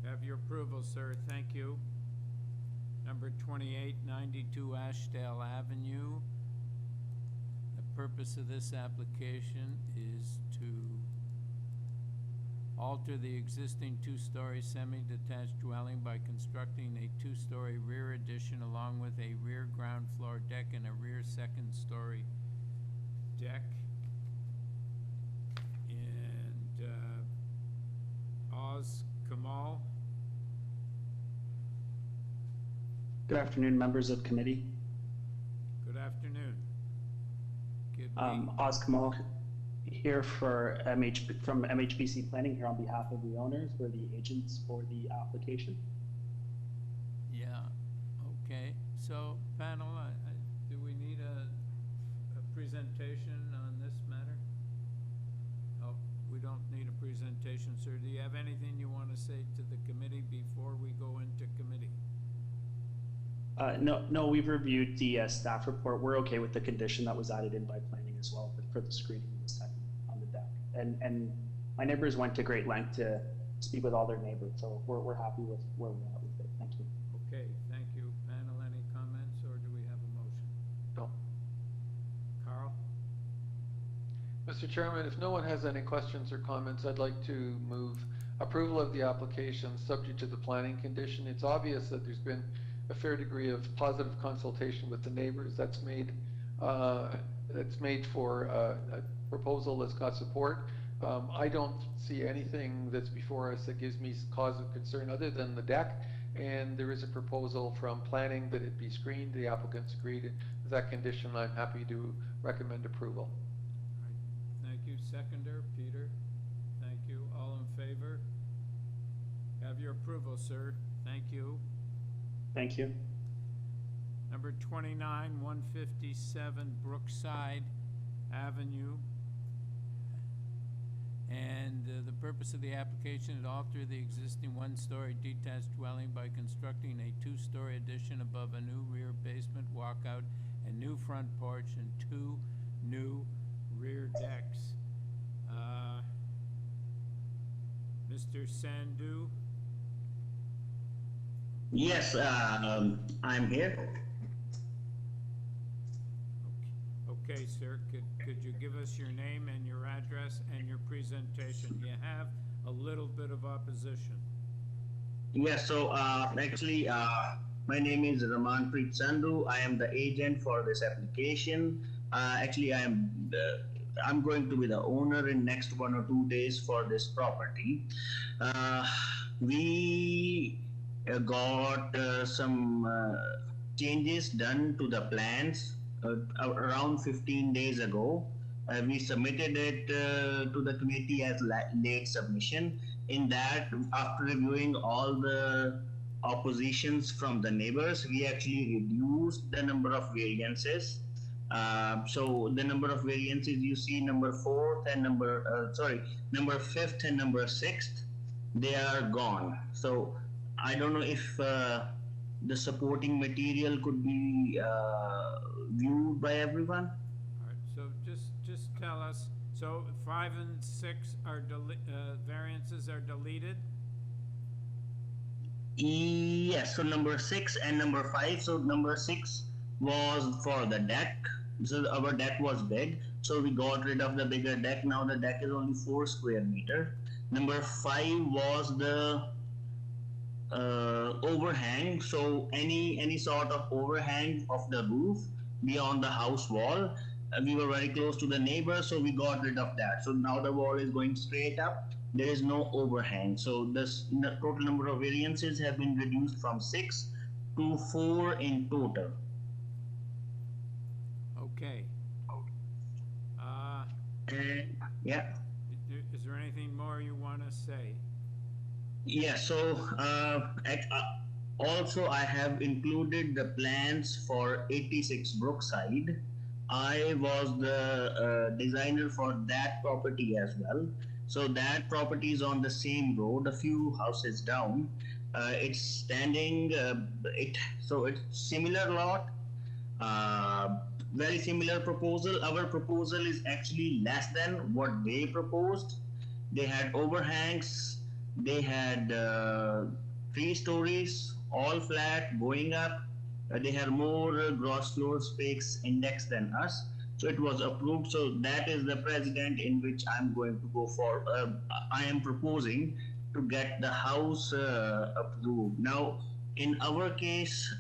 Have your approval, sir, thank you. Number 2892 Ashdale Avenue. The purpose of this application is to alter the existing 2-story semi-detached dwelling by constructing a 2-story rear addition along with a rear ground floor deck and a rear 2nd-story deck. And Oz Kamal.
Good afternoon, members of committee.
Good afternoon.
Oz Kamal here for from MHBC Planning here on behalf of the owners. We're the agents for the application.
Yeah, okay. So panel, do we need a presentation on this matter? Oh, we don't need a presentation, sir. Do you have anything you want to say to the committee before we go into committee?
No, we've reviewed the staff report. We're okay with the condition that was added in by planning as well for the screening in the second on the deck. And my neighbors went to great length to speak with all their neighbors, so we're happy with where we're at with it. Thank you.
Okay, thank you. Panel, any comments, or do we have a motion?
No.
Carl?
Mr. Chairman, if no one has any questions or comments, I'd like to move approval of the application subject to the planning condition. It's obvious that there's been a fair degree of positive consultation with the neighbors. That's made that's made for a proposal that's got support. I don't see anything that's before us that gives me cause of concern other than the deck. And there is a proposal from planning that it be screened. The applicants agreed. With that condition, I'm happy to recommend approval.
Thank you. Seconder, Peter. Thank you. All in favor? Have your approval, sir. Thank you.
Thank you.
Number 29, 157 Brookside Avenue. And the purpose of the application is to alter the existing one-story detached dwelling by constructing a two-story addition above a new rear basement walkout and new front porch and two new rear decks. Mr. Sandhu?
Yes, I'm here.
Okay, sir, could you give us your name and your address and your presentation? You have a little bit of opposition.
Yes, so actually, my name is Ramanpreet Sandhu. I am the agent for this application. Actually, I'm going to be the owner in next 1 or 2 days for this property. We got some changes done to the plans around 15 days ago. We submitted it to the committee as late submission. In that, after reviewing all the oppositions from the neighbors, we actually reduced the number of variances. So the number of variances you see, number 4th and number 5th and number 6th, they are gone. So I don't know if the supporting material could be viewed by everyone.
All right, so just tell us, so 5 and 6 are variances are deleted?
Yes, so number 6 and number 5. So number 6 was for the deck. So our deck was big, so we got rid of the bigger deck. Now the deck is only 4 square meter. Number 5 was the overhang. So any sort of overhang of the roof beyond the house wall. We were very close to the neighbor, so we got rid of that. So now the wall is going straight up. There is no overhang. So the total number of variances have been reduced from 6 to 4 in total.
Okay.
Yeah.
Is there anything more you want to say?
Yeah, so also I have included the plans for 86 Brookside. I was the designer for that property as well. So that property is on the same road, a few houses down. It's standing, so it's similar lot, very similar proposal. Our proposal is actually less than what they proposed. They had overhangs, they had 3 stories, all flat, going up. They had more gross floor space index than us. So it was approved. So that is the precedent in which I'm going to go for. I am proposing to get the house approved. Now, in our case,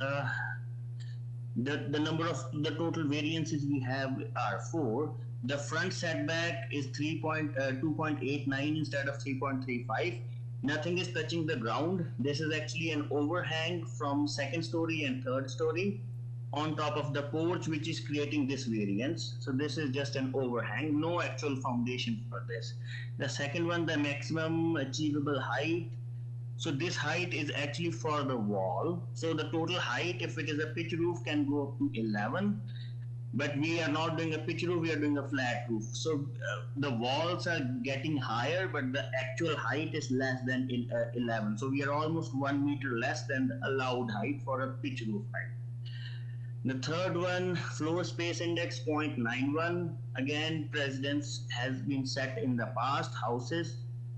the number of the total variances we have are 4. The front setback is 2.89 instead of 3.35. Nothing is touching the ground. This is actually an overhang from 2nd story and 3rd story on top of the porch, which is creating this variance. So this is just an overhang, no actual foundation for this. The second one, the maximum achievable height. So this height is actually for the wall. So the total height, if it is a pitch roof, can go up to 11. But we are not doing a pitch roof, we are doing a flat roof. So the walls are getting higher, but the actual height is less than 11. So we are almost 1 meter less than the allowed height for a pitch roof height. The third one, floor space index 0.91. Again, precedence has been set in the past. Houses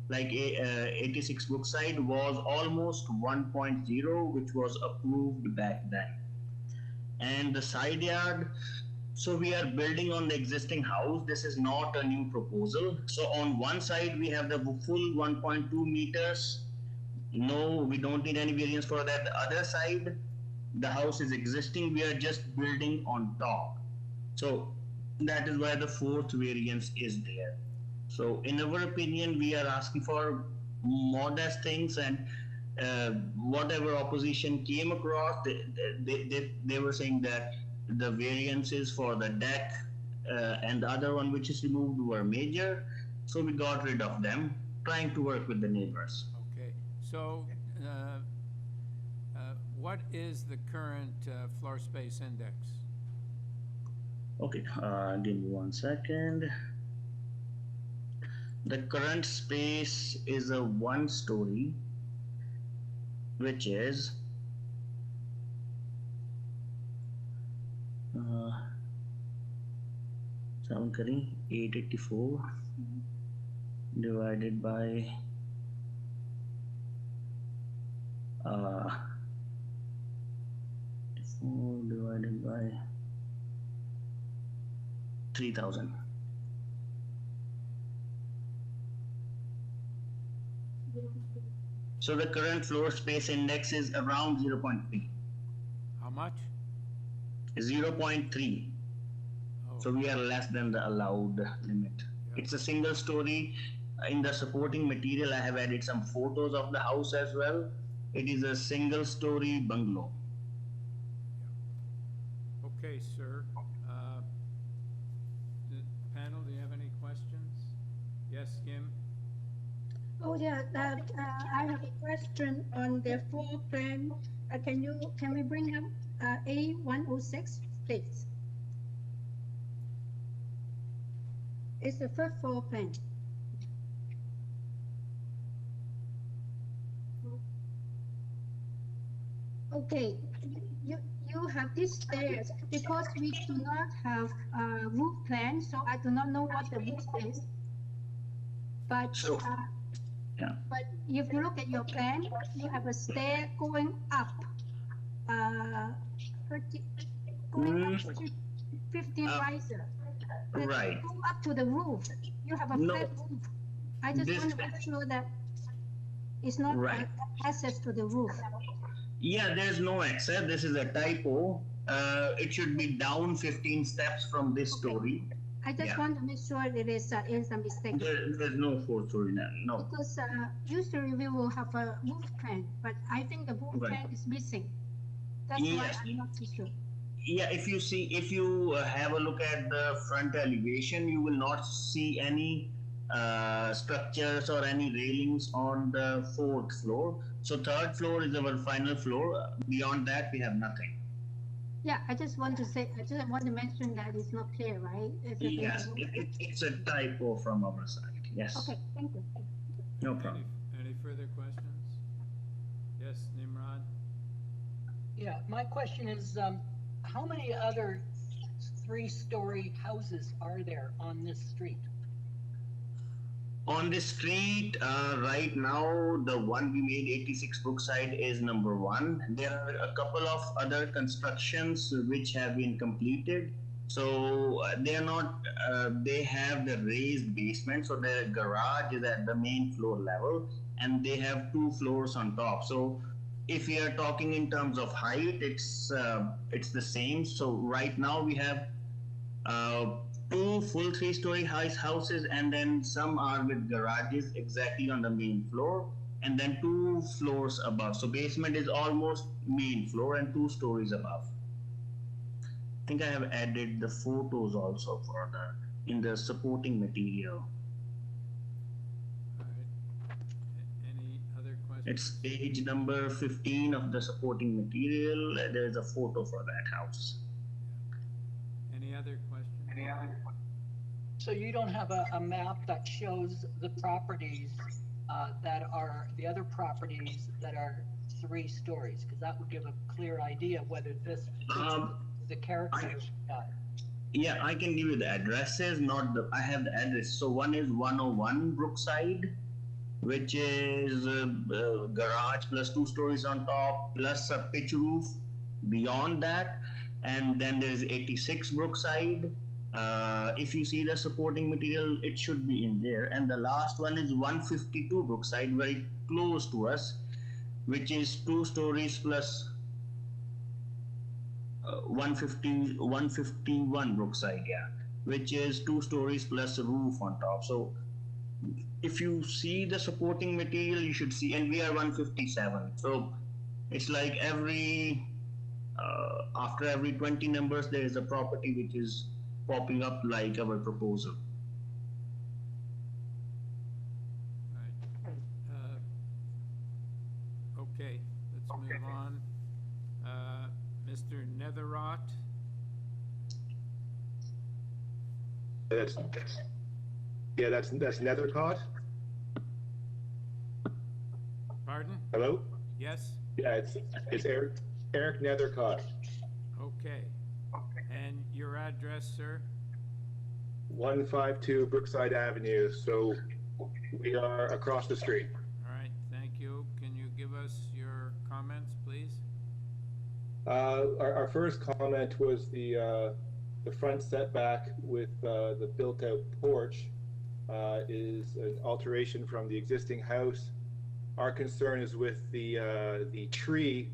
like 86 Brookside was almost 1.0, which was approved back then. And the side yard, so we are building on the existing house. This is not a new proposal. So on one side, we have the full 1.2 meters. No, we don't need any variance for that. The other side, the house is existing. We are just building on top. So That is why the fourth variance is there. So in our opinion, we are asking for modest things, and whatever opposition came across, they were saying that the variances for the deck and the other one which is removed were major, so we got rid of them, trying to work with the neighbors.
Okay, so what is the current floor space index?
Okay, give me 1 second. The current space is a 1-story, which is 884 divided by 4 divided by 3000. So the current floor space index is around 0.3.
How much?
0.3. So we are less than the allowed limit. It's a single story. In the supporting material, I have added some photos of the house as well. It is a single story bungalow.
Okay, sir. The panel, do you have any questions? Yes, Kim?
Oh, yeah, I have a question on the floor plan. Can we bring up A106, please? It's the first floor plan. Okay, you have these stairs because we do not have a roof plan, so I do not know what the roof is. But but if you look at your plan, you have a stair going up, 15 riser.
Right.
Go up to the roof. You have a flat roof. I just want to make sure that it's not access to the roof.
Yeah, there's no access. This is a typo. It should be down 15 steps from this story.
I just want to make sure it is a mistake.
There's no 4th story now. No.
Because usually we will have a roof plan, but I think the roof plan is missing. That's why I'm not too sure.
Yeah, if you have a look at the front elevation, you will not see any structures or any railings on the 4th floor. So 3rd floor is our final floor. Beyond that, we have nothing.
Yeah, I just want to mention that it's not clear, right?
Yes, it's a typo from our side. Yes.
Okay, thank you.
No problem.
Any further questions? Yes, Nimrod?
Yeah, my question is, how many other 3-story houses are there on this street?
On the street, right now, the one we made, 86 Brookside, is number 1. There are a couple of other constructions which have been completed. So they are not, they have the raised basement. So the garage is at the main floor level and they have 2 floors on top. So if we are talking in terms of height, it's the same. So right now we have 2 full 3-story houses, and then some are with garages exactly on the main floor, and then 2 floors above. So basement is almost main floor and 2 stories above. I think I have added the photos also for in the supporting material.
All right. Any other questions?
It's page number 15 of the supporting material. There's a photo for that house.
Any other questions?
So you don't have a map that shows the properties that are, the other properties that are 3 stories? Because that would give a clear idea of whether this the character.
Yeah, I can give you the addresses, not the, I have the address. So one is 101 Brookside, which is garage plus 2 stories on top, plus a pitch roof beyond that. And then there is 86 Brookside. If you see the supporting material, it should be in there. And the last one is 152 Brookside, very close to us, which is 2 stories plus 151 Brookside, yeah. which is 2 stories plus a roof on top. So if you see the supporting material, you should see, and we are 157. So it's like after every 20 numbers, there is a property which is popping up like our proposal.
Okay, let's move on. Mr. Netherott?
That's Nethercott.
Pardon?
Hello?
Yes?
Yeah, it's Eric Nethercott.
Okay. And your address, sir?
152 Brookside Avenue, so we are across the street.
All right, thank you. Can you give us your comments, please?
Our first comment was the front setback with the built-out porch is an alteration from the existing house. Our concern is with the tree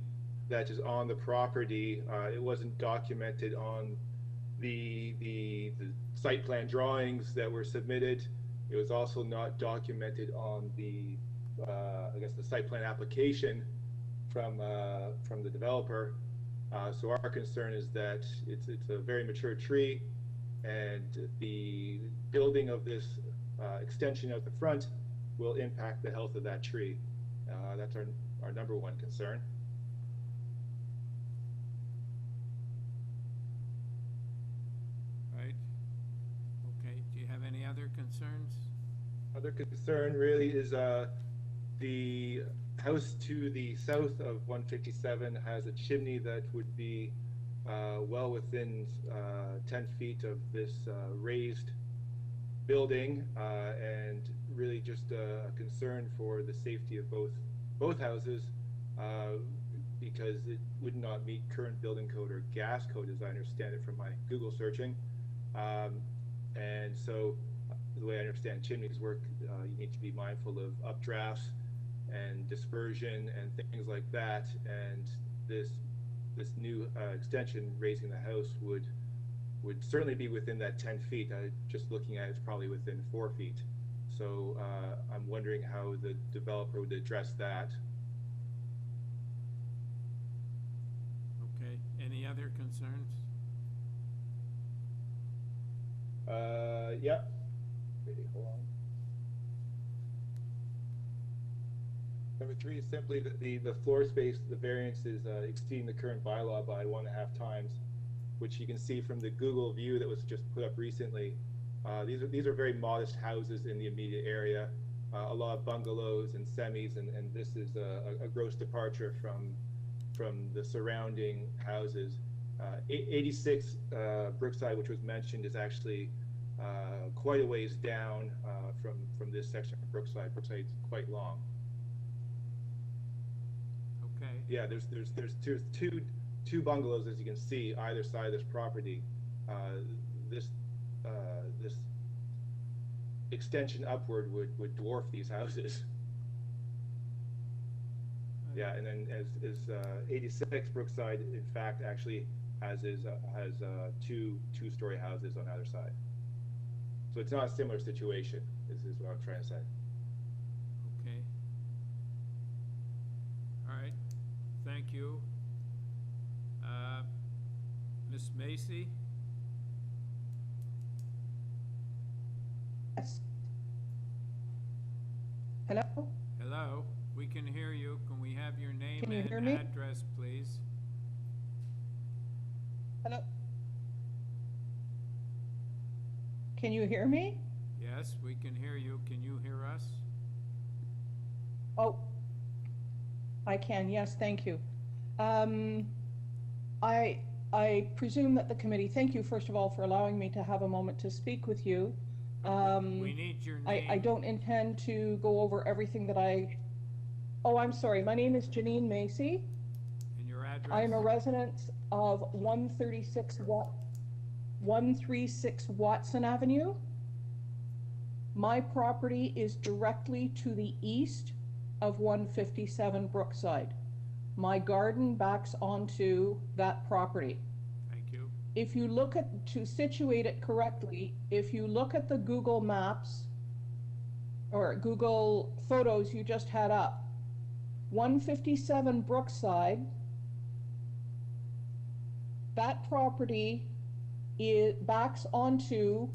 that is on the property. It wasn't documented on the site plan drawings that were submitted. It was also not documented on the I guess the site plan application from the developer. So our concern is that it's a very mature tree, and the building of this extension out the front will impact the health of that tree. That's our number one concern.
Right. Okay, do you have any other concerns?
Other concern really is the house to the south of 157 has a chimney that would be well within 10 feet of this raised building, and really just a concern for the safety of both houses, because it would not meet current building code or gas code, as I understand it from my Google searching. And so the way I understand chimneys work, you need to be mindful of updrafts and dispersion and things like that, and this new extension raising the house would certainly be within that 10 feet. Just looking at it, it's probably within 4 feet. So I'm wondering how the developer would address that.
Okay, any other concerns?
Yeah. Maybe, hold on. Number 3 is simply that the floor space, the variance is exceeding the current bylaw by 1.5 times, which you can see from the Google view that was just put up recently. These are very modest houses in the immediate area, a lot of bungalows and semis, and this is a gross departure from the surrounding houses. 86 Brookside, which was mentioned, is actually quite a ways down from this section of Brookside. Brookside's quite long.
Okay.
Yeah, there's two bungalows, as you can see, either side of this property. This extension upward would dwarf these houses. Yeah, and then as 86 Brookside, in fact, actually has two-story houses on either side. So it's not a similar situation. This is what I'm trying to say.
Okay. All right. Thank you. Ms. Macy?
Yes. Hello?
Hello, we can hear you. Can we have your name
Can you
and
hear me?
address, please?
Hello? Can you hear me?
Yes, we can hear you. Can you hear us?
Oh, I can, yes, thank you. I presume that the committee, thank you first of all for allowing me to have a moment to speak with you.
We need your name.
I don't intend to go over everything that oh, I'm sorry, my name is Janine Macy.
And your address?
I am a resident of 136 Watson Avenue. My property is directly to the east of 157 Brookside. My garden backs onto that property.
Thank you.
if you look at, to situate it correctly, if you look at the Google Maps or Google Photos you just had up, 157 Brookside, that property backs onto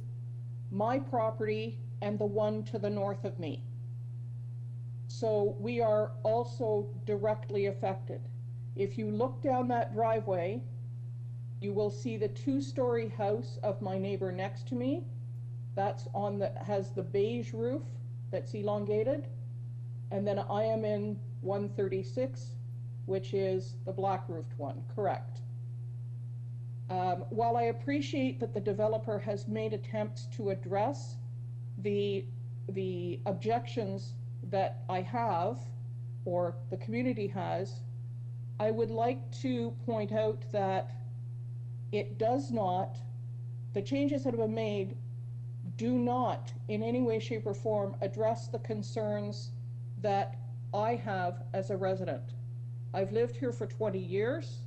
my property and the one to the north of me. So we are also directly affected. If you look down that driveway, you will see the two-story house of my neighbor next to me. That's has the beige roof that's elongated. And then I am in 136, which is the black roofed one, correct. While I appreciate that the developer has made attempts to address the objections that I have, or the community has, I would like to point out that it does not, the changes that have been made do not in any way, shape, or form address the concerns that I have as a resident. I've lived here for 20 years,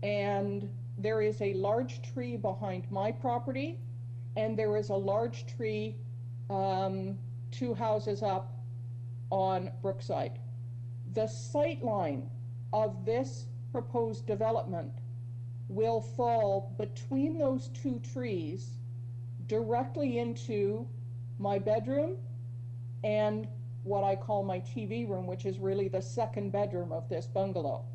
and there is a large tree behind my property, and there is a large tree 2 houses up on Brookside. The sight line of this proposed development will fall between those 2 trees directly into my bedroom and what I call my TV room, which is really the second bedroom of this bungalow.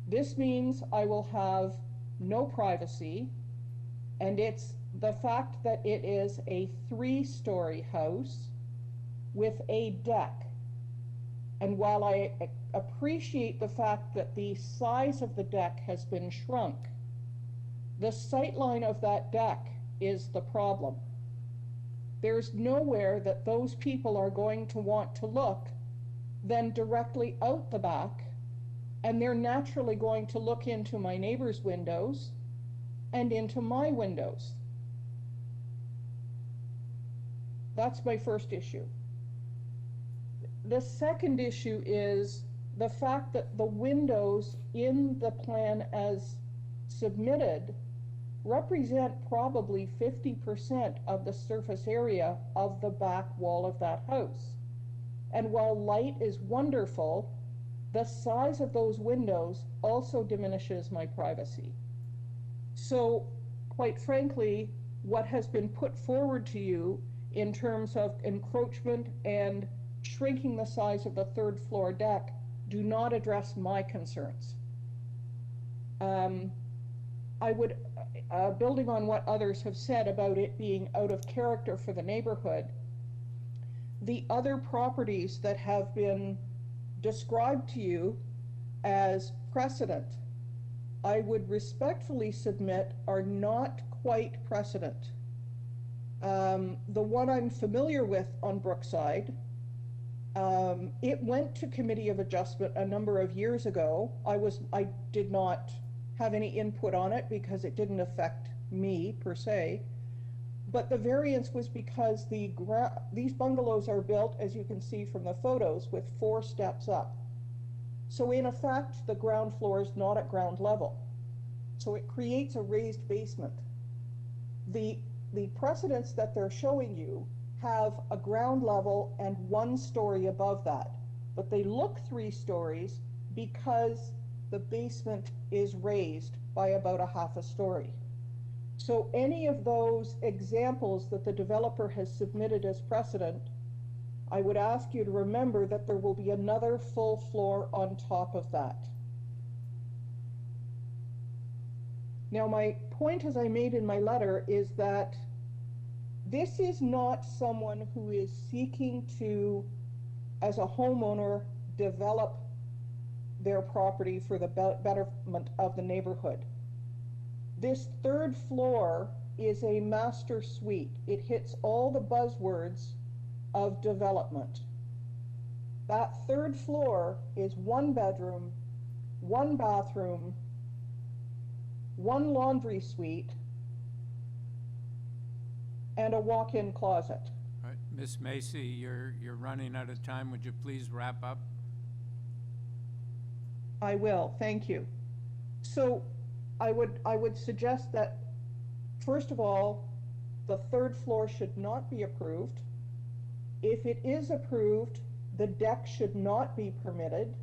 This means I will have no privacy, and it's the fact that it is a 3-story house with a deck. And while I appreciate the fact that the size of the deck has been shrunk, the sight line of that deck is the problem. There's nowhere that those people are going to want to look than directly out the back, and they're naturally going to look into my neighbor's windows and into my windows. That's my first issue. The second issue is the fact that the windows in the plan as submitted represent probably 50% of the surface area of the back wall of that house. And while light is wonderful, the size of those windows also diminishes my privacy. So, quite frankly, what has been put forward to you in terms of encroachment and shrinking the size of the 3rd floor deck do not address my concerns. I would, building on what others have said about it being out of character for the neighborhood, the other properties that have been described to you as precedent, I would respectfully submit are not quite precedent. The one I'm familiar with on Brookside, it went to Committee of Adjustment a number of years ago. I did not have any input on it because it didn't affect me per se, but the variance was because these bungalows are built, as you can see from the photos, with 4 steps up. So in effect, the ground floor is not at ground level. So it creates a raised basement. The precedents that they're showing you have a ground level and 1 story above that, but they look 3 stories because the basement is raised by about a half a story. So any of those examples that the developer has submitted as precedent, I would ask you to remember that there will be another full floor on top of that. Now, my point, as I made in my letter, is that this is not someone who is seeking to, as a homeowner, develop their property for the betterment of the neighborhood. This 3rd floor is a master suite. It hits all the buzzwords of development. That 3rd floor is 1 bedroom, 1 bathroom, 1 laundry suite, and a walk-in closet.
All right, Ms. Macy, you're running out of time. Would you please wrap up?
I will, thank you. So I would suggest that, first of all, the third floor should not be approved. If it is approved, the deck should not be permitted.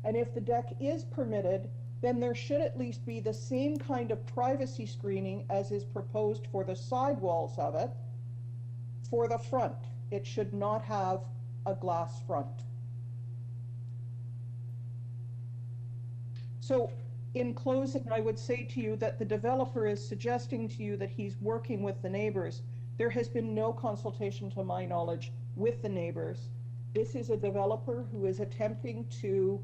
And if the deck is permitted, then there should at least be the same kind of privacy screening as is proposed for the side walls of it for the front. It should not have a glass front. So in closing, I would say to you that the developer is suggesting to you that he's working with the neighbors. There has been no consultation, to my knowledge, with the neighbors. This is a developer who is attempting to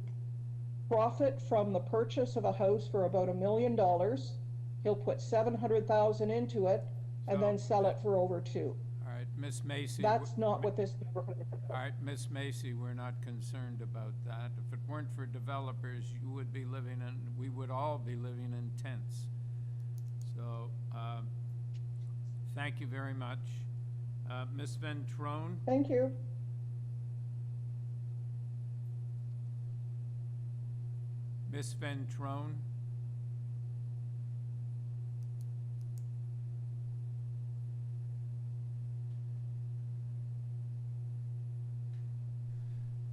profit from the purchase of a house for about $1 million. He'll put $700,000 into it and then sell it for over $2 million.
All right, Miss Macy.
That's not what this neighborhood is about.
All right, Miss Macy, we're not concerned about that. If it weren't for developers, you would be living in, we would all be living in tents. So, thank you very much. Ms. Ventrone?
Thank you.
Ms. Ventrone?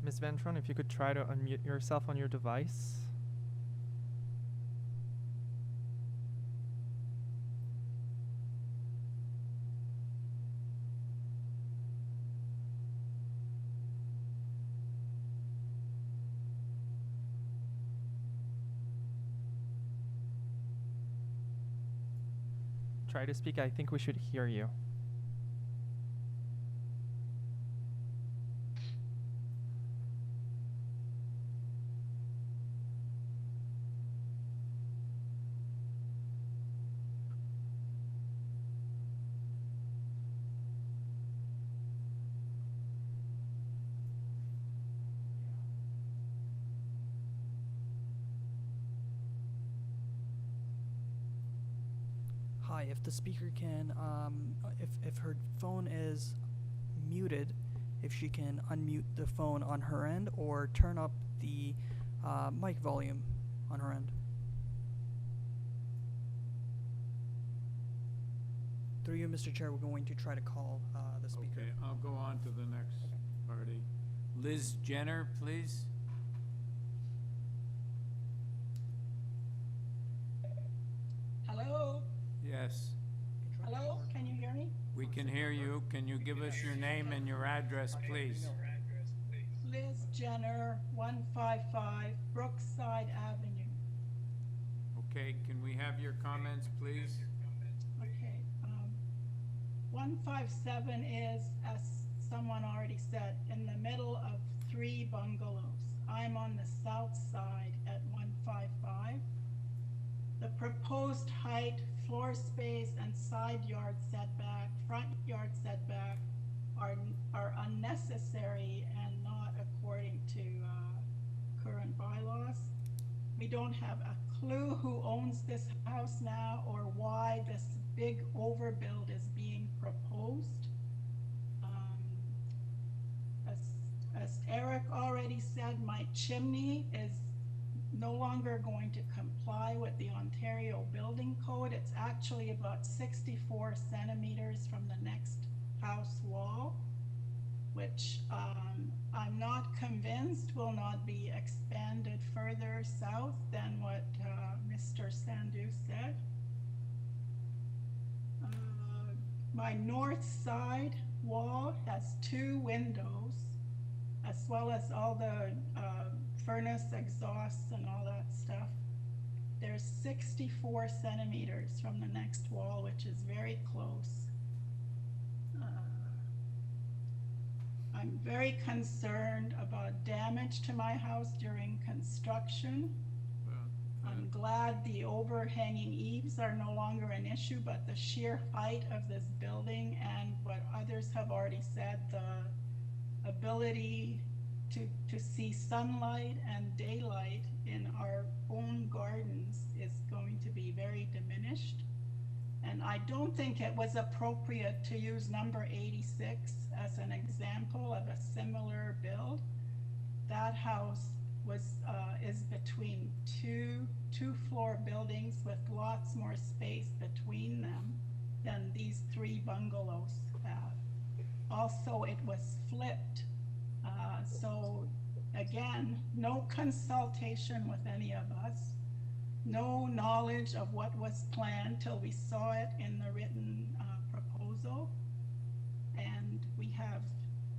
Ms. Ventron, if you could try to unmute yourself on your device. Try to speak. I think we should hear you.
Hi, if the speaker can, if her phone is muted, if she can unmute the phone on her end or turn up the mic volume on her end. Through you, Mr. Chair, we're going to try to call the speaker.
Okay, I'll go on to the next party. Liz Jenner, please.
Hello?
Yes,
Hello? Can you hear me?
we can hear you. Can you give us your name and your address, please?
Liz Jenner, 155 Brookside Avenue.
Okay, can we have your comments, please?
Okay. 157 is, as someone already said, in the middle of 3 bungalows. I'm on the south side at 155. The proposed height, floor space, and side yard setback, front yard setback are unnecessary and not according to current bylaws. We don't have a clue who owns this house now or why this big overbuild is being proposed. As Eric already said, my chimney is no longer going to comply with the Ontario Building Code. It's actually about 64 centimeters from the next house wall, which I'm not convinced will not be expanded further south than what Mr. Sandu said. My north side wall has 2 windows, as well as all the furnace exhausts and all that stuff. There's 64 centimeters from the next wall, which is very close. I'm very concerned about damage to my house during construction. I'm glad the overhanging eaves are no longer an issue, but the sheer height of this building and what others have already said, the ability to see sunlight and daylight in our own gardens is going to be very diminished. And I don't think it was appropriate to use number 86 as an example of a similar build. That house was is between two two-floor buildings with lots more space between them than these 3 bungalows have. Also, it was flipped. So again, no consultation with any of us, no knowledge of what was planned till we saw it in the written proposal. And we have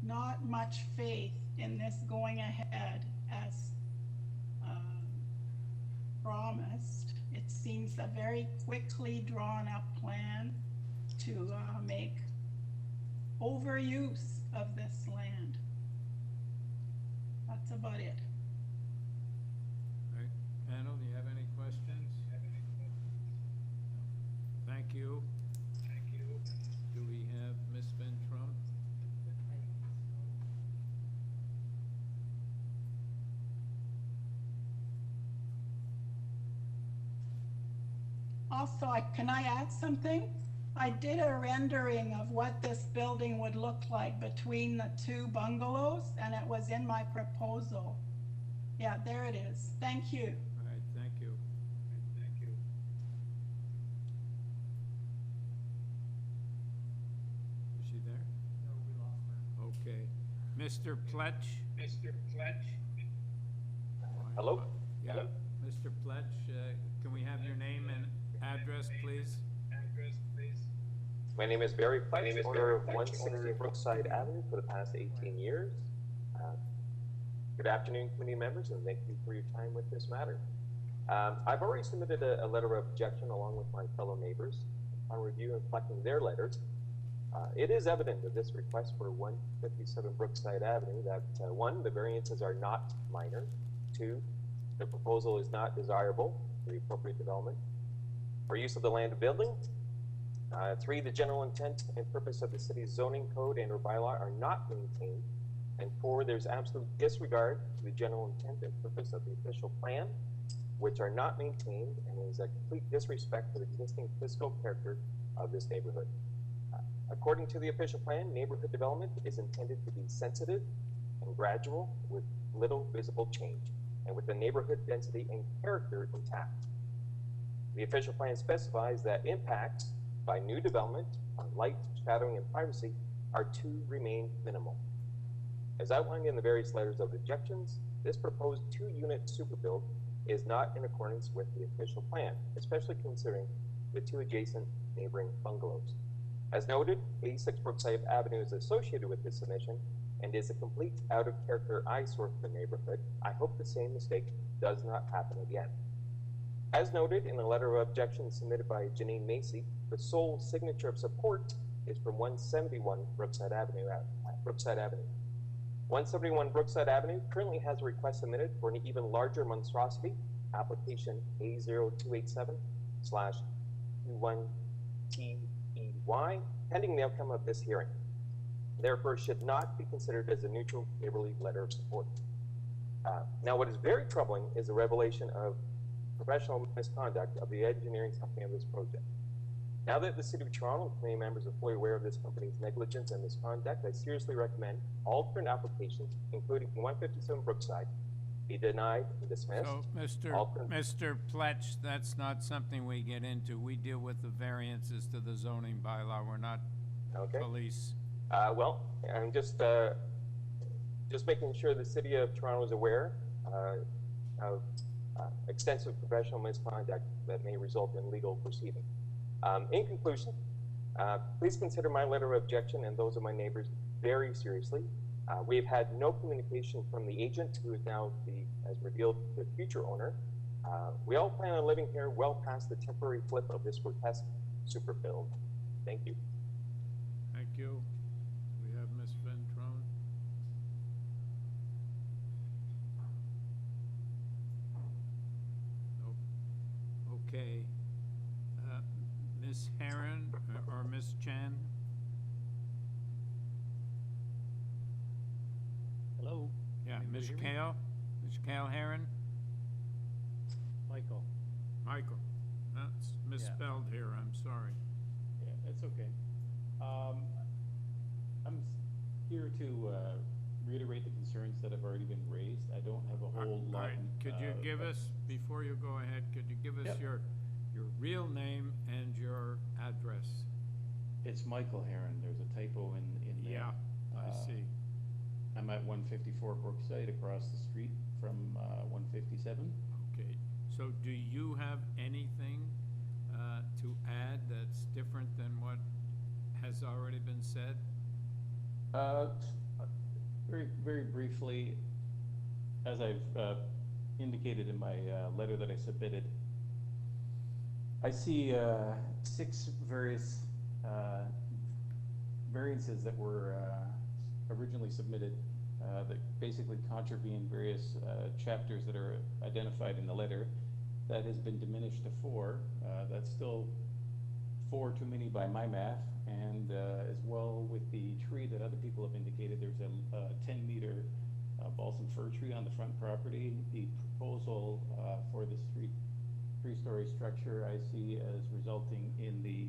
not much faith in this going ahead as promised. It seems a very quickly drawn up plan to make overuse of this land. That's about it.
All right, panel, do you have any questions? Thank you. Thank you. Do we have Ms. Ventron?
Also, can I add something? I did a rendering of what this building would look like between the 2 bungalows, and it was in my proposal. Yeah, there it is. Thank you.
All right, thank you. Thank you. Is she there? No, we lost her. Okay. Mr. Pletch? Mr. Pletch?
Hello?
Yeah,
Hello?
Mr. Pletch, can we have your name and address, please?
My name is Barry Pletch, owner of 160 Brookside Avenue for the past 18 years. Good afternoon, committee members, and thank you for your time with this matter. I've already submitted a letter of objection along with my fellow neighbors. On review and collecting their letters, it is evident that this request for 157 Brookside Avenue that 1, the variances are not minor, 2, the proposal is not desirable for the appropriate development or use of the land and building. 3, the general intent and purpose of the city's zoning code and or bylaw are not maintained. And 4, there's absolute disregard to the general intent and purpose of the official plan, which are not maintained, and is a complete disrespect for the existing physical character of this neighborhood. According to the official plan, neighborhood development is intended to be sensitive and gradual with little visible change, and with the neighborhood density and character intact. The official plan specifies that impacts by new development on light, shadowing, and privacy are to remain minimal. As outlined in the various letters of objections, this proposed 2-unit superbuild is not in accordance with the official plan, especially considering the 2 adjacent neighboring bungalows. As noted, 86 Brookside Avenue is associated with this submission and is a complete out-of-character eyesore for the neighborhood. I hope the same mistake does not happen again. As noted in the letter of objection submitted by Janine Macy, the sole signature of support is from 171 Brookside Avenue. 171 Brookside Avenue currently has a request submitted for an even larger monstrosity, application A0287/21TEY, pending the outcome of this hearing. Therefore, should not be considered as a neutral neighborly letter of support. Now, what is very troubling is the revelation of professional misconduct of the engineering company of this project. Now that the City of Toronto and committee members are fully aware of this company's negligence and misconduct, I seriously recommend all current applications, including 157 Brookside, be denied and dismissed.
So, Mr. Pletch, that's not something we get into. We deal with the variances to the zoning bylaw. We're not police.
Well, I'm just making sure the City of Toronto is aware of extensive professional misconduct that may result in legal proceeding. In conclusion, please consider my letter of objection and those of my neighbors very seriously. We've had no communication from the agent, who is now as revealed, the future owner. We all plan on living here well past the temporary flip of this grotesque super build. Thank you.
Thank you. We have Ms. Ventron. Okay. Ms. Heron or Ms. Chen?
Hello?
Yeah,
Anybody
Ms.
hear me?
Kale? Ms. Kale Heron?
Michael.
Michael. That's misspelled here, I'm sorry.
Yeah, that's okay. I'm here to reiterate the concerns
concerns that have already been raised. I don't have a whole
All
lot.
right, could you give us, before you go ahead, could you give us
Yep.
your real name and your address?
It's Michael Heron. There's a typo in there.
Yeah, I see.
I'm at 154 Brookside, across the street from 157.
Okay, so do you have anything to add that's different than what has already been said?
Very, very briefly, as I've indicated in my letter that I submitted, I see 6 various variances that were originally submitted that basically contravene various chapters that are identified in the letter. That has been diminished to 4. That's still 4 too many by my math, and as well with the tree that other people have indicated, there's a 10-meter balsam fir tree on the front property. The proposal for this 3-story structure I see as resulting in the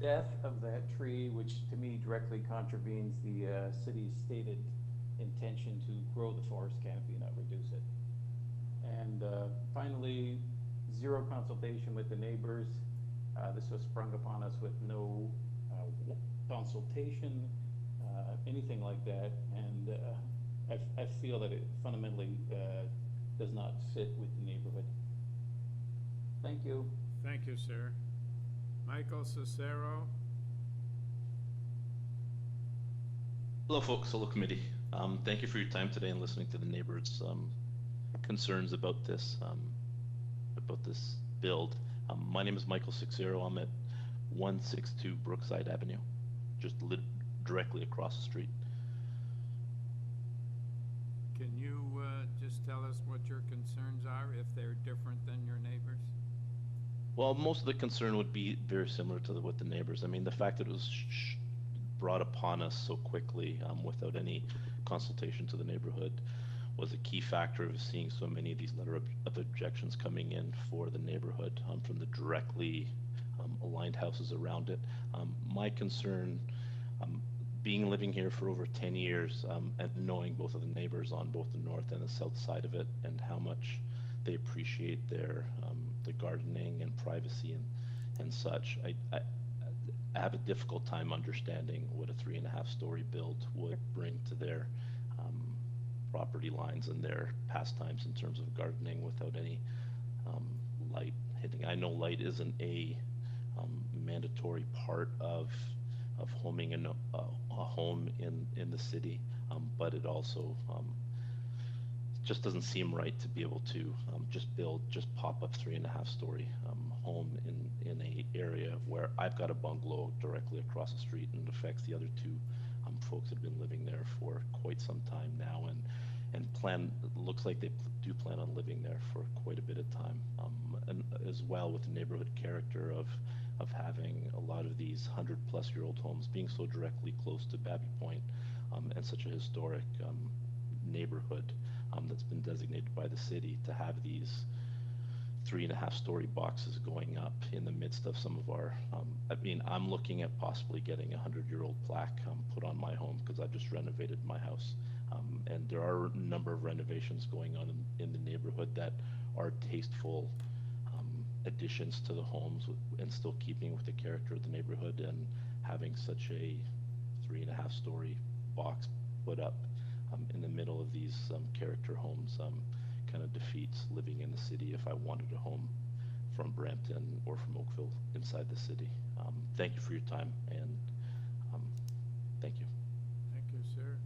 death of that tree, which to me directly contravenes the city's stated intention to grow the forest canopy, not reduce it. And finally, 0 consultation with the neighbors. This was sprung upon us with no consultation, anything like that, and I feel that it fundamentally does not fit with the neighborhood. Thank you.
Thank you, sir. Michael Cicero?
Hello, folks. Hello, committee. Thank you for your time today and listening to the neighbors' concerns about this build. My name is Michael Cicero. I'm at 162 Brookside Avenue, just directly across the street.
Can you just tell us what your concerns are, if they're different than your neighbors?
Well, most of the concern would be very similar to what the neighbors. I mean, the fact that it was brought upon us so quickly without any consultation to the neighborhood was a key factor of seeing so many of these letter of objections coming in for the neighborhood from the directly aligned houses around it. My concern, living here for over 10 years and knowing both of the neighbors on both the north and the south side of it, and how much they appreciate their the gardening and privacy and such, I have a difficult time understanding what a 3.5-story build would bring to their property lines and their pastimes in terms of gardening without any light hitting. I know light isn't a mandatory part of homing in a home in the city, but it also just doesn't seem right to be able to just pop up 3.5-story home in a area where I've got a bungalow directly across the street, and it affects the other 2 folks that have been living there for quite some time now, and looks like they do plan on living there for quite a bit of time, and as well with the neighborhood character of having a lot of these 100-plus-year-old homes being so directly close to Babby Point, and such a historic neighborhood that's been designated by the city, to have these 3.5-story boxes going up in the midst of some of our, I'm looking at possibly getting a 100-year-old plaque put on my home, because I've just renovated my house. And there are a number of renovations going on in the neighborhood that are tasteful additions to the homes and still keeping with the character of the neighborhood, and having such a 3.5-story box put up in the middle of these character homes kind of defeats living in the city if I wanted a home from Brampton or from Oakville inside the city. Thank you for your time, and thank you.
Thank you, sir.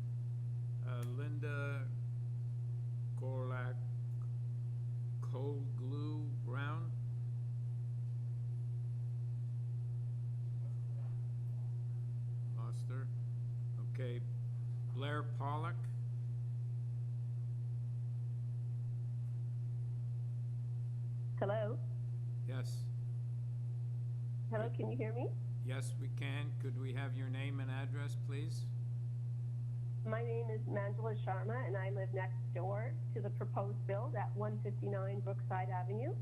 Linda Cold-Glue Brown? Lost her. Okay. Blair Pollock?
Hello?
Yes.
Hello, can you hear me?
Yes, we can. Could we have your name and address, please?
My name is Manjula Sharma, and I live next door to the proposed build at 159 Brookside Avenue.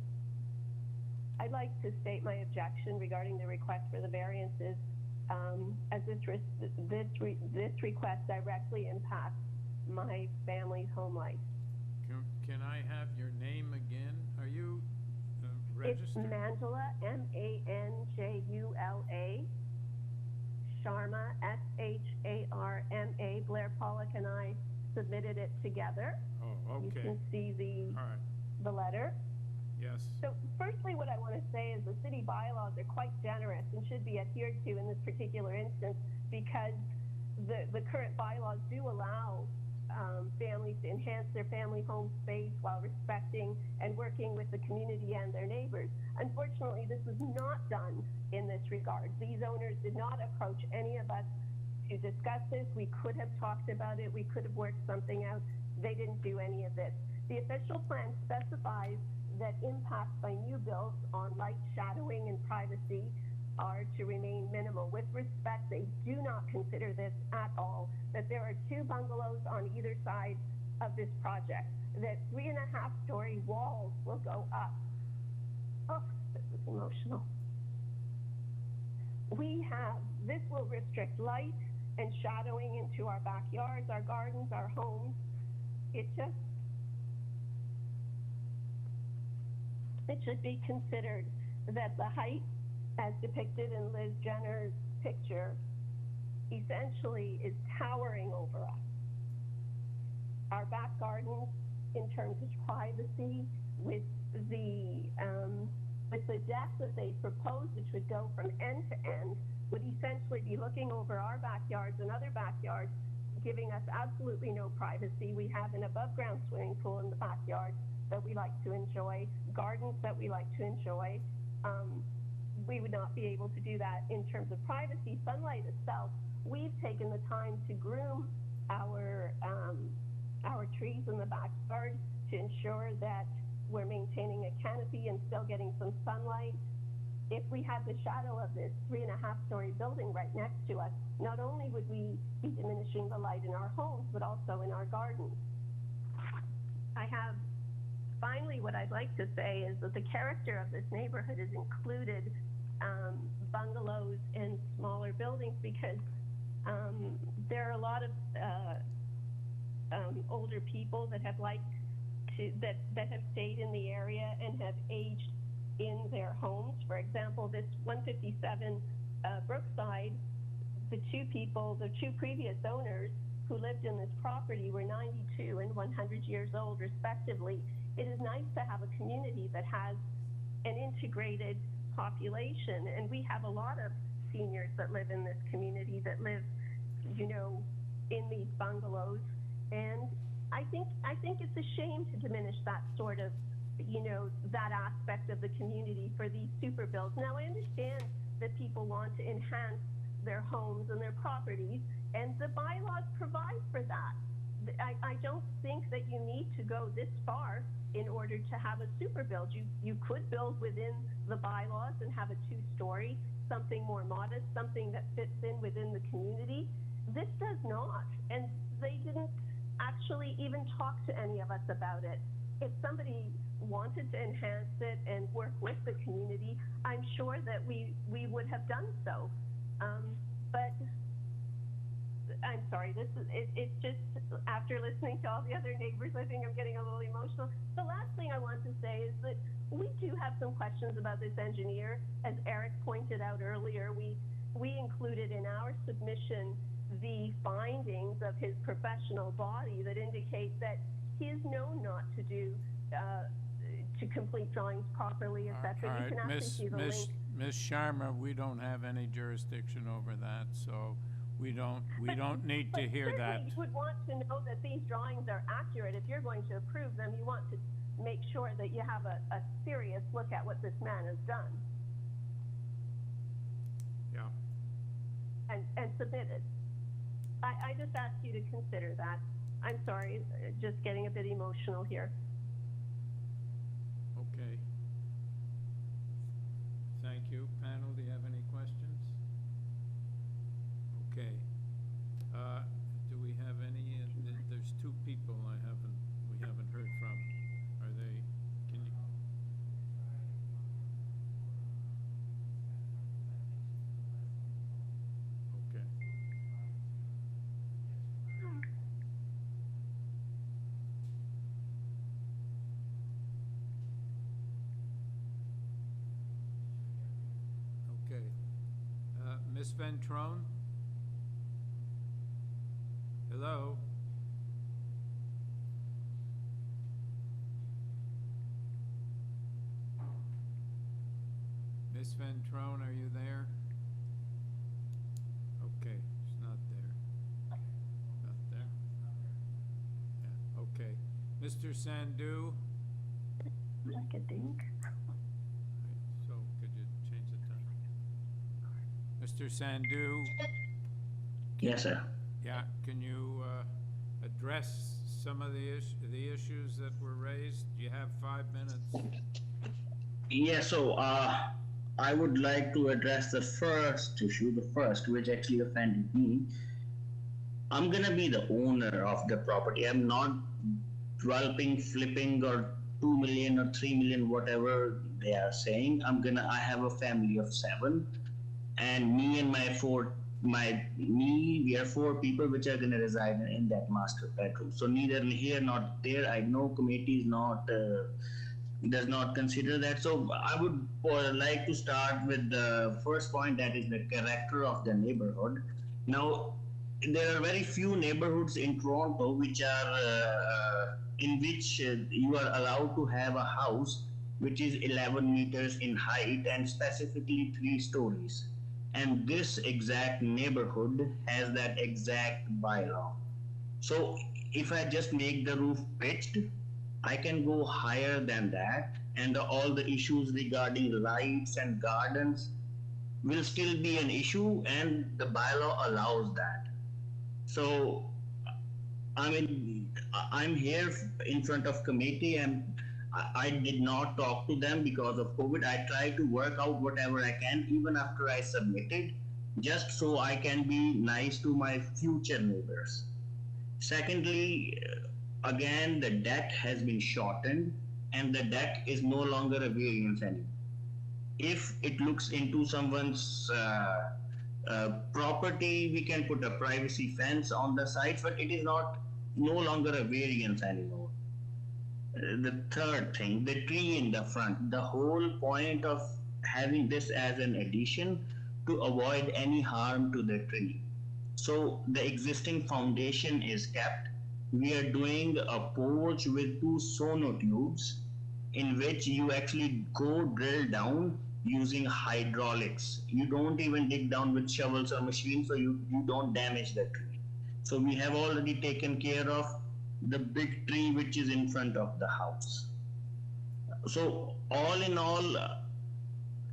I'd like to state my objection regarding the request for the variances, as this request directly impacts my family's home life.
Can I have your name again? Are you registered?
It's Manjula, M-A-N-J-U-L-A, Sharma, S-H-A-R-M-A. Blair Pollock and I submitted it together.
Oh, okay.
You can see
All right.
the letter.
Yes.
So firstly, what I want to say is the city bylaws are quite generous and should be adhered to in this particular instance, because the current bylaws do allow families to enhance their family home space while respecting and working with the community and their neighbors. Unfortunately, this was not done in this regard. These owners did not approach any of us to discuss this. We could have talked about it. We could have worked something out. They didn't do any of this. The official plan specifies that impacts by new builds on light shadowing and privacy are to remain minimal. With respect, they do not consider this at all, that there are 2 bungalows on either side of this project, that 3.5-story walls will go up. Oh, this is emotional. This will restrict light and shadowing into our backyards, our gardens, our homes. It should be considered that the height, as depicted in Liz Jenner's picture, essentially is towering over us. Our back gardens, in terms of privacy, with the deck that they proposed, which would go from end to end, would essentially be looking over our backyards and other backyards, giving us absolutely no privacy. We have an above-ground swimming pool in the backyard that we like to enjoy, gardens that we like to enjoy. We would not be able to do that in terms of privacy. Sunlight itself, we've taken the time to groom our trees in the backyard to ensure that we're maintaining a canopy and still getting some sunlight. If we had the shadow of this 3.5-story building right next to us, not only would we be diminishing the light in our homes, but also in our gardens. Finally, what I'd like to say is that the character of this neighborhood has included bungalows and smaller buildings, because there are a lot of older people that have that have stayed in the area and have aged in their homes. For example, this 157 Brookside, the 2 previous owners who lived in this property were 92 and 100 years old, respectively. It is nice to have a community that has an integrated population, and we have a lot of seniors that live in this community that live, in these bungalows. And I think it's a shame to diminish that sort of, that aspect of the community for these super builds. Now, I understand that people want to enhance their homes and their properties, and the bylaws provide for that. I don't think that you need to go this far in order to have a super build. You could build within the bylaws and have a 2-story, something more modest, something that fits in within the community. This does not, and they didn't actually even talk to any of us about it. If somebody wanted to enhance it and work with the community, I'm sure that we would have done so. But I'm sorry, it's just, after listening to all the other neighbors, I think I'm getting a little emotional. The last thing I want to say is that we do have some questions about this engineer. As Eric pointed out earlier, we included in our submission the findings of his professional body that indicate that he is known not to do, to complete drawings properly, etc.
All
You can
right,
actually see the link.
Ms. Sharma, we don't have any jurisdiction over that, so we don't need to hear that.
You would want to know that these drawings are accurate. If you're going to approve them, you want to make sure that you have a serious look at what this man has done.
Yeah.
And submitted. I just ask you to consider that. I'm sorry, just getting a bit emotional here.
Okay. Thank you. Panel, do you have any questions? Okay. Do we have any, there's 2 people we haven't heard from. Are they, can you? Okay. Okay. Ms. Ventrone? Hello? Ms. Ventrone, are you there? Okay, she's not there. Not there? Yeah, okay. Mr. Sandhu?
Like a dink.
So could you change the time? Mr. Sandhu?
Yes, sir.
Yeah, can you address some of the issues that were raised? You have 5 minutes.
Yeah, so I would like to address the first issue, which actually offended me. I'm gonna be the owner of the property. I'm not developing, flipping, or 2 million or 3 million, whatever they are saying. I have a family of 7, and me and we are 4 people which are gonna reside in that master bedroom. So neither here nor there. I know committee is not does not consider that. So I would like to start with the first point, that is the character of the neighborhood. Now, there are very few neighborhoods in Toronto which are in which you are allowed to have a house which is 11 meters in height and specifically 3 stories. And this exact neighborhood has that exact bylaw. So if I just make the roof pitched, I can go higher than that, and all the issues regarding lights and gardens will still be an issue, and the bylaw allows that. So, I mean, I'm here in front of committee, and I did not talk to them because of COVID. I tried to work out whatever I can, even after I submitted, just so I can be nice to my future neighbors. Secondly, again, the deck has been shortened, and the deck is no longer a variance anymore. If it looks into someone's property, we can put a privacy fence on the side, but it is no longer a variance anymore. The third thing, the tree in the front. The whole point of having this as an addition to avoid any harm to the tree. So the existing foundation is kept. We are doing a porch with 2 sonotubes in which you actually go drill down using hydraulics. You don't even dig down with shovels or machines, so you don't damage the tree. So we have already taken care of the big tree which is in front of the house. So all in all,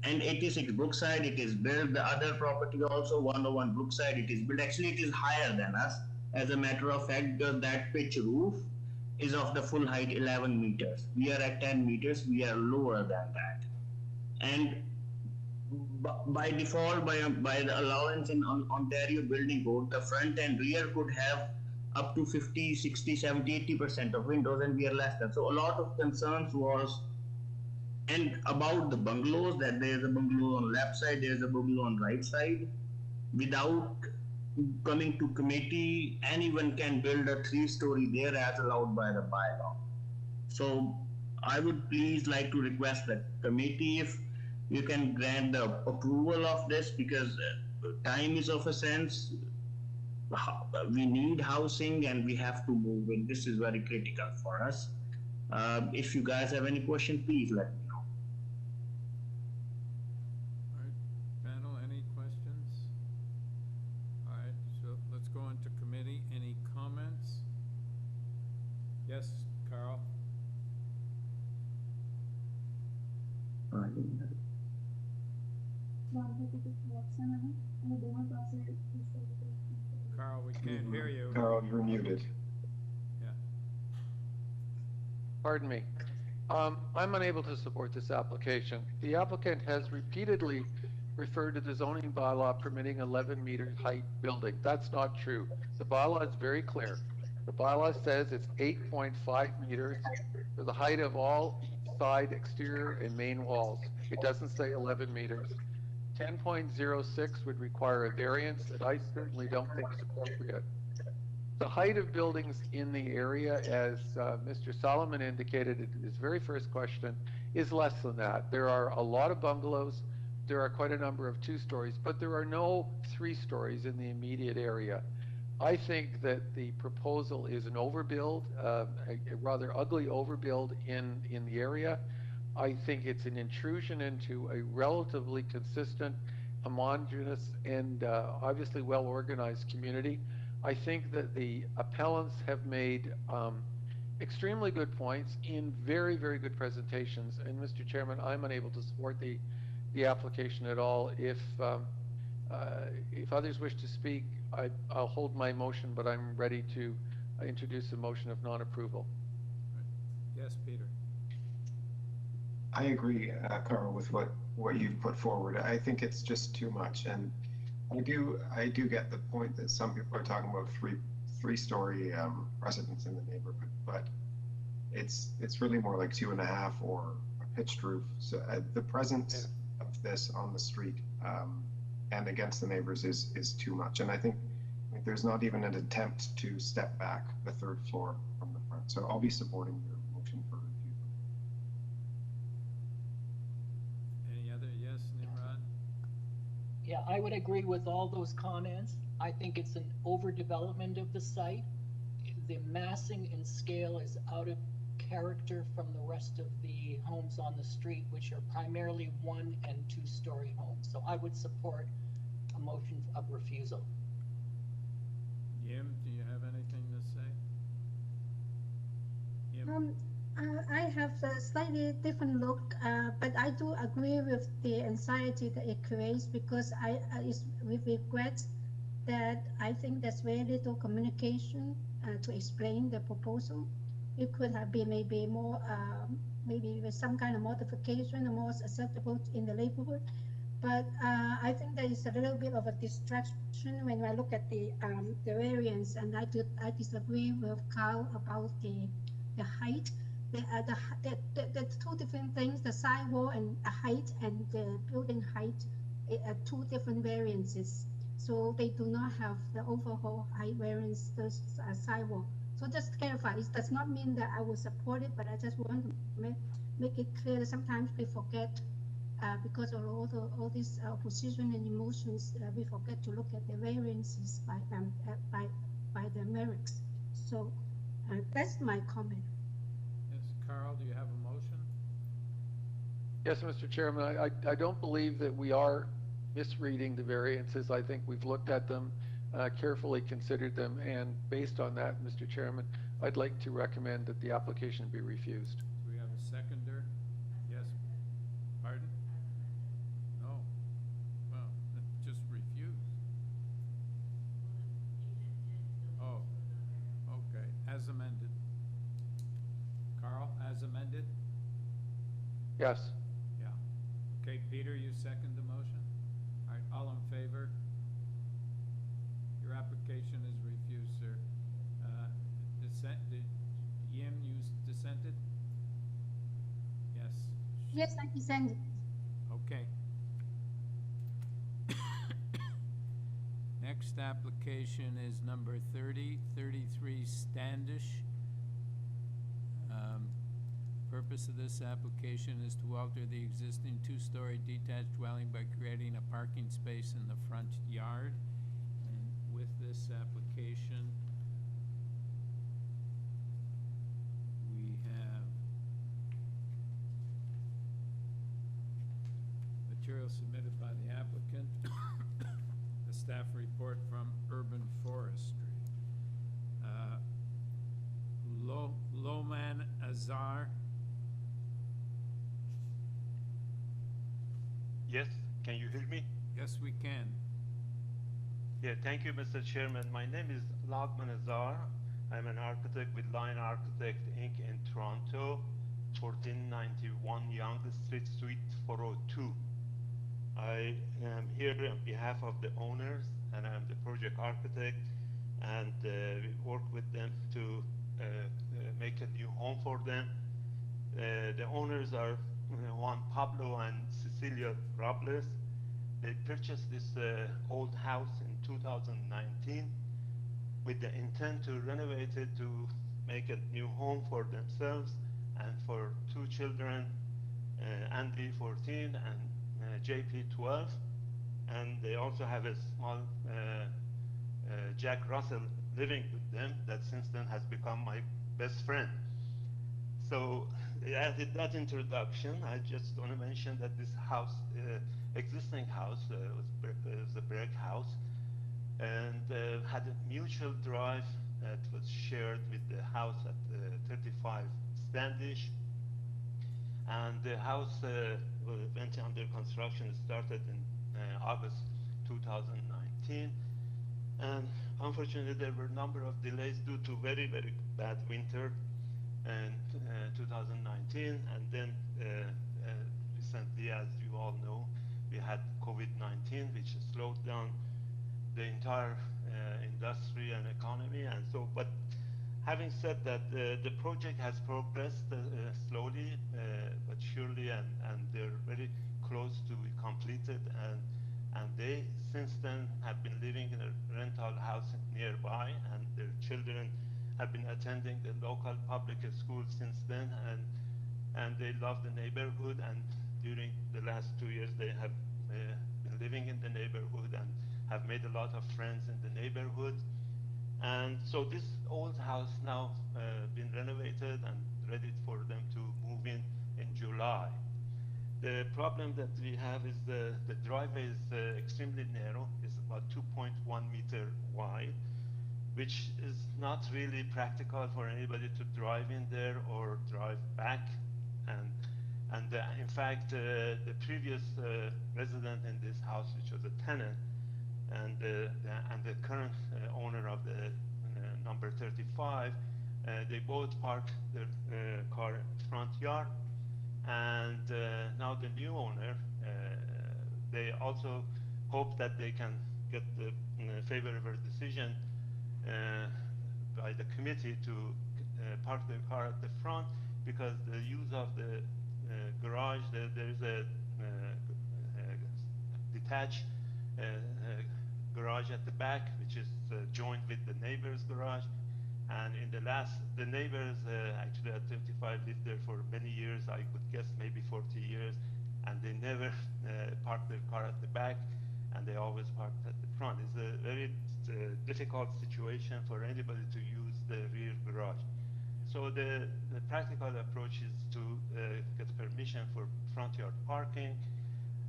and 86 Brookside, it is built. The other property also, 101 Brookside, it is built. Actually, it is higher than us. As a matter of fact, that pitch roof is of the full height 11 meters. We are at 10 meters, we are lower than that. And by default, by the allowance in Ontario Building Code, the front and rear could have up to 50, 60, 70, 80% of windows, and we are less than. So a lot of concerns was, and about the bungalows, that there is a bungalow on left side, there is a bungalow on right side. Without coming to committee, anyone can build a 3-story there as allowed by the bylaw. So I would please like to request that committee, if you can grant the approval of this, because time is of essence. We need housing and we have to move in. This is very critical for us. If you guys have any question, please let me know.
All right, panel, any questions? All right, so let's go into committee. Any comments? Yes, Carl? Carl, we can't hear you.
Carl, you're muted.
Yeah.
Pardon me. I'm unable to support this application. The applicant has repeatedly referred to the zoning bylaw permitting 11 meter height building. That's not true. The bylaw is very clear. The bylaw says it's 8.5 meters for the height of all side, exterior, and main walls. It doesn't say 11 meters. 10.06 would require a variance that I certainly don't think is appropriate. The height of buildings in the area, as Mr. Solomon indicated in his very first question, is less than that. There are a lot of bungalows there are quite a number of 2 stories, but there are no 3 stories in the immediate area. I think that the proposal is an overbuild, a rather ugly overbuild in the area. I think it's an intrusion into a relatively consistent, homogeneous, and obviously well-organized community. I think that the appellants have made extremely good points in very, very good presentations. And Mr. Chairman, I'm unable to support the application at all. If others wish to speak, I'll hold my motion, but I'm ready to introduce a motion of non-approval.
Yes, Peter.
I agree, Carl, with what you've put forward. I think it's just too much, and I do get the point that some people are talking about three-story residents in the neighborhood, but it's really more like 2.5 or a pitched roof. So the presence of this on the street and against the neighbors is too much, and I think there's not even an attempt to step back the 3rd floor from the front. So I'll be supporting your motion for review.
Any other? Yes, Nimrod?
Yeah, I would agree with all those comments. I think it's an overdevelopment of the site. The massing and scale is out of character from the rest of the homes on the street, which are primarily 1- and 2-story homes. So I would support a motion of refusal.
Yim, do you have anything to say? Yim?
I have a slightly different look, but I do agree with the anxiety that it creates, because it's with regret that I think there's very little communication to explain the proposal. It could have been maybe more, maybe with some kind of modification, more acceptable in the neighborhood. But I think there is a little bit of a distraction when I look at the variance, and I disagree with Carl about the height. The 2 different things, the sidewall and height and the building height, are 2 different variances. So they do not have the overall height variance, the sidewall. So just to clarify, it does not mean that I will support it, but I just want to make it clear that sometimes we forget, because of all this opposition and emotions, we forget to look at the variances by the merits. So that's my comment.
Yes, Carl, do you have a motion?
Yes, Mr. Chairman, I don't believe that we are misreading the variances. I think we've looked at them, carefully considered them, and based on that, Mr. Chairman, I'd like to recommend that the application be refused.
Do we have a seconder? Yes. Pardon? No. Well, just refuse. Oh, okay. As amended. Carl, as amended?
Yes.
Yeah. Okay, Peter, you second the motion? All right, all in favor? Your application is refused, sir. Yim, you dissented? Yes.
Yes, I descend.
Okay. Next application is number 3033 Standish. Purpose of this application is to alter the existing 2-story detached dwelling by creating a parking space in the front yard. And with this application, we have material submitted by the applicant, a staff report from Urban Forestry. Loman Azar.
Yes, can you hear me?
Yes, we can.
Yeah, thank you, Mr. Chairman. My name is Lagman Azar. I'm an architect with Line Architect Inc. in Toronto, 1491 Yonge Street, Suite 402. I am here on behalf of the owners, and I'm the project architect, and we work with them to make a new home for them. The owners are Juan Pablo and Cecilia Robles. They purchased this old house in 2019 with the intent to renovate it to make a new home for themselves and for 2 children, Andy 14 and JP12, and they also have a small Jack Russell living with them that since then has become my best friend. So with that introduction, I just want to mention that this house, existing house, was a brick house, and had a mutual drive that was shared with the house at 35 Standish. And the house went under construction, started in August 2019. And unfortunately, there were a number of delays due to very, very bad winter in 2019. And then recently, as you all know, we had COVID-19, which slowed down the entire industry and economy. And so, but having said that, the project has progressed slowly but surely, and they're very close to be completed. And they, since then, have been living in a rental house nearby, and their children have been attending the local public school since then, and they love the neighborhood. And during the last 2 years, they have been living in the neighborhood and have made a lot of friends in the neighborhood. And so this old house now been renovated and ready for them to move in July. The problem that we have is the driveway is extremely narrow. It's about 2.1 meter wide, which is not really practical for anybody to drive in there or drive back. And in fact, the previous resident in this house, which was a tenant, and the current owner of the number 35, they both parked their car in front yard. And now the new owner, they also hope that they can get the favorable decision by the committee to park their car at the front, because the use of the garage, there is a detached garage at the back, which is joined with the neighbor's garage. And in the neighbors actually at 35 lived there for many years, I would guess maybe 40 years, and they never parked their car at the back, and they always parked at the front. It's a very difficult situation for anybody to use the rear garage. So the practical approach is to get permission for front yard parking,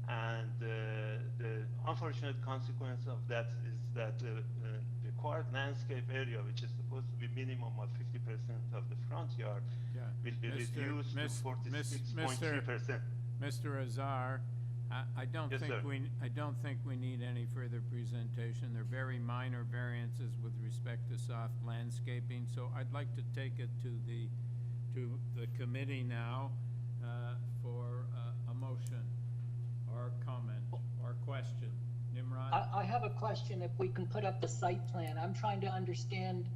and the unfortunate consequence of that is that the required landscape area, which is supposed to be minimum of 50% of the front yard, will be reduced to 46.3%.
Mr. Azar, I don't
Yes,
think
sir.
I don't think we need any further presentation. They're very minor variances with respect to soft landscaping. So I'd like to take it to the committee now for a motion or comment or question. Nimrod?
I have a question. If we can put up the site plan, I'm trying to understand,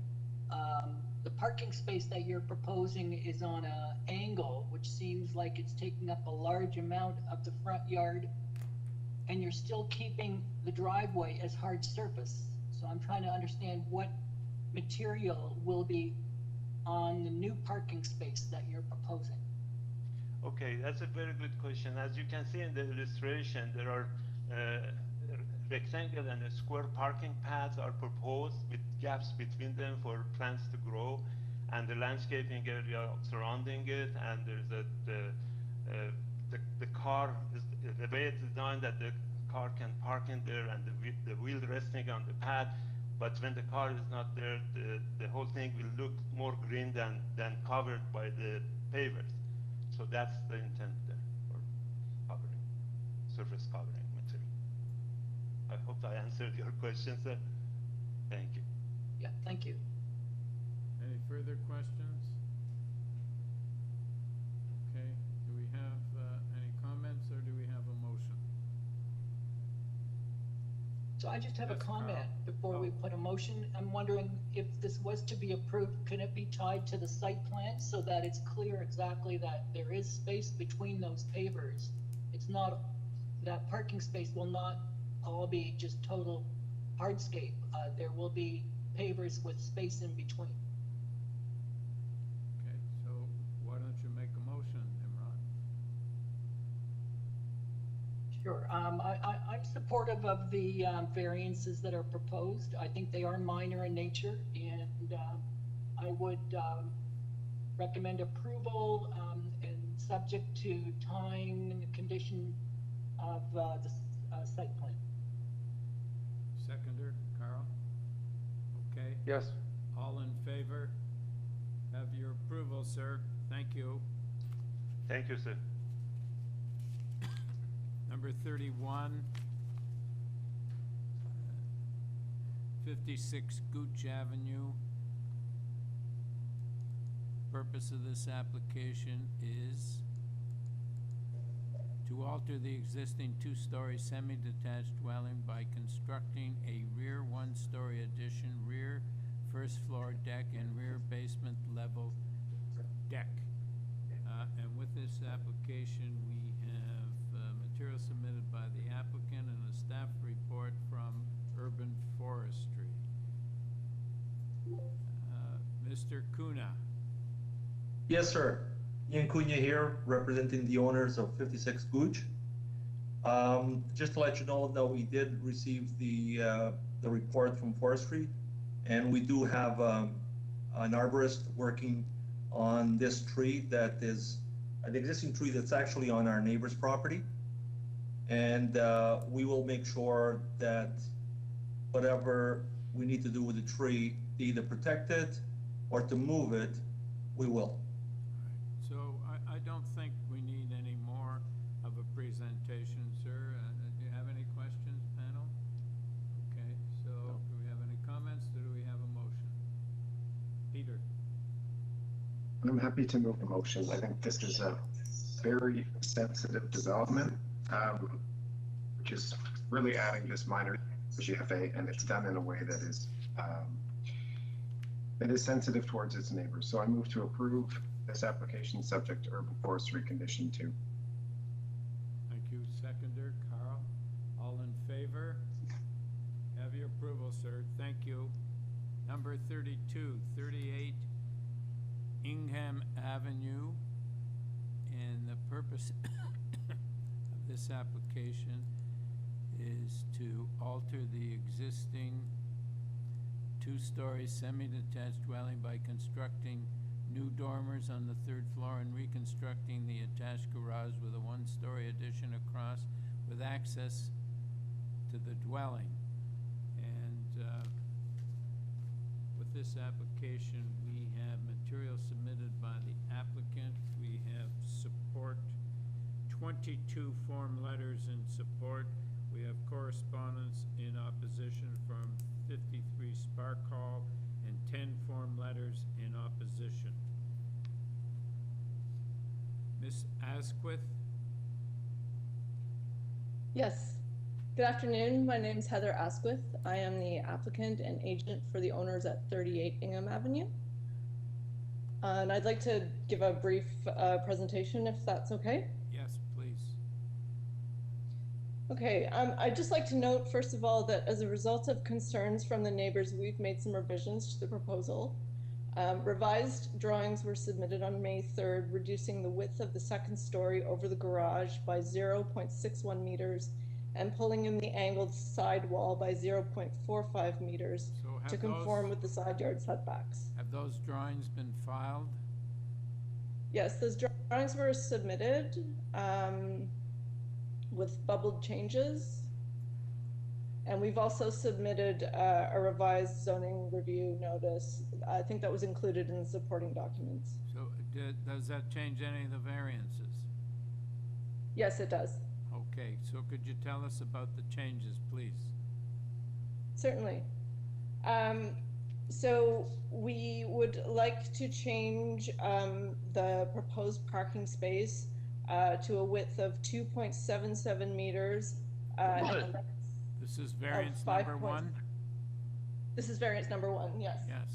the parking space that you're proposing is on an angle, which seems like it's taking up a large amount of the front yard, and you're still keeping the driveway as hard surface. So I'm trying to understand what material will be on the new parking space that you're proposing.
Okay, that's a very good question. As you can see in the illustration, there are rectangle and square parking paths are proposed with gaps between them for plants to grow, and the landscaping area surrounding it. And there's the car is the way it's designed that the car can park in there, and the wheel resting on the path. But when the car is not there, the whole thing will look more green than covered by the pavers. So that's the intent there for covering, surface covering material. I hope I answered your question, sir. Thank you.
Yeah, thank you.
Any further questions? Okay, do we have any comments, or do we have a motion?
So I just have a
Yes,
comment
Carl.
before we put a motion. I'm wondering if this was to be approved, can it be tied to the site plan so that it's clear exactly that there is space between those pavers? It's not, that parking space will not all be just total hardscape. There will be pavers with space in between.
Okay, so why don't you make a motion, Nimrod?
Sure. I'm supportive of the variances that are proposed. I think they are minor in nature, and I would recommend approval and subject to time and condition of the site plan.
Seconder, Carl? Okay.
Yes.
All in favor? Have your approval, sir. Thank you.
Thank you, sir.
Number 31, 56 Gooch Avenue. Purpose of this application is to alter the existing two-story semi-detached dwelling by constructing a rear one-story addition, rear first floor deck, and rear basement level deck. And with this application, we have material submitted by the applicant and a staff report from Urban Forestry. Mr. Kuna.
Yes, sir. Ian Cunha here, representing the owners of 56 Gooch. Just to let you know that we did receive the report from Forestry, and we do have an arborist working on this tree that is the existing tree that's actually on our neighbor's property. And we will make sure that whatever we need to do with the tree, to either protect it or to move it, we will.
So I don't think we need any more of a presentation, sir. Do you have any questions, panel? Okay, so do we have any comments, or do we have a motion? Peter?
I'm happy to move the motion. I think this is a very sensitive development, which is really adding this minor GFA, and it's done in a way that is sensitive towards its neighbors. So I move to approve this application subject to urban forestry condition 2.
Thank you. Seconder, Carl. All in favor? Have your approval, sir. Thank you. Number 32, 38 Ingham Avenue. And the purpose of this application is to alter the existing two-story semi-detached dwelling by constructing new dormers on the 3rd floor and reconstructing the attached garage with a one-story addition across with access to the dwelling. And with this application, we have material submitted by the applicant. We have support, 22 form letters in support. We have correspondence in opposition from 53 Spark Hall and 10 form letters in opposition. Ms. Asquith?
Yes. Good afternoon. My name is Heather Asquith. I am the applicant and agent for the owners at 38 Ingham Avenue. And I'd like to give a brief presentation, if that's okay.
Yes, please.
Okay, I'd just like to note, first of all, that as a result of concerns from the neighbors, we've made some revisions to the proposal. Revised drawings were submitted on May 3rd, reducing the width of the 2nd story over the garage by 0.61 meters and pulling in the angled side wall by 0.45 meters to conform with the side yard setbacks.
Have those drawings been filed?
Yes, those drawings were submitted with bubbled changes. And we've also submitted a revised zoning review notice. I think that was included in the supporting documents.
So does that change any of the variances?
Yes, it does.
Okay, so could you tell us about the changes, please?
Certainly. So we would like to change the proposed parking space to a width of 2.77 meters.
This is variance number 1?
This is variance number 1, yes.
Yes.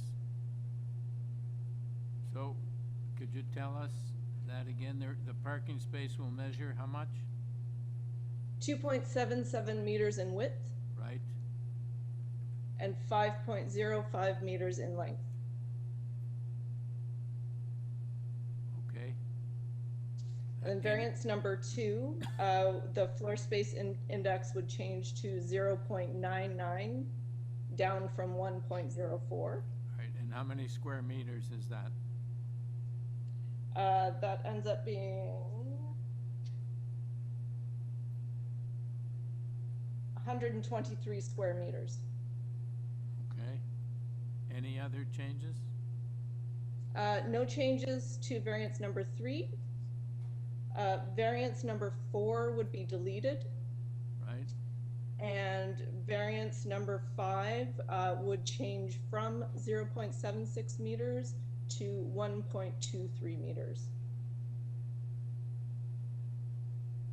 So could you tell us that again? The parking space will measure how much?
2.77 meters in width.
Right.
And 5.05 meters in length.
Okay.
And variance number 2, the floor space index would change to 0.99, down from 1.04.
Right, and how many square meters is that?
That ends up being 123 square meters.
Okay. Any other changes?
No changes to variance number 3. Variance number 4 would be deleted.
Right.
And variance number 5 would change from 0.76 meters to 1.23 meters.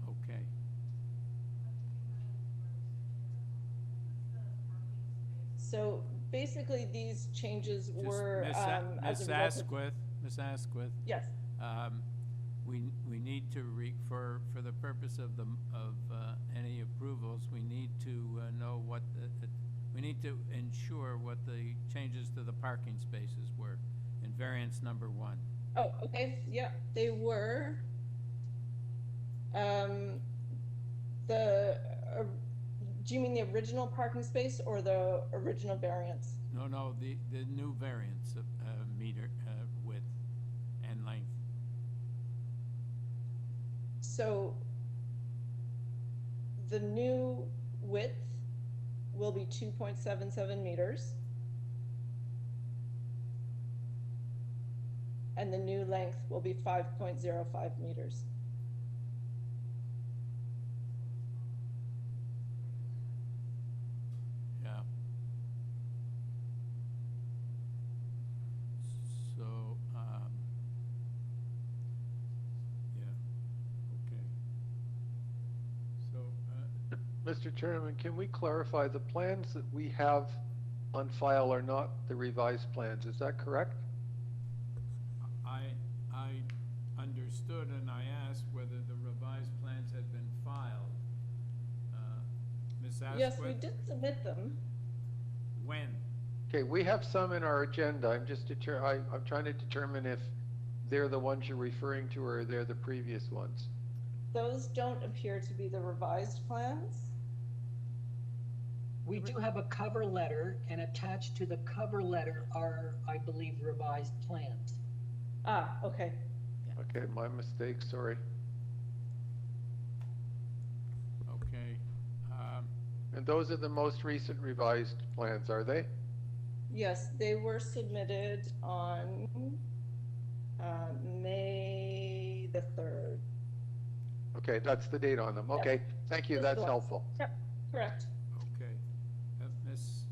Okay.
So basically, these changes were
Ms. Asquith, Ms. Asquith.
Yes.
We need to for the purpose of any approvals, we need to know what we need to ensure what the changes to the parking spaces were in variance number 1.
Oh, okay. Yeah, they were. Do you mean the original parking space or the original variance?
No, the new variance of meter width and length.
So the new width will be 2.77 meters. And the new length will be 5.05 meters.
Yeah. So, yeah, okay. So,
Mr. Chairman, can we clarify, the plans that we have on file are not the revised plans, is that correct?
I understood and I asked whether the revised plans had been filed. Ms. Asquith?
Yes, we did submit them.
When?
Okay, we have some in our agenda. I'm trying to determine if they're the ones you're referring to or they're the previous ones.
Those don't appear to be the revised plans.
We do have a cover letter, and attached to the cover letter are, I believe, revised plans.
Ah, okay.
Okay, my mistake, sorry.
Okay.
And those are the most recent revised plans, are they?
Yes, they were submitted on May the 3rd.
Okay, that's the date on them. Okay, thank you, that's helpful.
Yep, correct.
Okay. Ms.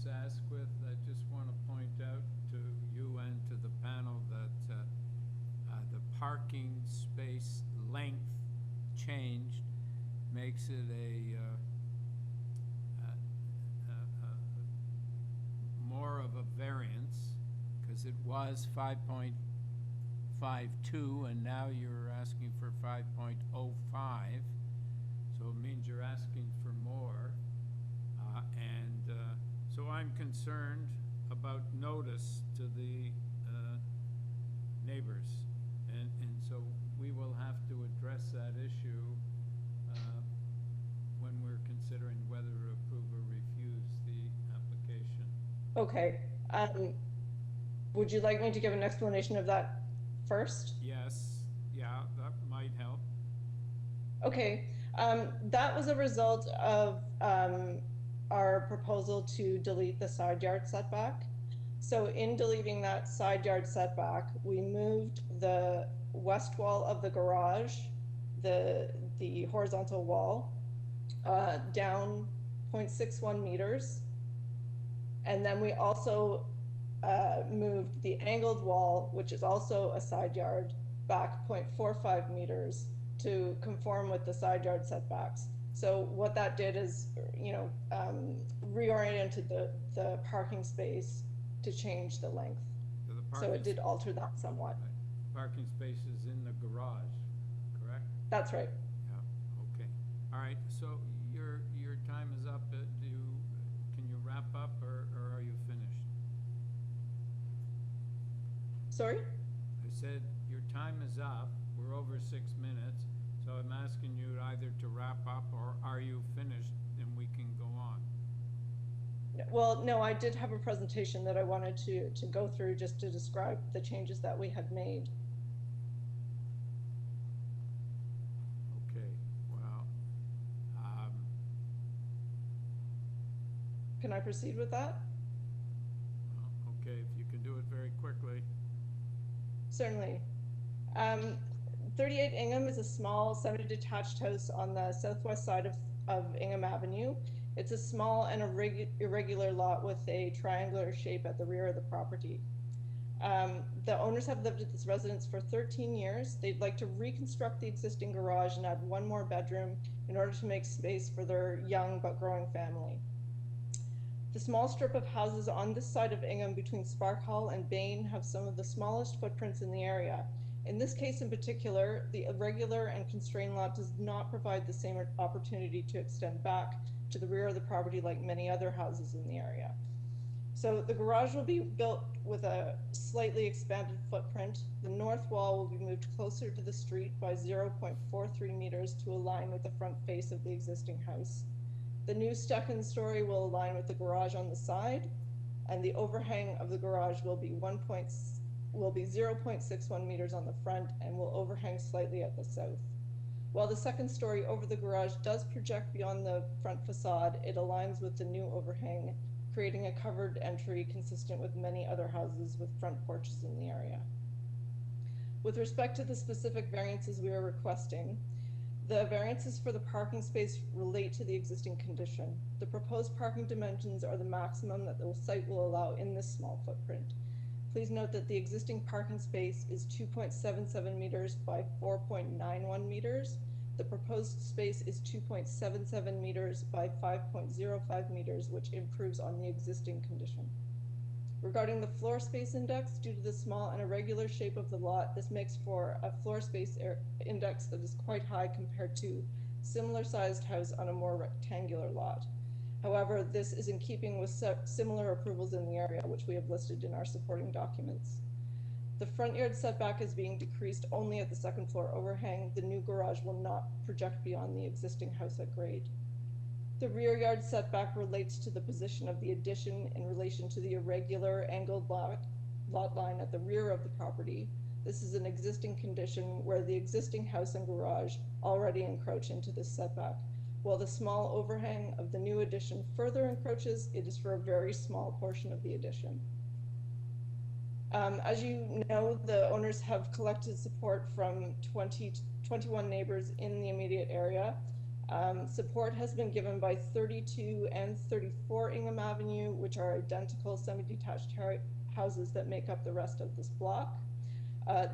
Asquith, I just want to point out to you and to the panel that the parking space length changed makes it more of a variance, because it was 5.52 and now you're asking for 5.05, so it means you're asking for more. So I'm concerned about notice to the neighbors, and so we will have to address that issue when we're considering whether to approve or refuse the application.
Okay. Would you like me to give an explanation of that first?
Yes, yeah, that might help.
Okay. That was a result of our proposal to delete the side yard setback. So in deleting that side yard setback, we moved the west wall of the garage, the horizontal wall, down 0.61 meters. And then we also moved the angled wall, which is also a side yard, back 0.45 meters to conform with the side yard setbacks. So what that did is, reoriented the parking space to change the length. So it did alter that somewhat.
Right. Parking spaces in the garage, correct?
That's right.
Yeah, okay. All right, so your time is up. Can you wrap up or are you finished?
Sorry?
I said your time is up. we're over 6 minutes, so I'm asking you either to wrap up or are you finished and we can go on?
Well, no, I did have a presentation that I wanted to go through just to describe the changes that we had made.
Okay, well,
Can I proceed with that?
okay, if you can do it very quickly.
Certainly. 38 Ingham is a small semi-detached house on the southwest side of Ingham Avenue. It's a small and irregular lot with a triangular shape at the rear of the property. The owners have lived at this residence for 13 years. They'd like to reconstruct the existing garage and add one more bedroom in order to make space for their young but growing family. The small strip of houses on this side of Ingham between Spark Hall and Bain have some of the smallest footprints in the area. In this case in particular, the irregular and constrained lot does not provide the same opportunity to extend back to the rear of the property like many other houses in the area. So the garage will be built with a slightly expanded footprint. The north wall will be moved closer to the street by 0.43 meters to align with the front face of the existing house. The new second story will align with the garage on the side, and the overhang of the garage will be 0.61 meters on the front and will overhang slightly at the south. While the second story over the garage does project beyond the front facade, it aligns with the new overhang, creating a covered entry consistent with many other houses with front porches in the area. With respect to the specific variances we are requesting, the variances for the parking space relate to the existing condition. The proposed parking dimensions are the maximum that the site will allow in this small footprint. Please note that the existing parking space is 2.77 meters by 4.91 meters. The proposed space is 2.77 meters by 5.05 meters, which improves on the existing condition. Regarding the floor space index, due to the small and irregular shape of the lot, this makes for a floor space index that is quite high compared to similar sized house on a more rectangular lot. However, this is in keeping with similar approvals in the area, which we have listed in our supporting documents. The front yard setback is being decreased only at the second floor overhang. The new garage will not project beyond the existing house at grade. The rear yard setback relates to the position of the addition in relation to the irregular angled lot line at the rear of the property. This is an existing condition where the existing house and garage already encroach into this setback. While the small overhang of the new addition further encroaches, it is for a very small portion of the addition. As you know, the owners have collected support from 21 neighbors in the immediate area. Support has been given by 32 and 34 Ingham Avenue, which are identical semi-detached houses that make up the rest of this block.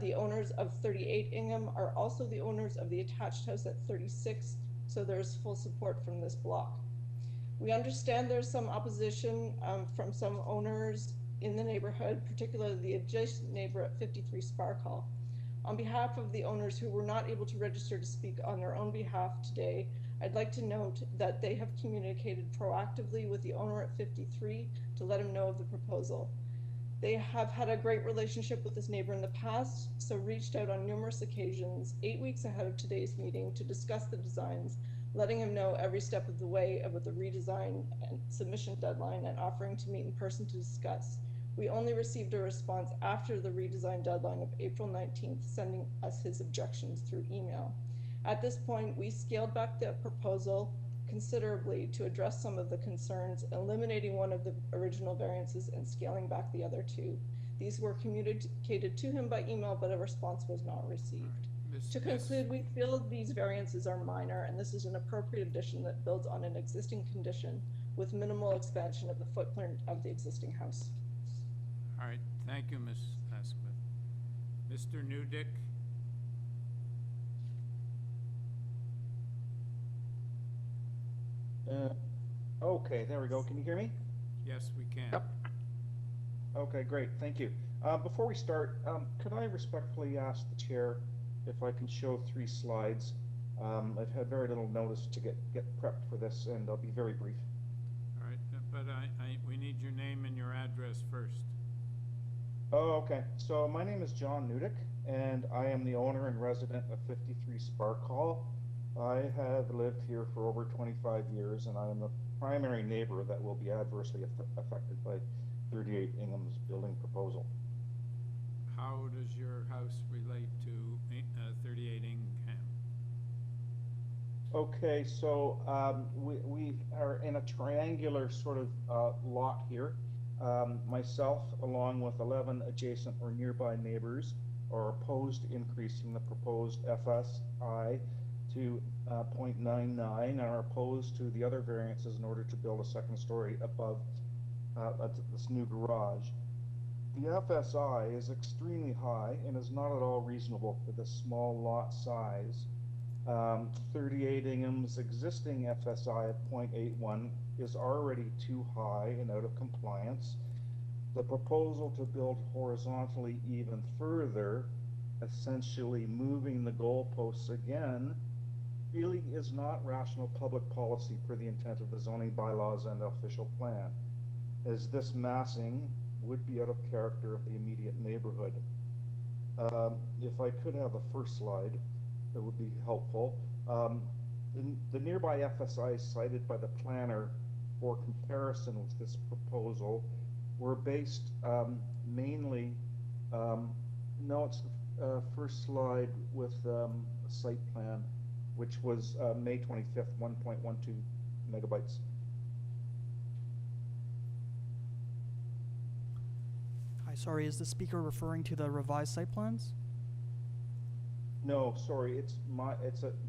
The owners of 38 Ingham are also the owners of the attached house at 36, so there's full support from this block. We understand there's some opposition from some owners in the neighborhood, particularly the adjacent neighbor at 53 Spark Hall. On behalf of the owners who were not able to register to speak on their own behalf today, I'd like to note that they have communicated proactively with the owner at 53 to let him know of the proposal. They have had a great relationship with this neighbor in the past, so reached out on numerous occasions 8 weeks ahead of today's meeting to discuss the designs, letting him know every step of the way about the redesign and submission deadline and offering to meet in person to discuss. We only received a response after the redesign deadline of April 19th, sending us his objections through email. At this point, we scaled back the proposal considerably to address some of the concerns, eliminating one of the original variances and scaling back the other two. These were communicated to him by email, but a response was not received. To conclude, we feel these variances are minor, and this is an appropriate addition that builds on an existing condition with minimal expansion of the footprint of the existing house.
All right, thank you, Ms. Asquith. Mr. Newdick?
Okay, there we go. Can you hear me?
Yes, we can.
Yep. Okay, great. Thank you. Before we start, could I respectfully ask the chair if I can show 3 slides? I've had very little notice to get prepped for this, and I'll be very brief.
All right, but we need your name and your address first.
Oh, okay. So my name is John Newdick, and I am the owner and resident of 53 Spark Hall. I have lived here for over 25 years, and I am the primary neighbor that will be adversely affected by 38 Ingham's building proposal.
How does your house relate to 38 Ingham?
Okay, so we are in a triangular sort of lot here. Myself, along with 11 adjacent or nearby neighbors, are opposed to increasing the proposed FSI to 0.99 and are opposed to the other variances in order to build a second story above this new garage. The FSI is extremely high and is not at all reasonable for this small lot size. 38 Ingham's existing FSI of 0.81 is already too high and out of compliance. The proposal to build horizontally even further, essentially moving the goalposts again, really is not rational public policy per the intent of the zoning bylaws and the official plan, as this massing would be out of character of the immediate neighborhood. If I could have the first slide, that would be helpful. The nearby FSI cited by the planner for comparison with this proposal were based mainly, no, it's the first slide with a site plan, which was May 25th, 1.12 megabytes.
Hi, sorry, is the speaker referring to the revised site plans?
No, sorry, it's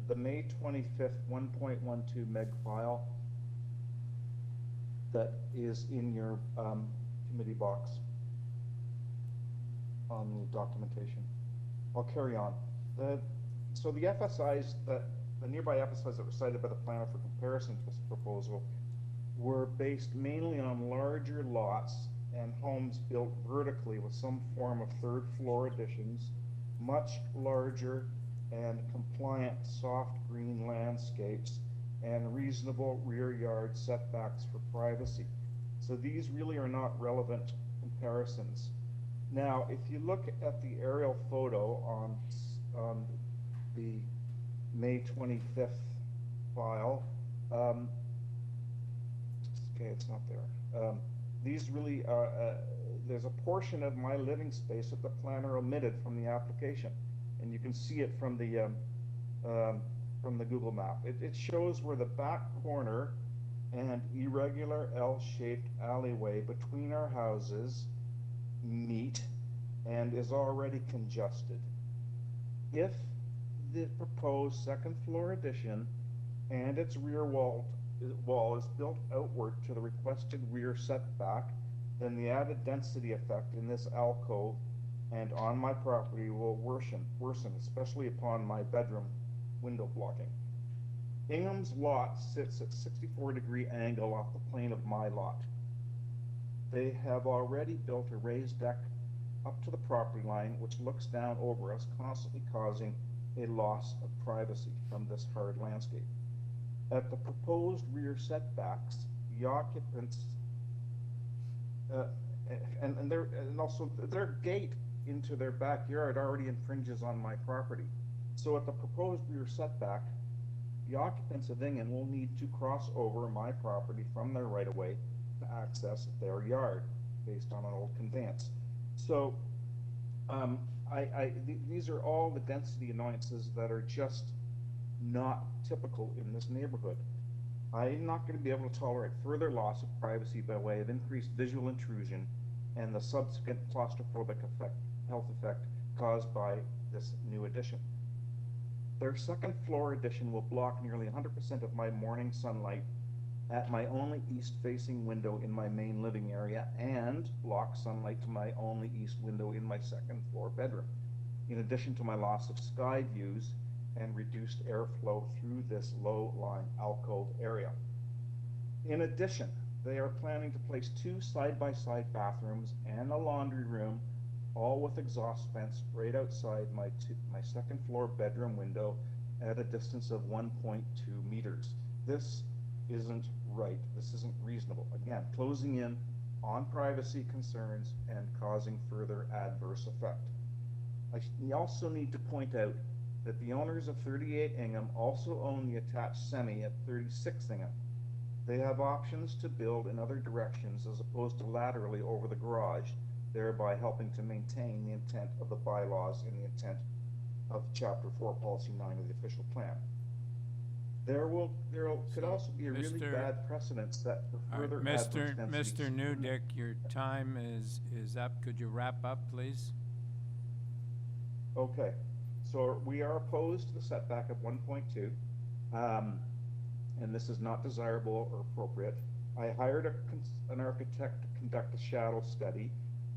the May 25th 1.12 meg file that is in your committee box on the documentation. I'll carry on. So the FSIs, the nearby FSIs that were cited by the planner for comparison to this proposal were based mainly on larger lots and homes built vertically with some form of third floor additions, much larger and compliant soft green landscapes, and reasonable rear yard setbacks for privacy. So these really are not relevant comparisons. Now, if you look at the aerial photo on the May 25th file, okay, it's not there. These really are, there's a portion of my living space that the planner omitted from the application, and you can see it from the Google map. It shows where the back corner and irregular L-shaped alleyway between our houses meet and is already congested. If the proposed second floor addition and its rear wall is built outward to the requested rear setback, then the added density effect in this alcove and on my property will worsen, especially upon my bedroom window blocking. Ingham's lot sits at 64-degree angle off the plane of my lot. They have already built a raised deck up to the property line, which looks down over us, constantly causing a loss of privacy from this hard landscape. At the proposed rear setbacks, the occupants, and also their gate into their backyard already infringes on my property. So at the proposed rear setback, the occupants of Ingham will need to cross over my property from their right-of-way to access their yard, based on an old conveyance. So these are all the density annoyances that are just not typical in this neighborhood. I'm not going to be able to tolerate further loss of privacy by way of increased visual intrusion and the subsequent claustrophobic health effect caused by this new addition. Their second floor addition will block nearly 100% of my morning sunlight at my only east-facing window in my main living area and block sunlight to my only east window in my second floor bedroom, in addition to my loss of sky views and reduced airflow through this low-lying alcove area. In addition, they are planning to place 2 side-by-side bathrooms and a laundry room, all with exhaust vents right outside my second floor bedroom window at a distance of 1.2 meters. This isn't right. This isn't reasonable. Again, closing in on privacy concerns and causing further adverse effect. You also need to point out that the owners of 38 Ingham also own the attached semi at 36 Ingham. They have options to build in other directions as opposed to laterally over the garage, thereby helping to maintain the intent of the bylaws and the intent of Chapter 4, Policy 9 of the official plan. There could also be a really bad precedent set for further adverse densities.
Mr. Newdick, your time is up. Could you wrap up, please?
Okay, so we are opposed to the setback of 1.2, and this is not desirable or appropriate. I hired an architect to conduct a shadow study,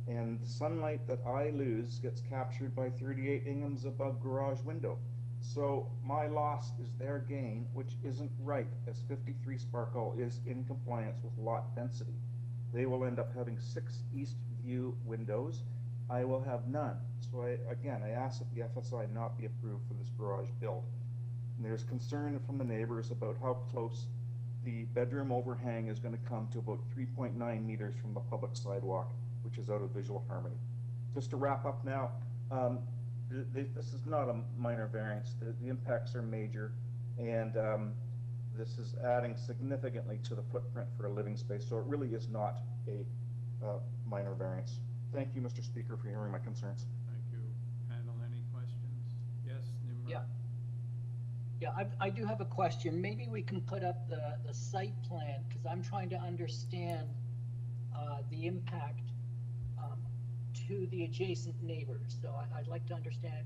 and the sunlight that I lose gets captured by 38 Ingham's above garage window. So my loss is their gain, which isn't right, as 53 Sparkle is in compliance with lot density. They will end up having 6 east view windows. I will have none. So I ask that the FSI not be approved for this garage build. And there's concern from the neighbors about how close the bedroom overhang is going to come to about 3.9 meters from the public sidewalk, which is out of visual harmony. Just to wrap up now, this is not a minor variance. The impacts are major, and this is adding significantly to the footprint for a living space, so it really is not a minor variance. Thank you, Mr. Speaker, for hearing my concerns.
Thank you. Panel, any questions? Yes, Nimrod?
Yeah, I do have a question. Maybe we can put up the site plan, because I'm trying to understand the impact to the adjacent neighbors. So I'd like to understand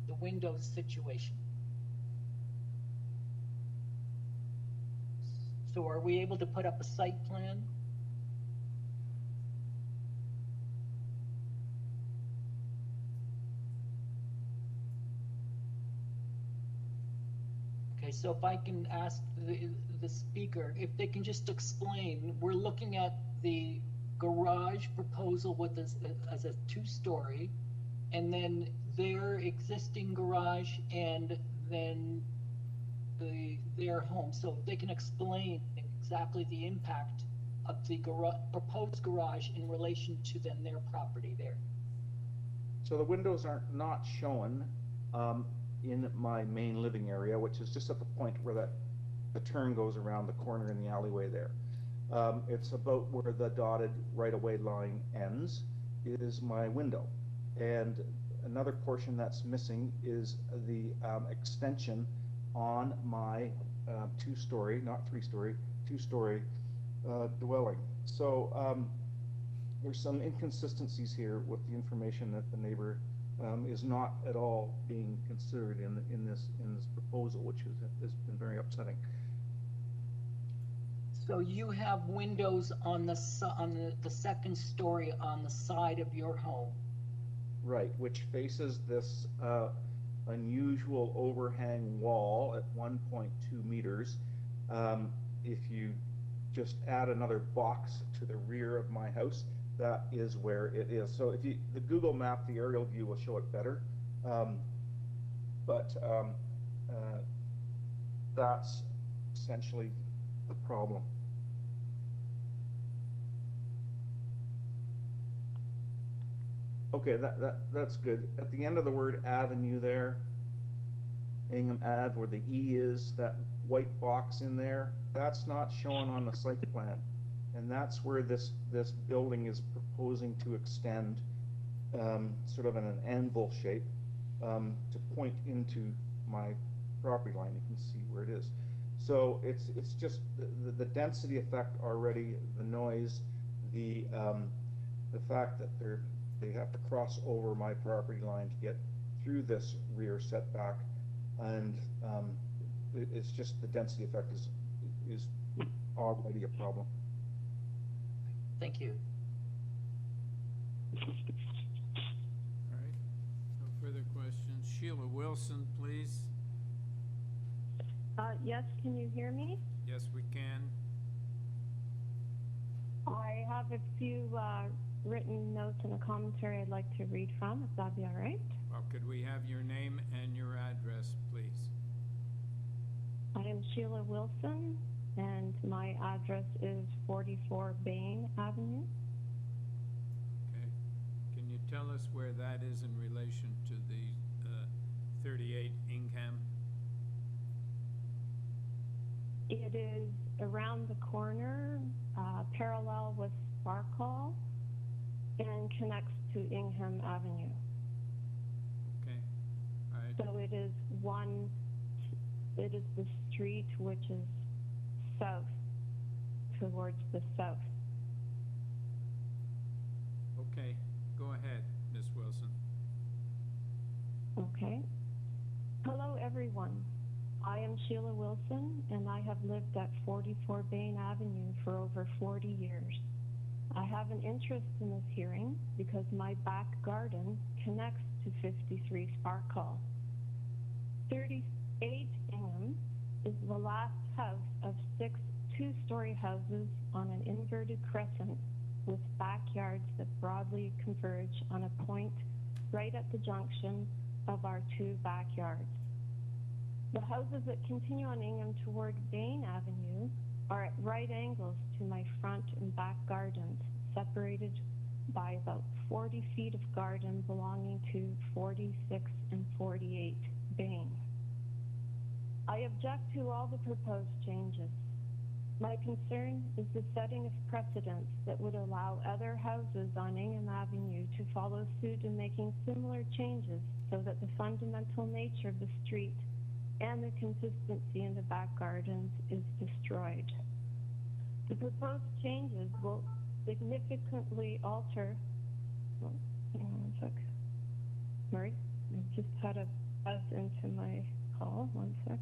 the windows situation. So are we able to put up a site plan? Okay, so if I can ask the speaker, if they can just explain, we're looking at the garage proposal with this as a 2-story, and then their existing garage, and then their home. So they can explain exactly the impact of the proposed garage in relation to then their property there.
So the windows are not shown in my main living area, which is just at the point where the turn goes around the corner in the alleyway there. It's about where the dotted right-of-way line ends is my window. And another portion that's missing is the extension on my 2-story, not 3-story, 2-story dwelling. So there's some inconsistencies here with the information that the neighbor is not at all being considered in this proposal, which has been very upsetting.
So you have windows on the second story on the side of your home.
Right, which faces this unusual overhang wall at 1.2 meters. If you just add another box to the rear of my house, that is where it is. So if the Google map, the aerial view will show it better. That's essentially the problem. Okay, that's good. At the end of the word avenue there, Ingham Ave, where the E is, that white box in there, that's not shown on the site plan. And that's where this building is proposing to extend sort of in an anvil shape to point into my property line. You can see where it is. So it's just the density effect already, the noise, the fact that they have to cross over my property line to get through this rear setback, and it's just the density effect is already a problem.
Thank you.
All right, no further questions. Sheila Wilson, please.
Yes, can you hear me?
Yes, we can.
I have a few written notes and a commentary I'd like to read from, if that'd be all right.
Well, could we have your name and your address, please?
I am Sheila Wilson, and my address is 44 Bain Avenue.
Okay. Can you tell us where that is in relation to the 38 Ingham?
It is around the corner, parallel with Sparkle, and connects to Ingham Avenue.
Okay, all right.
So it is the street which is south, towards the south.
Okay, go ahead, Ms. Wilson.
Okay. Hello, everyone. I am Sheila Wilson, and I have lived at 44 Bain Avenue for over 40 years. I have an interest in this hearing because my back garden connects to 53 Sparkle. 38 Ingham is the last house of 6 two-story houses on an inverted crescent with backyards that broadly converge on a point right at the junction of our 2 backyards. The houses that continue on Ingham toward Bain Avenue are at right angles to my front and back gardens, separated by about 40 feet of garden belonging to 46 and 48 Bain. I object to all the proposed changes. My concern is the setting of precedents that would allow other houses on Ingham Avenue to follow suit in making similar changes so that the fundamental nature of the street and the consistency in the back gardens is destroyed. The proposed changes will significantly alter, hang on one sec. Murray, I just had a buzz into my call, one sec.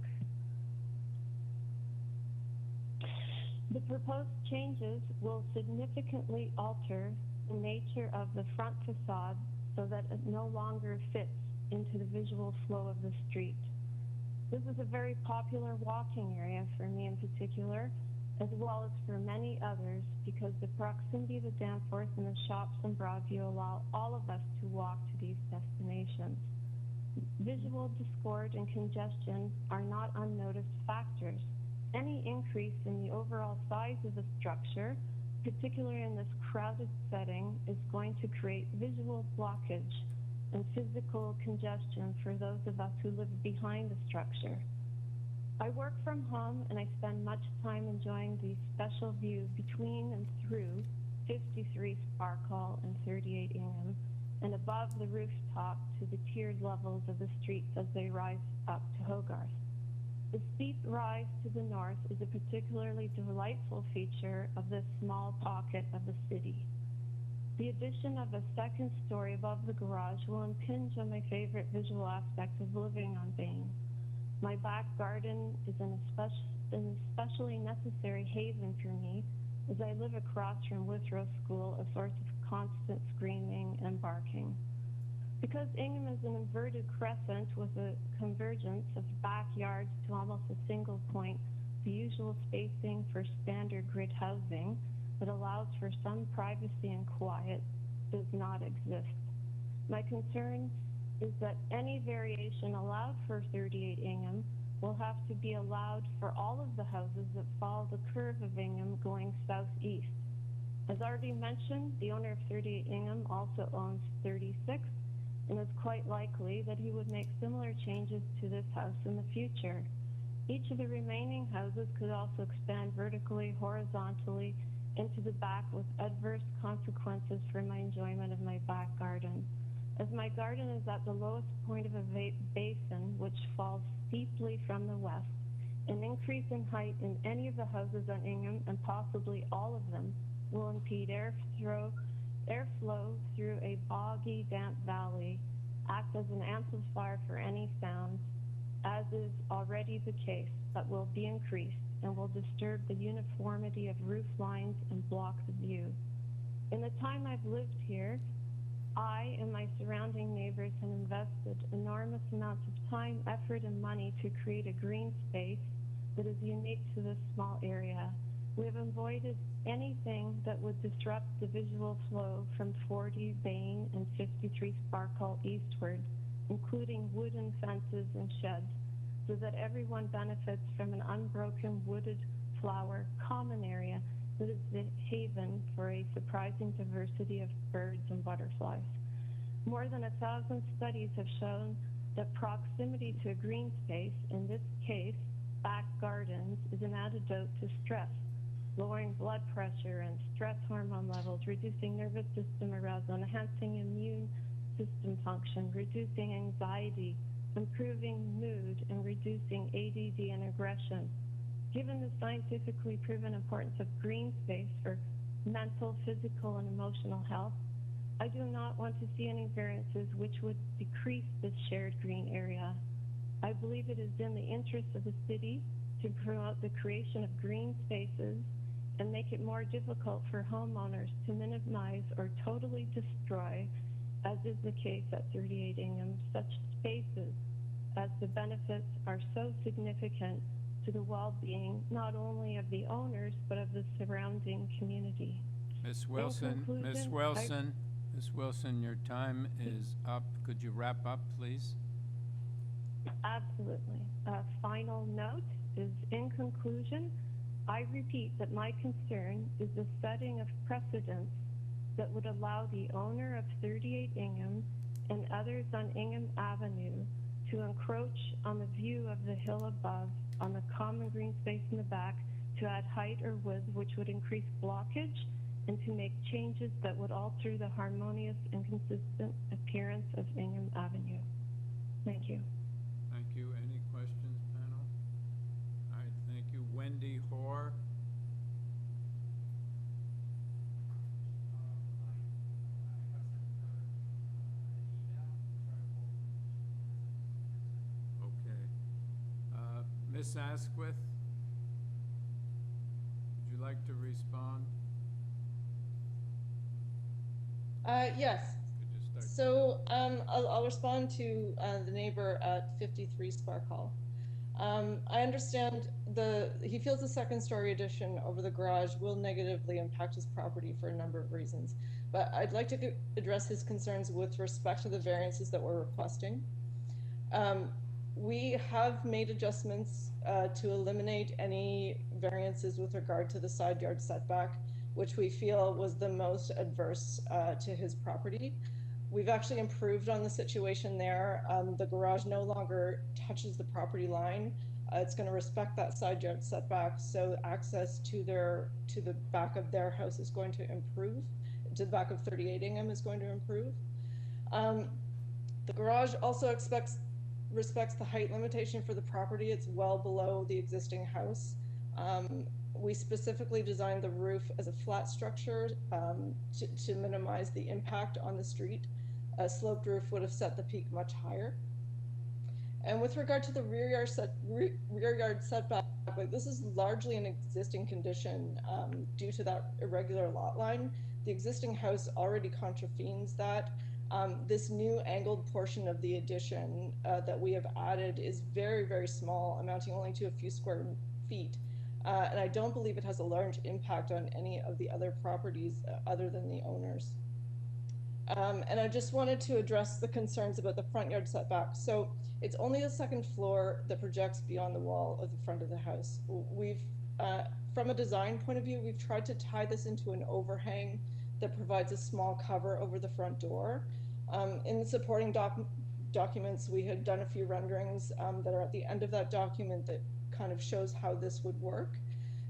The proposed changes will significantly alter the nature of the front facade so that it no longer fits into the visual flow of the street. This is a very popular walking area for me in particular, as well as for many others, because the proximity to Danforth and the shops in Broadview allow all of us to walk to these destinations. Visual discord and congestion are not unnoticed factors. Any increase in the overall size of the structure, particularly in this crowded setting, is going to create visual blockage and physical congestion for those of us who live behind the structure. I work from home and I spend much time enjoying the special view between and through 53 Sparkle and 38 Ingham and above the rooftop to the tiered levels of the streets as they rise up to Hogarth. The steep rise to the north is a particularly delightful feature of this small pocket of the city. The addition of a second story above the garage will impinge on my favorite visual aspect of living on Bain. My back garden is an especially necessary haven for me as I live across from Withrow School, a source of constant screaming and barking. Because Ingham is an inverted crescent with a convergence of backyards to almost a single point, the usual spacing for standard grid housing that allows for some privacy and quiet does not exist. My concern is that any variation allowed for 38 Ingham will have to be allowed for all of the houses that follow the curve of Ingham going southeast. As already mentioned, the owner of 38 Ingham also owns 36, and it's quite likely that he would make similar changes to this house in the future. Each of the remaining houses could also expand vertically, horizontally, into the back with adverse consequences for my enjoyment of my back garden. As my garden is at the lowest point of a basin, which falls steeply from the west, an increase in height in any of the houses on Ingham, and possibly all of them, will impede airflow through a boggy, damp valley, act as an amplifier for any sounds, as is already the case, but will be increased and will disturb the uniformity of roof lines and block the view. In the time I've lived here, I and my surrounding neighbors have invested enormous amounts of time, effort, and money to create a green space that is unique to this small area. We have avoided anything that would disrupt the visual flow from 40 Bain and 53 Sparkle eastward, including wooden fences and sheds, so that everyone benefits from an unbroken wooded flower common area that is the haven for a surprising diversity of birds and butterflies. More than 1,000 studies have shown that proximity to a green space, in this case, back gardens, is an antidote to stress, lowering blood pressure and stress hormone levels, reducing nervous system arousal, enhancing immune system function, reducing anxiety, improving mood, and reducing ADD and aggression. Given the scientifically proven importance of green space for mental, physical, and emotional health, I do not want to see any variances which would decrease this shared green area. I believe it is in the interest of the city to promote the creation of green spaces and make it more difficult for homeowners to minimize or totally destroy, as is the case at 38 Ingham, such spaces, as the benefits are so significant to the well-being not only of the owners but of the surrounding community.
Ms. Wilson, Ms. Wilson, Ms. Wilson, your time is up. Could you wrap up, please?
Absolutely. A final note is, in conclusion, I repeat that my concern is the setting of precedents that would allow the owner of 38 Ingham and others on Ingham Avenue to encroach on the view of the hill above on the common green space in the back, to add height or width which would increase blockage, and to make changes that would alter the harmonious and consistent appearance of Ingham Avenue. Thank you.
Thank you. Any questions, panel? All right, thank you. Wendy Hoare. Okay. Ms. Asquith, would you like to respond?
Yes.
Could you start?
So I'll respond to the neighbor at 53 Spark Hall. I understand he feels the second-story addition over the garage will negatively impact his property for a number of reasons, but I'd like to address his concerns with respect to the variances that we're requesting. We have made adjustments to eliminate any variances with regard to the side yard setback, which we feel was the most adverse to his property. We've actually improved on the situation there. The garage no longer touches the property line. It's going to respect that side yard setback, so access to the back of their house is going to improve. To the back of 38 Ingham is going to improve. The garage also respects the height limitation for the property. It's well below the existing house. We specifically designed the roof as a flat structure to minimize the impact on the street. A sloped roof would have set the peak much higher. And with regard to the rear yard setback, this is largely an existing condition due to that irregular lot line. The existing house already contravenes that. This new angled portion of the addition that we have added is very, very small, amounting only to a few square feet. And I don't believe it has a large impact on any of the other properties other than the owners. And I just wanted to address the concerns about the front yard setback. So it's only the second floor that projects beyond the wall of the front of the house. From a design point of view, we've tried to tie this into an overhang that provides a small cover over the front door. In the supporting documents, we had done a few renderings that are at the end of that document that kind of shows how this would work.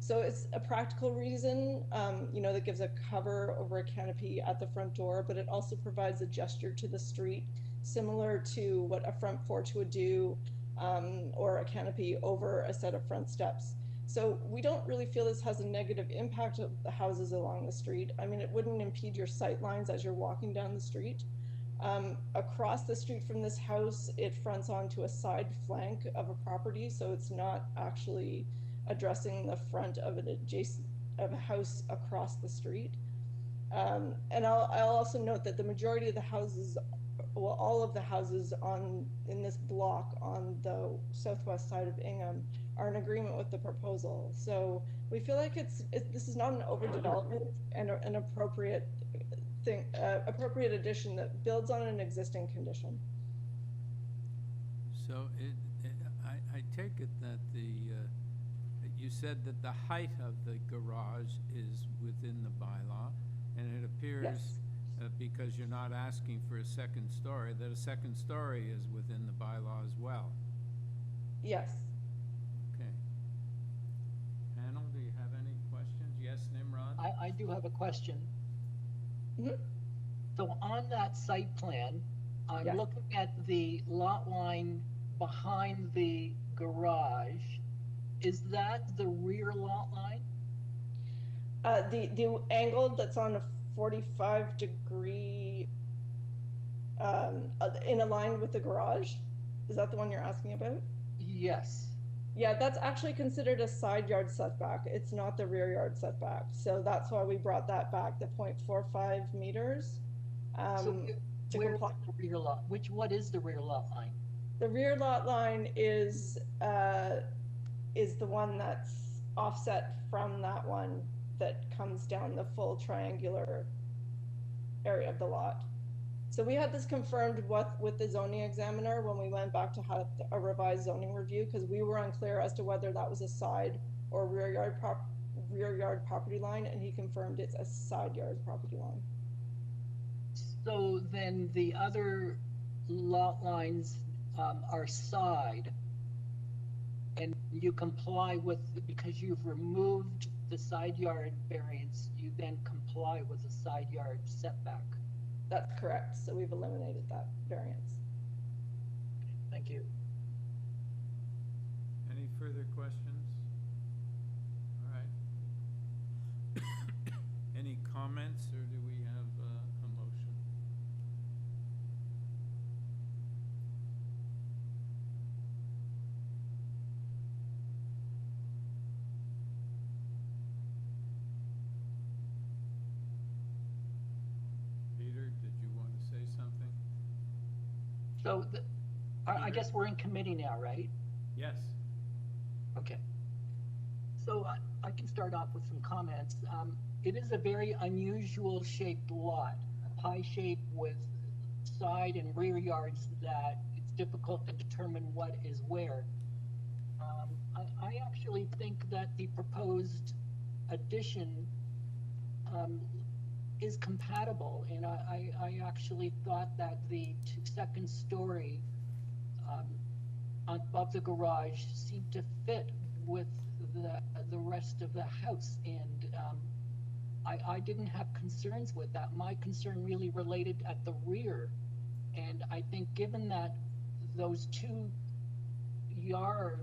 So it's a practical reason, that gives a cover over a canopy at the front door, but it also provides a gesture to the street, similar to what a front porch would do, or a canopy over a set of front steps. So we don't really feel this has a negative impact of the houses along the street. I mean, it wouldn't impede your sight lines as you're walking down the street. Across the street from this house, it fronts onto a side flank of a property, so it's not actually addressing the front of a house across the street. And I'll also note that the majority of the houses, well, all of the houses in this block on the southwest side of Ingham are in agreement with the proposal. So we feel like this is not an overdevelopment and an appropriate addition that builds on an existing condition.
So I take it that you said that the height of the garage is within the bylaw, and it appears
Yes.
because you're not asking for a second story, that a second story is within the bylaw as well.
Yes.
Okay. Panel, do you have any questions? Yes, Nimrod?
I do have a question. So on that site plan, I'm
Yes.
looking at the lot line behind the garage. Is that the rear lot line?
The angle that's on a 45-degree, in a line with the garage, is that the one you're asking about?
Yes.
Yeah, that's actually considered a side yard setback. It's not the rear yard setback. So that's why we brought that back, the 0.45 meters.
So where's the rear lot? What is the rear lot line?
The rear lot line is the one that's offset from that one that comes down the full triangular area of the lot. So we had this confirmed with the zoning examiner when we went back to have a revised zoning review, because we were unclear as to whether that was a side or rear yard property line, and he confirmed it's a side yard property line.
So then the other lot lines are side, and you comply with, because you've removed the side yard variance, you then comply with the side yard setback.
That's correct. So we've eliminated that variance.
Thank you.
Any further questions? All right. Any comments, or do we have a motion? Peter, did you want to say something?
So I guess we're in committee now, right?
Yes.
Okay. So I can start off with some comments. It is a very unusual shaped lot, a pie shape with side and rear yards that it's difficult to determine what is where. I actually think that the proposed addition is compatible, and I actually thought that the second story above the garage seemed to fit with the rest of the house, and I didn't have concerns with that. My concern really related at the rear, and I think given that those two yard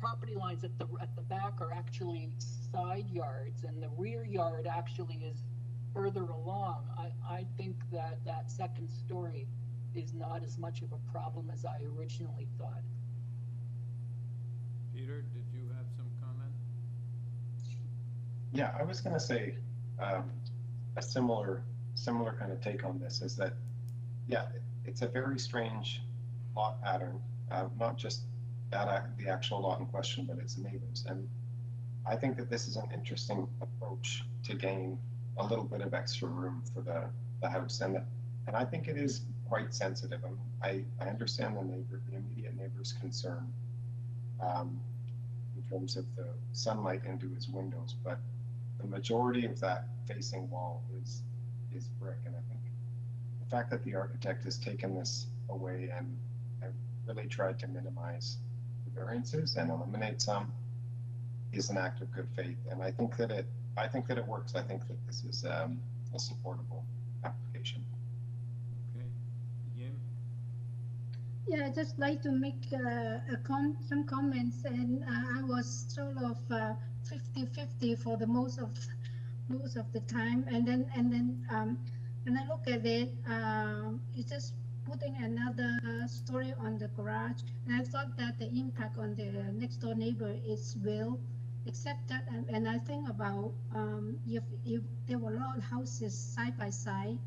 property lines at the back are actually side yards, and the rear yard actually is further along, I think that that second story is not as much of a problem as I originally thought.
Peter, did you have some comment?
Yeah, I was going to say a similar kind of take on this is that, yeah, it's a very strange lot pattern, not just the actual lot in question, but its neighbors. And I think that this is an interesting approach to gain a little bit of extra room for the house, and I think it is quite sensitive. I understand the immediate neighbor's concern in terms of the sunlight into his windows, but the majority of that facing wall is brick, and I think the fact that the architect has taken this away and really tried to minimize the variances and eliminate some is an act of good faith, and I think that it works. I think that this is a supportable application.
Okay. Yim?
Yeah, I'd just like to make some comments, and I was sort of 50-50 for the most of the time, and then when I look at it, it's just putting another story on the garage, and I thought that the impact on the next door neighbor is real, except that, and I think about if there were a lot of houses side by side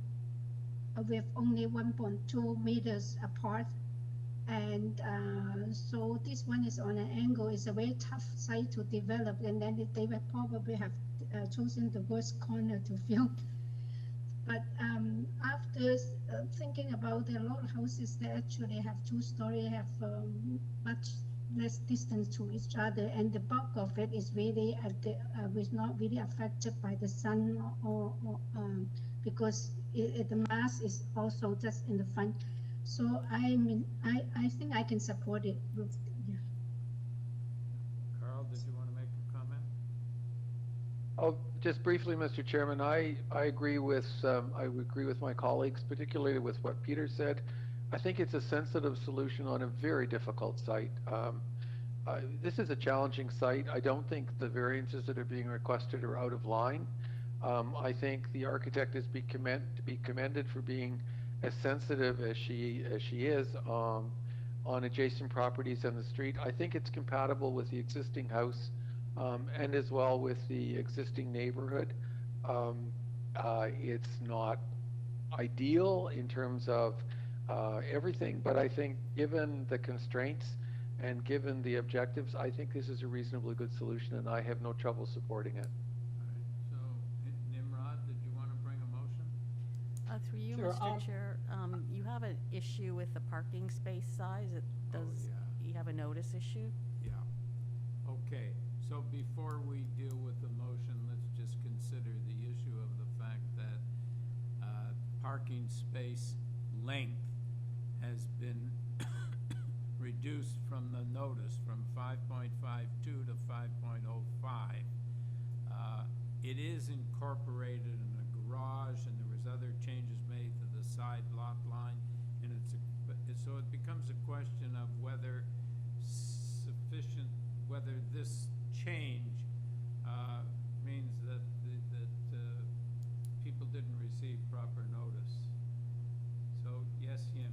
with only 1.2 meters apart, and so this one is on an angle. It's a very tough site to develop, and then they would probably have chosen the worst corner to film. But after thinking about a lot of houses that actually have two-story, have much less distance to each other, and the bulk of it is really was not really affected by the sun or because the mass is also just in the front. So I think I can support it. Yeah.
Carl, did you want to make a comment?
Oh, just briefly, Mr. Chairman, I agree with my colleagues, particularly with what Peter said. I think it's a sensitive solution on a very difficult site. This is a challenging site. I don't think the variances that are being requested are out of line. I think the architect is to be commended for being as sensitive as she is on adjacent properties and the street. I think it's compatible with the existing house and as well with the existing neighborhood. It's not ideal in terms of everything, but I think given the constraints and given the objectives, I think this is a reasonably good solution, and I have no trouble supporting it.
So, Nimrod, did you want to bring a motion?
Through you,
Sure,
Mr. Chair, you have an issue with the parking space size. It does. You have a notice issue.
Yeah. Okay. So before we deal with the motion, let's just consider the issue of the fact that parking space length has been reduced from the notice from 5.52 to 5.05. It is incorporated in a garage, and there was other changes made to the side lot line, and so it becomes a question of whether whether this change means that people didn't receive proper notice. So yes, Yim.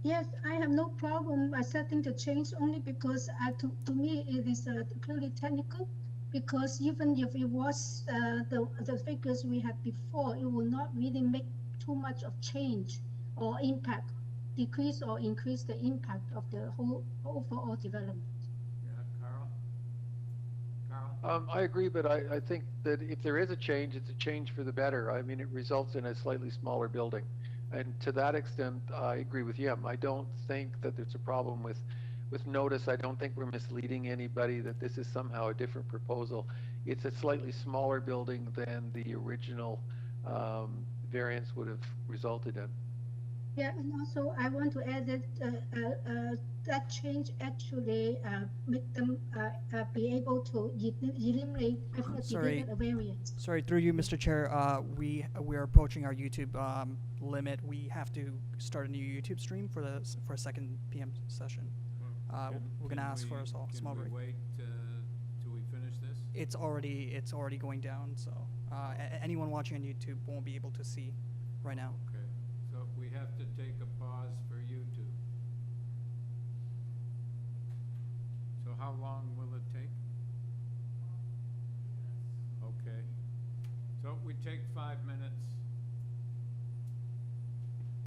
Yes, I have no problem accepting the change only because to me it is purely technical. Because even if it was the figures we had before, it will not really make too much of change or impact, decrease or increase the impact of the whole overall development.
Yeah, Carl?
I agree, but I think that if there is a change, it's a change for the better. I mean, it results in a slightly smaller building. And to that extent, I agree with Yim. I don't think that there's a problem with notice. I don't think we're misleading anybody that this is somehow a different proposal. It's a slightly smaller building than the original variance would have resulted in.
Yeah, and also I want to add that that change actually make them be able to eliminate a variance.
Sorry, through you, Mr. Chair. We're approaching our YouTube limit. We have to start a new YouTube stream for a 2 p.m. session. We're gonna ask for a small break.
Can we wait till we finish this?
It's already going down. So anyone watching on YouTube won't be able to see right now.
Okay. So we have to take a pause for YouTube. So how long will it take? Okay. So we take 5 minutes.